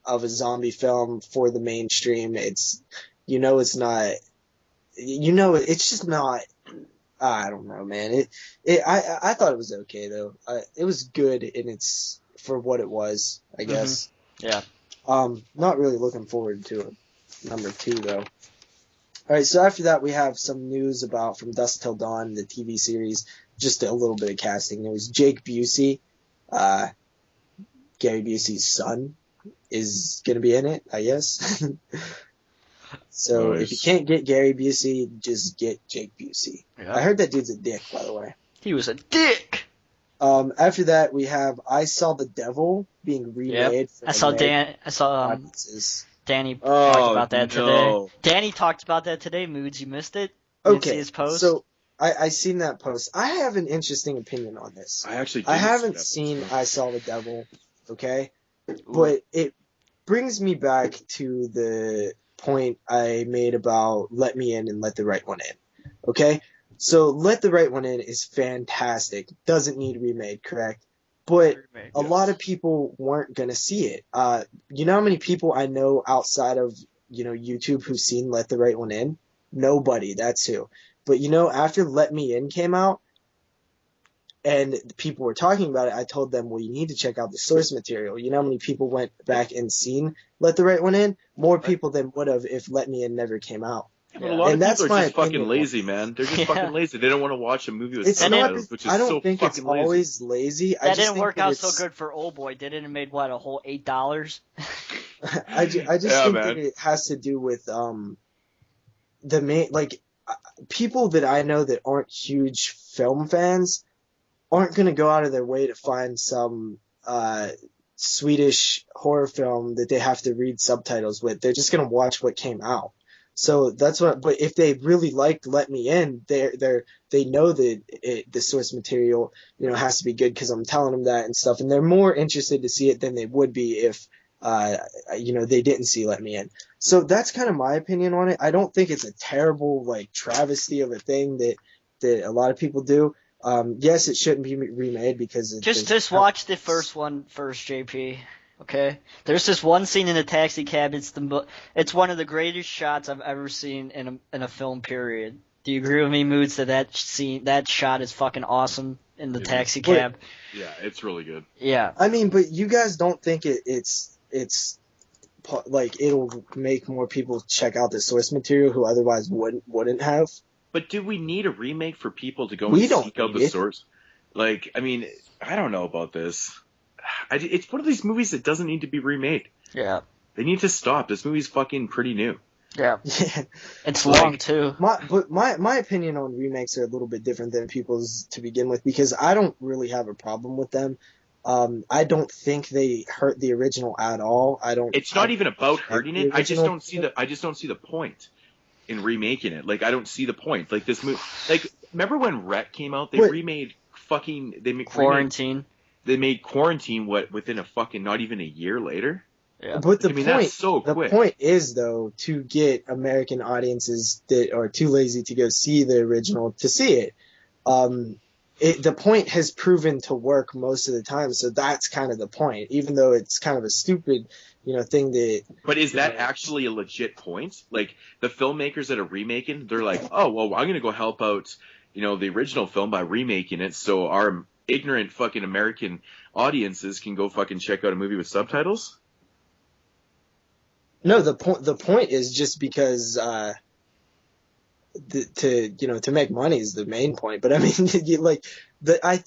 of a zombie film for the mainstream. It's it's just not. I don't know, man. I thought it was okay though. It was good in its for what it was, I guess. Yeah. Not really looking forward to it. Number 2 though. All right, so after that we have some news about From Dusk Till Dawn, the TV series. Just a little bit of casting news. Jake Busey, Gary Busey's son, is gonna be in it, I guess. So Nice. if you can't get Gary Busey, just get Jake Busey. Yeah. I heard that dude's a dick, by the way. He was a dick! After that, we have I Saw the Devil being remade. Yep. For I saw audiences. Danny Oh, talked about that no. today. Danny talked about that today, Moodz. You missed it? You didn't see Okay, his post? so I seen that post. I have an interesting opinion on this. I haven't seen I Saw the Devil, okay? But it brings me back to the point I made about Let Me In and Let the Right One In, okay? So Let the Right One In is fantastic. Doesn't need remade, correct? But a lot of people weren't going to see it. You know how many people I know outside of, YouTube who've seen Let the Right One In? Nobody, that's who. But after Let Me In came out and people were talking about it, I told them, well, you need to check out the source material. You know how many people went back and seen Let the Right One In? More people than would have if Let Me In never came out. Yeah, but a lot And of that's people are my just fucking opinion. lazy, man. They're just fucking lazy. They don't want to watch a movie with It's not. subtitles, which is I don't so think it's fucking lazy. always lazy. I That just didn't think work that out it's- so good for Old Boy, did it? It made, what, a whole $8? I just Yeah, think man. that it has to do with the main people that I know that aren't huge film fans aren't going to go out of their way to find some Swedish horror film that they have to read subtitles with. They're just going to watch what came out. So that's what. But if they really liked Let Me In, they know that the source material has to be good because I'm telling them that and stuff, and they're more interested to see it than they would be if they didn't see Let Me In. So that's kind of my opinion on it. I don't think it's a terrible travesty of a thing that a lot of people do. Yes, it shouldn't be remade because Just watch the first one first, JP. Okay? There's this one scene in a taxi cab. It's one of the greatest shots I've ever seen in a film. Period. Do you agree with me, Moodz, that shot is fucking awesome in the taxi cab? Yeah, it's really good. Yeah. I mean, but you guys don't think it's it'll make more people check out the source material who otherwise wouldn't have? But do we need a remake for people to go We and don't seek out need the it. source? I mean, I don't know about this. It's one of these movies that doesn't need to be remade. Yeah. They need to stop. This movie's fucking pretty new. Yeah. Yeah. It's long, too. My opinion on remakes are a little bit different than people's to begin with because I don't really have a problem with them. I don't think they hurt the original at all. It's not even about hurting it. I just original- don't see the point in remaking it. I don't see the point. This movie. Remember when Rec came out? They remade fucking. Quarantine. They made Quarantine within a fucking not even a year later. Yeah. But that's so quick. The point is though to get American audiences that are too lazy to go see the original to see it. The point has proven to work most of the time, so that's kind of the point. Even though it's kind of a stupid, thing that. But is that actually a legit point? The filmmakers that are remaking, they're like, oh well, I'm gonna go help out, the original film by remaking it, so our ignorant fucking American audiences can go fucking check out a movie with subtitles. No, the point is just because to make money is the main point. But I mean,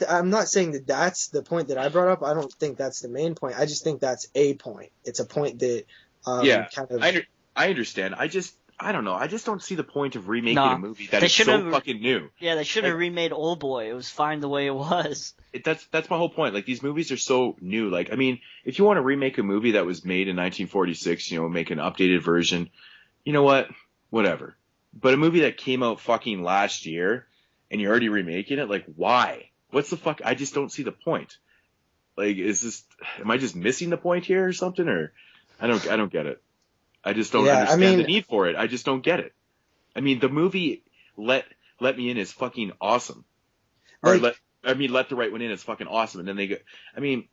I'm not saying that that's the point that I brought up. I don't think that's the main point. I just think that's a point. It's a point that kind of. I understand. I don't know. I just don't see the point of remaking a movie that is so fucking new. Yeah, they should have remade Old Boy. It was fine the way it was. That's my whole point. These movies are so new. I mean, if you want to remake a movie that was made in 1946, make an updated version, you know what? Whatever. But a movie that came out fucking last year, and you're already remaking it, like, why? What's the fuck? I just don't see the point. Like, am I just missing the point here or something? Or I don't get it. I just don't understand the need for it. I just don't get it. I mean, the movie Let Me In is fucking awesome. Or Like, Let the Right One In is fucking awesome. And then they go, I mean,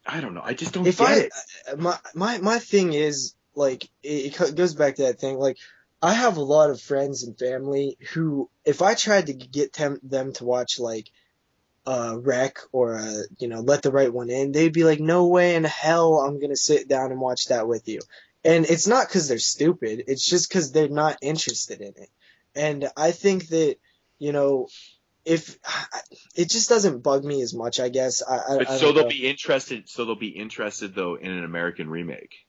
I don't know. I just don't get it. My thing is, like, it goes back to that thing. Like, I have a lot of friends and family who, if I tried to get them to watch, like, Wreck or, Let the Right One In, they'd be like, no way in hell I'm going to sit down and watch that with you. And it's not because they're stupid. It's just because they're not interested in it. And I think that, if it just doesn't bug me as much, I guess. They'll be interested. So they'll be interested though in an American remake.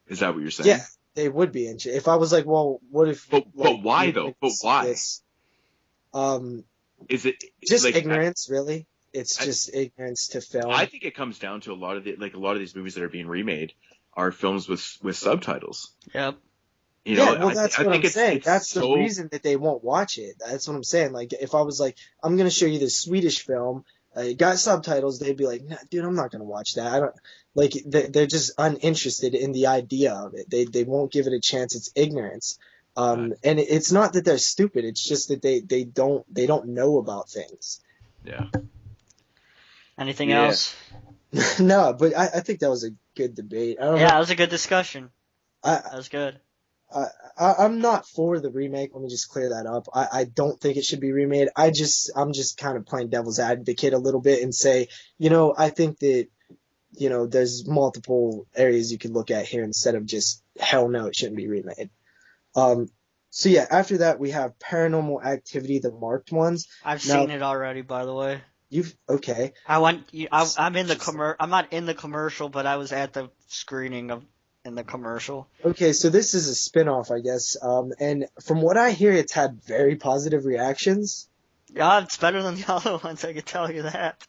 Is that what you're saying? Yeah, they would be interested. If I was like, well, what if? But why though? But why? Is it just like, ignorance? Really, it's just ignorance to film. I think it comes down to a lot of these movies that are being remade are films with subtitles. Yep. That's what I'm saying. That's the reason that they won't watch it. That's what I'm saying. Like, if I was like, I'm going to show you this Swedish film, it got subtitles, they'd be like, nah, dude, I'm not going to watch that. They're just uninterested in the idea of it. They won't give it a chance. It's ignorance. And it's not that they're stupid. It's just that they don't know about things. Yeah. Anything else? No, but I think that was a good debate. I don't know. That was a good discussion. That was good. I'm not for the remake. Let me just clear that up. I don't think it should be remade. I'm just kind of playing devil's advocate a little bit and say, I think that, there's multiple areas you could look at here instead of just, hell no, it shouldn't be remade. So yeah, after that we have Paranormal Activity, the marked ones. I've seen it already, by the way. Okay. I'm in the I'm not in the commercial, but I was at the screening in the commercial. Okay, so this is a spin-off, I guess. And from what I hear, it's had very positive reactions. Yeah, it's better than the other ones, I can tell you that.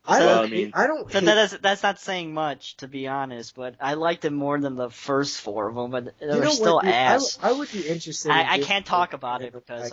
That's not saying much, to be honest, but I liked it more than the first four of them, but they were still ass. I would be interested. I can't talk about it because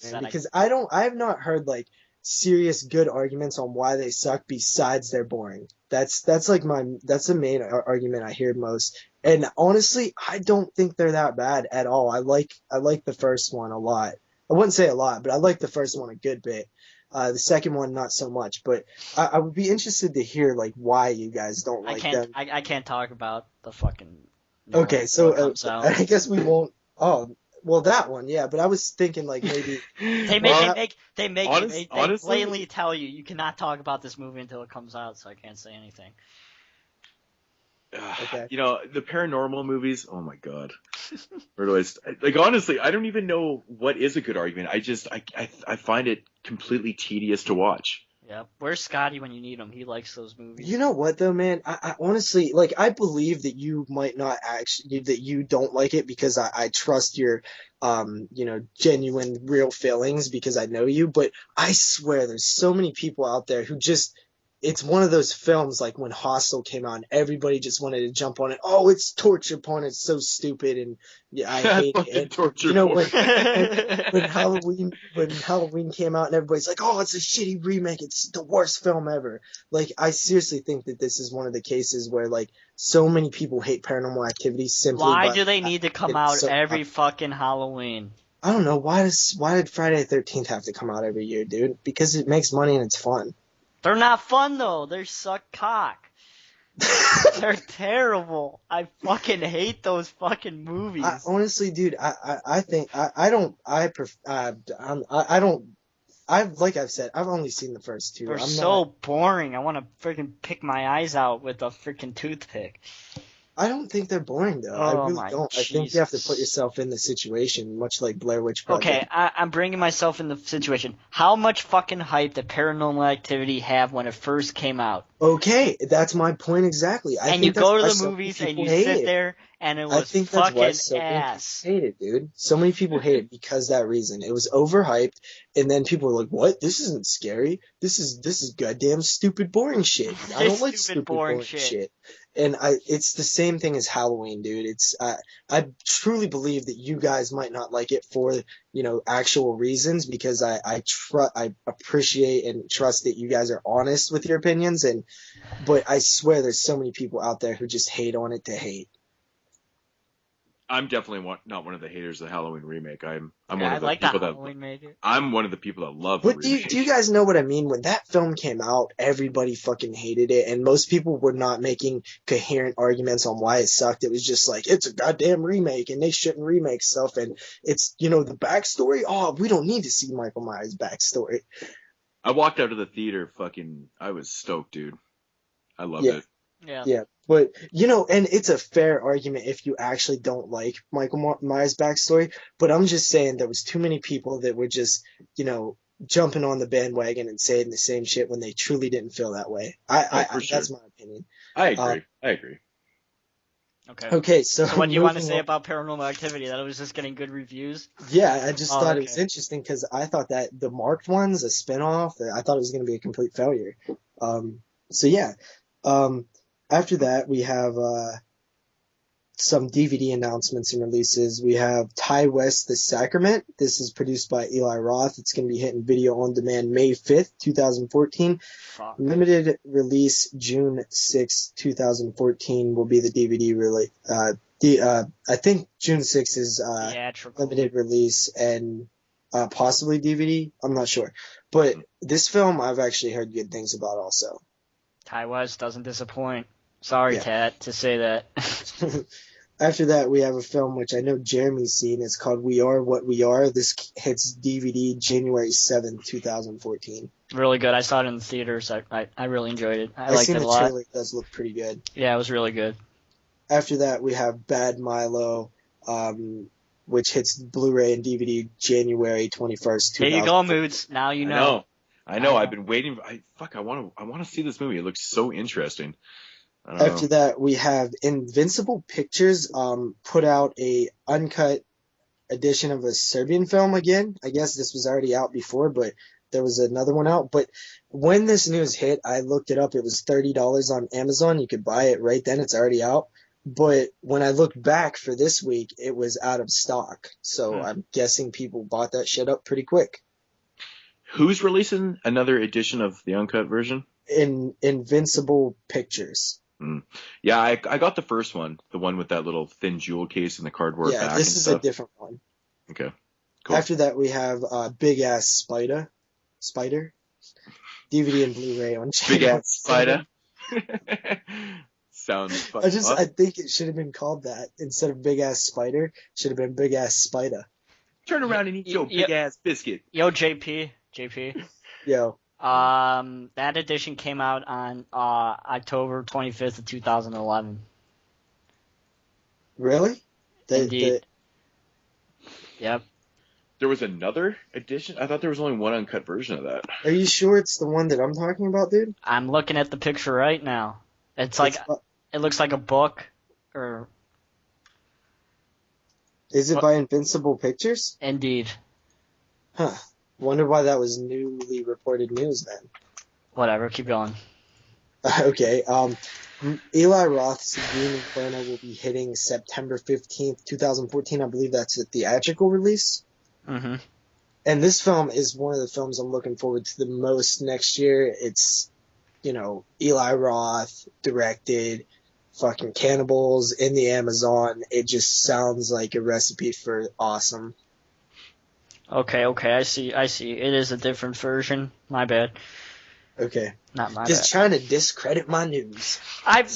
because I have not heard like serious good arguments on why they suck besides they're boring. That's the main argument I hear most. And honestly, I don't think they're that bad at all. I like the first one a lot. I wouldn't say a lot, but I like the first one a good bit. The second one, not so much, but I would be interested to hear like why you guys don't like them. I can't talk about the fucking. Okay, so I guess we won't. Oh, well, that one, yeah. But I was thinking like maybe they blatantly tell you cannot talk about this movie until it comes out, so I can't say anything. Okay. The paranormal movies, oh my god. Where do honestly, I don't even know what is a good argument. I find it completely tedious to watch. Yeah. Where's Scotty when you need him? He likes those movies. You know what though, man? I honestly, I believe that you might not that you don't like it because I trust your, genuine, real feelings because I know you, but I swear there's so many people out there who just, it's one of those films like when Hostel came out and everybody just wanted to jump on it. Oh, it's torture porn. It's so stupid. And yeah, I hate it. Torture porn. When Halloween came out and everybody's like, oh, it's a shitty remake. It's the worst film ever. Like, I seriously think that this is one of the cases where like so many people hate Paranormal Activity simply. Why do they need to come out every fucking Halloween? I don't know. Why did Friday the 13th have to come out every year, dude? Because it makes money and it's fun. They're not fun though. They suck cock. They're terrible. I fucking hate those fucking movies. Honestly, dude, I think like I've said, I've only seen the first two. They're boring. I want to freaking pick my eyes out with a freaking toothpick. I don't think they're boring though. I really don't. Jesus. I think you have to put yourself in the situation, much like Blair Witch Project. Okay, I'm bringing myself in the situation. How much fucking hype did Paranormal Activity have when it first came out? Okay, that's my point exactly. And you go to the movies and you sit there and it was fucking ass. Hate it, dude. So many people hate it because that reason. It was overhyped, and then people were like, "What? This isn't scary. This is goddamn stupid, boring shit. I don't like stupid, boring shit." And it's the same thing as Halloween, dude. I truly believe that you guys might not like it for, actual reasons, because I appreciate and trust that you guys are honest with your opinions, but I swear there's so many people out there who just hate on it to hate. I'm definitely not one of the haters of the Halloween remake. I'm Yeah, one I of the like people the Halloween maybe. I'm one of the people that love the But remake. do you guys know what I mean? When that film came out, everybody fucking hated it, and most people were not making coherent arguments on why it sucked. It was just like, it's a goddamn remake, and they shouldn't remake stuff, and it's, the backstory. Oh, we don't need to see Michael Myers' backstory. I walked out of the theater I was stoked, dude. I loved it. Yeah. Yeah, but and it's a fair argument if you actually don't like Michael Myers' backstory. But I'm just saying there was too many people that were just, jumping on the bandwagon and saying the same shit when they truly didn't feel that way. For sure. That's my opinion. I agree. Okay, so what do you want to say on. about Paranormal Activity? That it was just getting good reviews? Yeah, I just thought okay. it was interesting because I thought that the Marked one's a spinoff. I thought it was going to be a complete failure. So yeah. After that, we have some DVD announcements and releases. We have Ty West, The Sacrament. This is produced by Eli Roth. It's going to be hitting video on demand May 5th, 2014. Fuck. Limited release June 6th, 2014 will be the DVD release. I think June 6th is limited release and possibly DVD. I'm not sure. But this film I've actually heard good things about also. Ty West doesn't disappoint. Sorry, Tat, to say that. After that, we have a film which I know Jeremy's seen. It's called We Are What We Are. This hits DVD January 7th, 2014. Really good. I saw it in the theaters. I really enjoyed it. I liked it a lot. I've seen the trailer. It does look pretty good. Yeah, it was really good. After that, we have Bad Milo, which hits Blu-ray and DVD January 21st, 2014. There you go, Moodz. Now you know. I know. I've been waiting. I want to see this movie. It looks so interesting. After that, we have Invincible Pictures put out a uncut edition of a Serbian film again. I guess this was already out before, but there was another one out. But when this news hit, I looked it up. It was $30 on Amazon. You could buy it right then. It's already out. But when I looked back for this week, it was out of stock. So I'm guessing people bought that shit up pretty quick. Who's releasing another edition of the uncut version? Invincible Pictures. Yeah, I got the first one, the one with that little thin jewel case and the cardboard back. Yeah, this is a different one. Okay, cool. After that, we have Big Ass Spider, DVD and Blu-ray on Big Ass Spider. Sounds fun. I think it should have been called that instead of Big Ass Spider. It should have been Big Ass Spider. Turn around and eat your big ass biscuit. Yo, JP. Yo. That edition came out on October 25th of 2011. Really? Indeed. Yep. There was another edition? I thought there was only one uncut version of that. Are you sure it's the one that I'm talking about, dude? I'm looking at the picture right now. It looks like a book, or... Is it by Invincible Pictures? Indeed. Huh. Wonder why that was newly reported news then. Whatever, keep going. Okay. Eli Roth's Green Inferno will be hitting September 15th, 2014. I believe that's a theatrical release. Mm-hmm. And this film is one of the films I'm looking forward to the most next year. It's, Eli Roth directed, fucking cannibals in the Amazon. It just sounds like a recipe for awesome. Okay, I see. It is a different version. My bad. Okay. Not my bad. Just trying to discredit my news.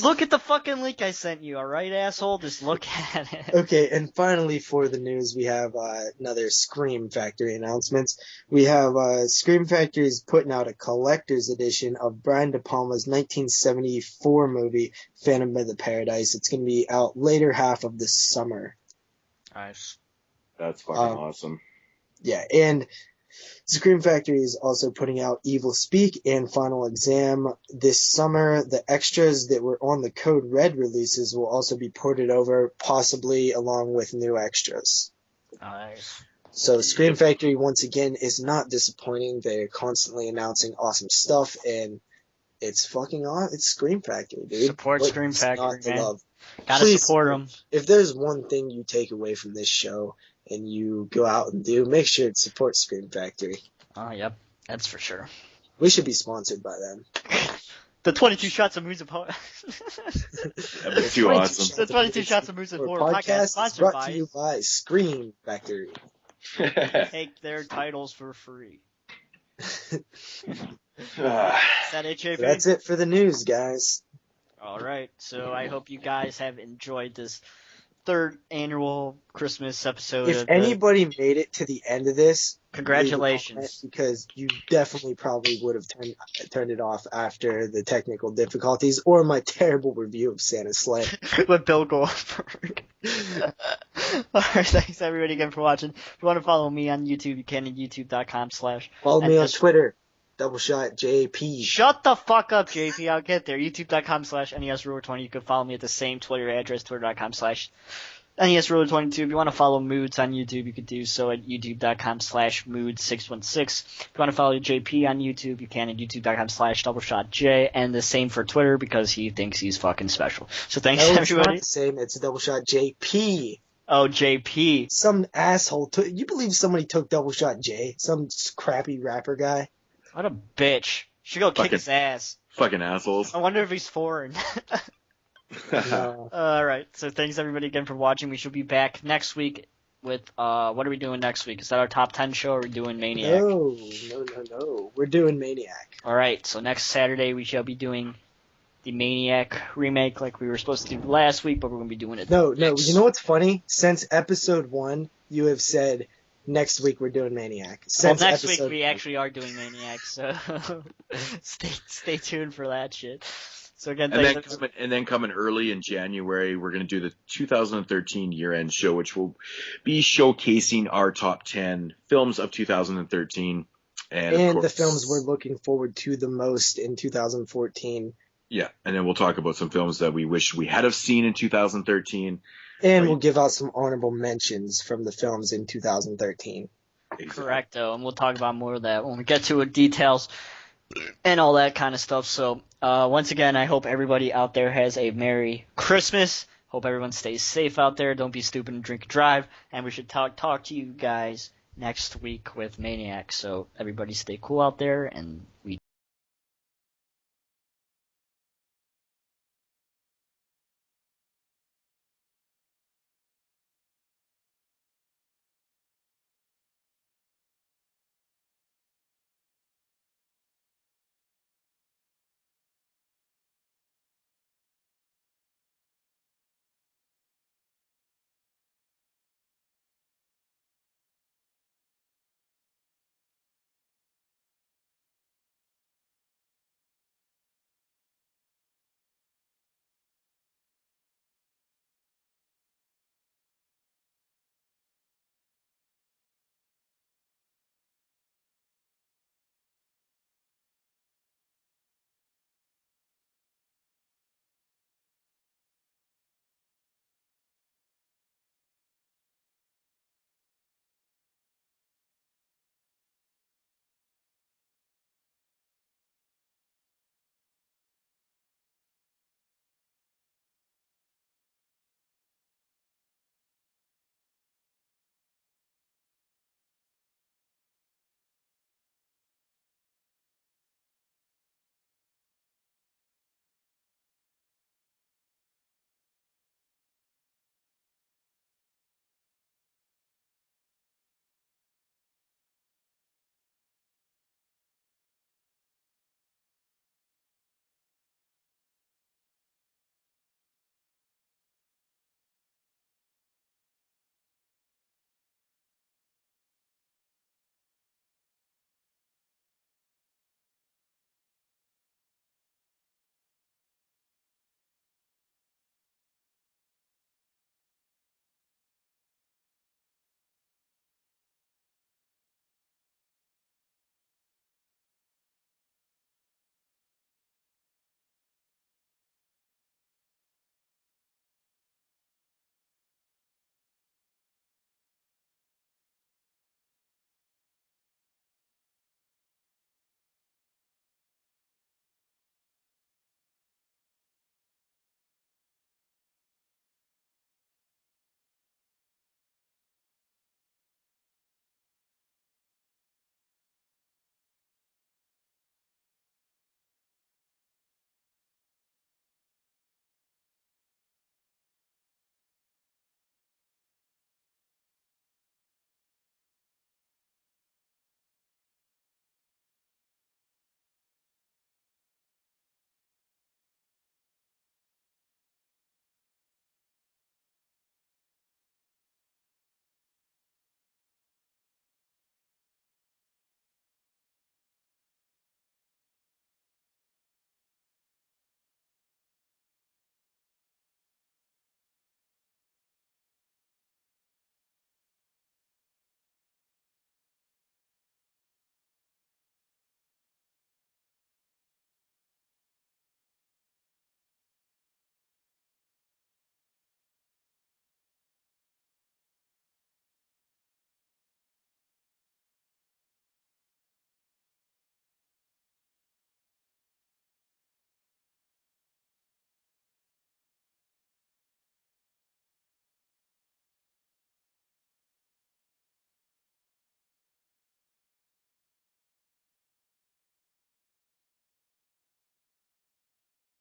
Look at the fucking link I sent you, alright, asshole? Just look at it. Okay, and finally for the news, we have another Scream Factory announcements. We have Scream Factory's putting out a collector's edition of Brian De Palma's 1974 movie, Phantom of the Paradise. It's going to be out later half of this summer. Nice. That's fucking awesome. Yeah, and Scream Factory is also putting out Evil Speak and Final Exam this summer. The extras that were on the Code Red releases will also be ported over, possibly along with new extras. Nice. So Scream Factory, once again, is not disappointing. They're constantly announcing awesome stuff, and It's fucking on. It's Scream Factory, dude. Support What Scream is Factory, not to man. love? Gotta Please support them. If there's one thing you take away from this show and you go out and do, make sure to support Scream Factory. Oh, yep. That's for sure. We should be sponsored by them. The 22 shots of Moodz of Horror. That'd be too awesome. The 22 shots of Moodz of Horror podcast is sponsored brought by. to you by Scream Factory. Take their titles for free. Is that it, JP? That's it for the news, guys. All right. So I hope you guys have enjoyed this third annual Christmas episode. If anybody made it to the end of this, congratulations, because you definitely probably would have turned it off after the technical difficulties or my terrible review of Santa's Sleigh with Bill Goldberg. All right, thanks everybody again for watching. If you want to follow me on YouTube, you can at youtube.com/. Follow me on Twitter. Doubleshot JP. Shut the fuck up, JP. I'll get there. YouTube.com/NESRuler20. You can follow me at the same Twitter address, Twitter.com/NESRuler22. If you want to follow Moodz on YouTube, you could do so at YouTube.com/Moodz616. If you want to follow JP on YouTube, you can at YouTube.com/DoubleShotJ. And the same for Twitter because he thinks he's fucking special. So thanks, It's everybody. not the same. It's Doubleshot JP. Oh, JP. Some asshole you believe somebody took Doubleshot J? Some crappy rapper guy? What a bitch. Should go kick his ass. Fucking assholes. I wonder if he's foreign. No. Alright, so thanks everybody again for watching. We should be back next week with, what are we doing next week? Is that our top 10 show or are we doing Maniac? No. We're doing Maniac. Alright, so next Saturday we shall be doing the Maniac remake like we were supposed to do last week, but we're going to be doing it No, next. you know what's funny? Since episode 1, you have said, next week we're doing Maniac. Well, Since next week episode we actually are doing Maniac, so stay tuned for that shit. So again, and then coming early in January, we're going to do the 2013 year-end show, which will be showcasing our top 10 films of 2013. And of course, the films we're looking forward to the most in 2014. Yeah, and then we'll talk about some films that we wish we had have seen in 2013. And we'll give out some honorable mentions from the films in 2013. Exactly. Correcto, and we'll talk about more of that when we get to it, details and all that kind of stuff. So once again, I hope everybody out there has a Merry Christmas. Hope everyone stays safe out there. Don't be stupid and drink and drive. And we should talk to you guys next week with Maniac. So everybody stay cool out there, and we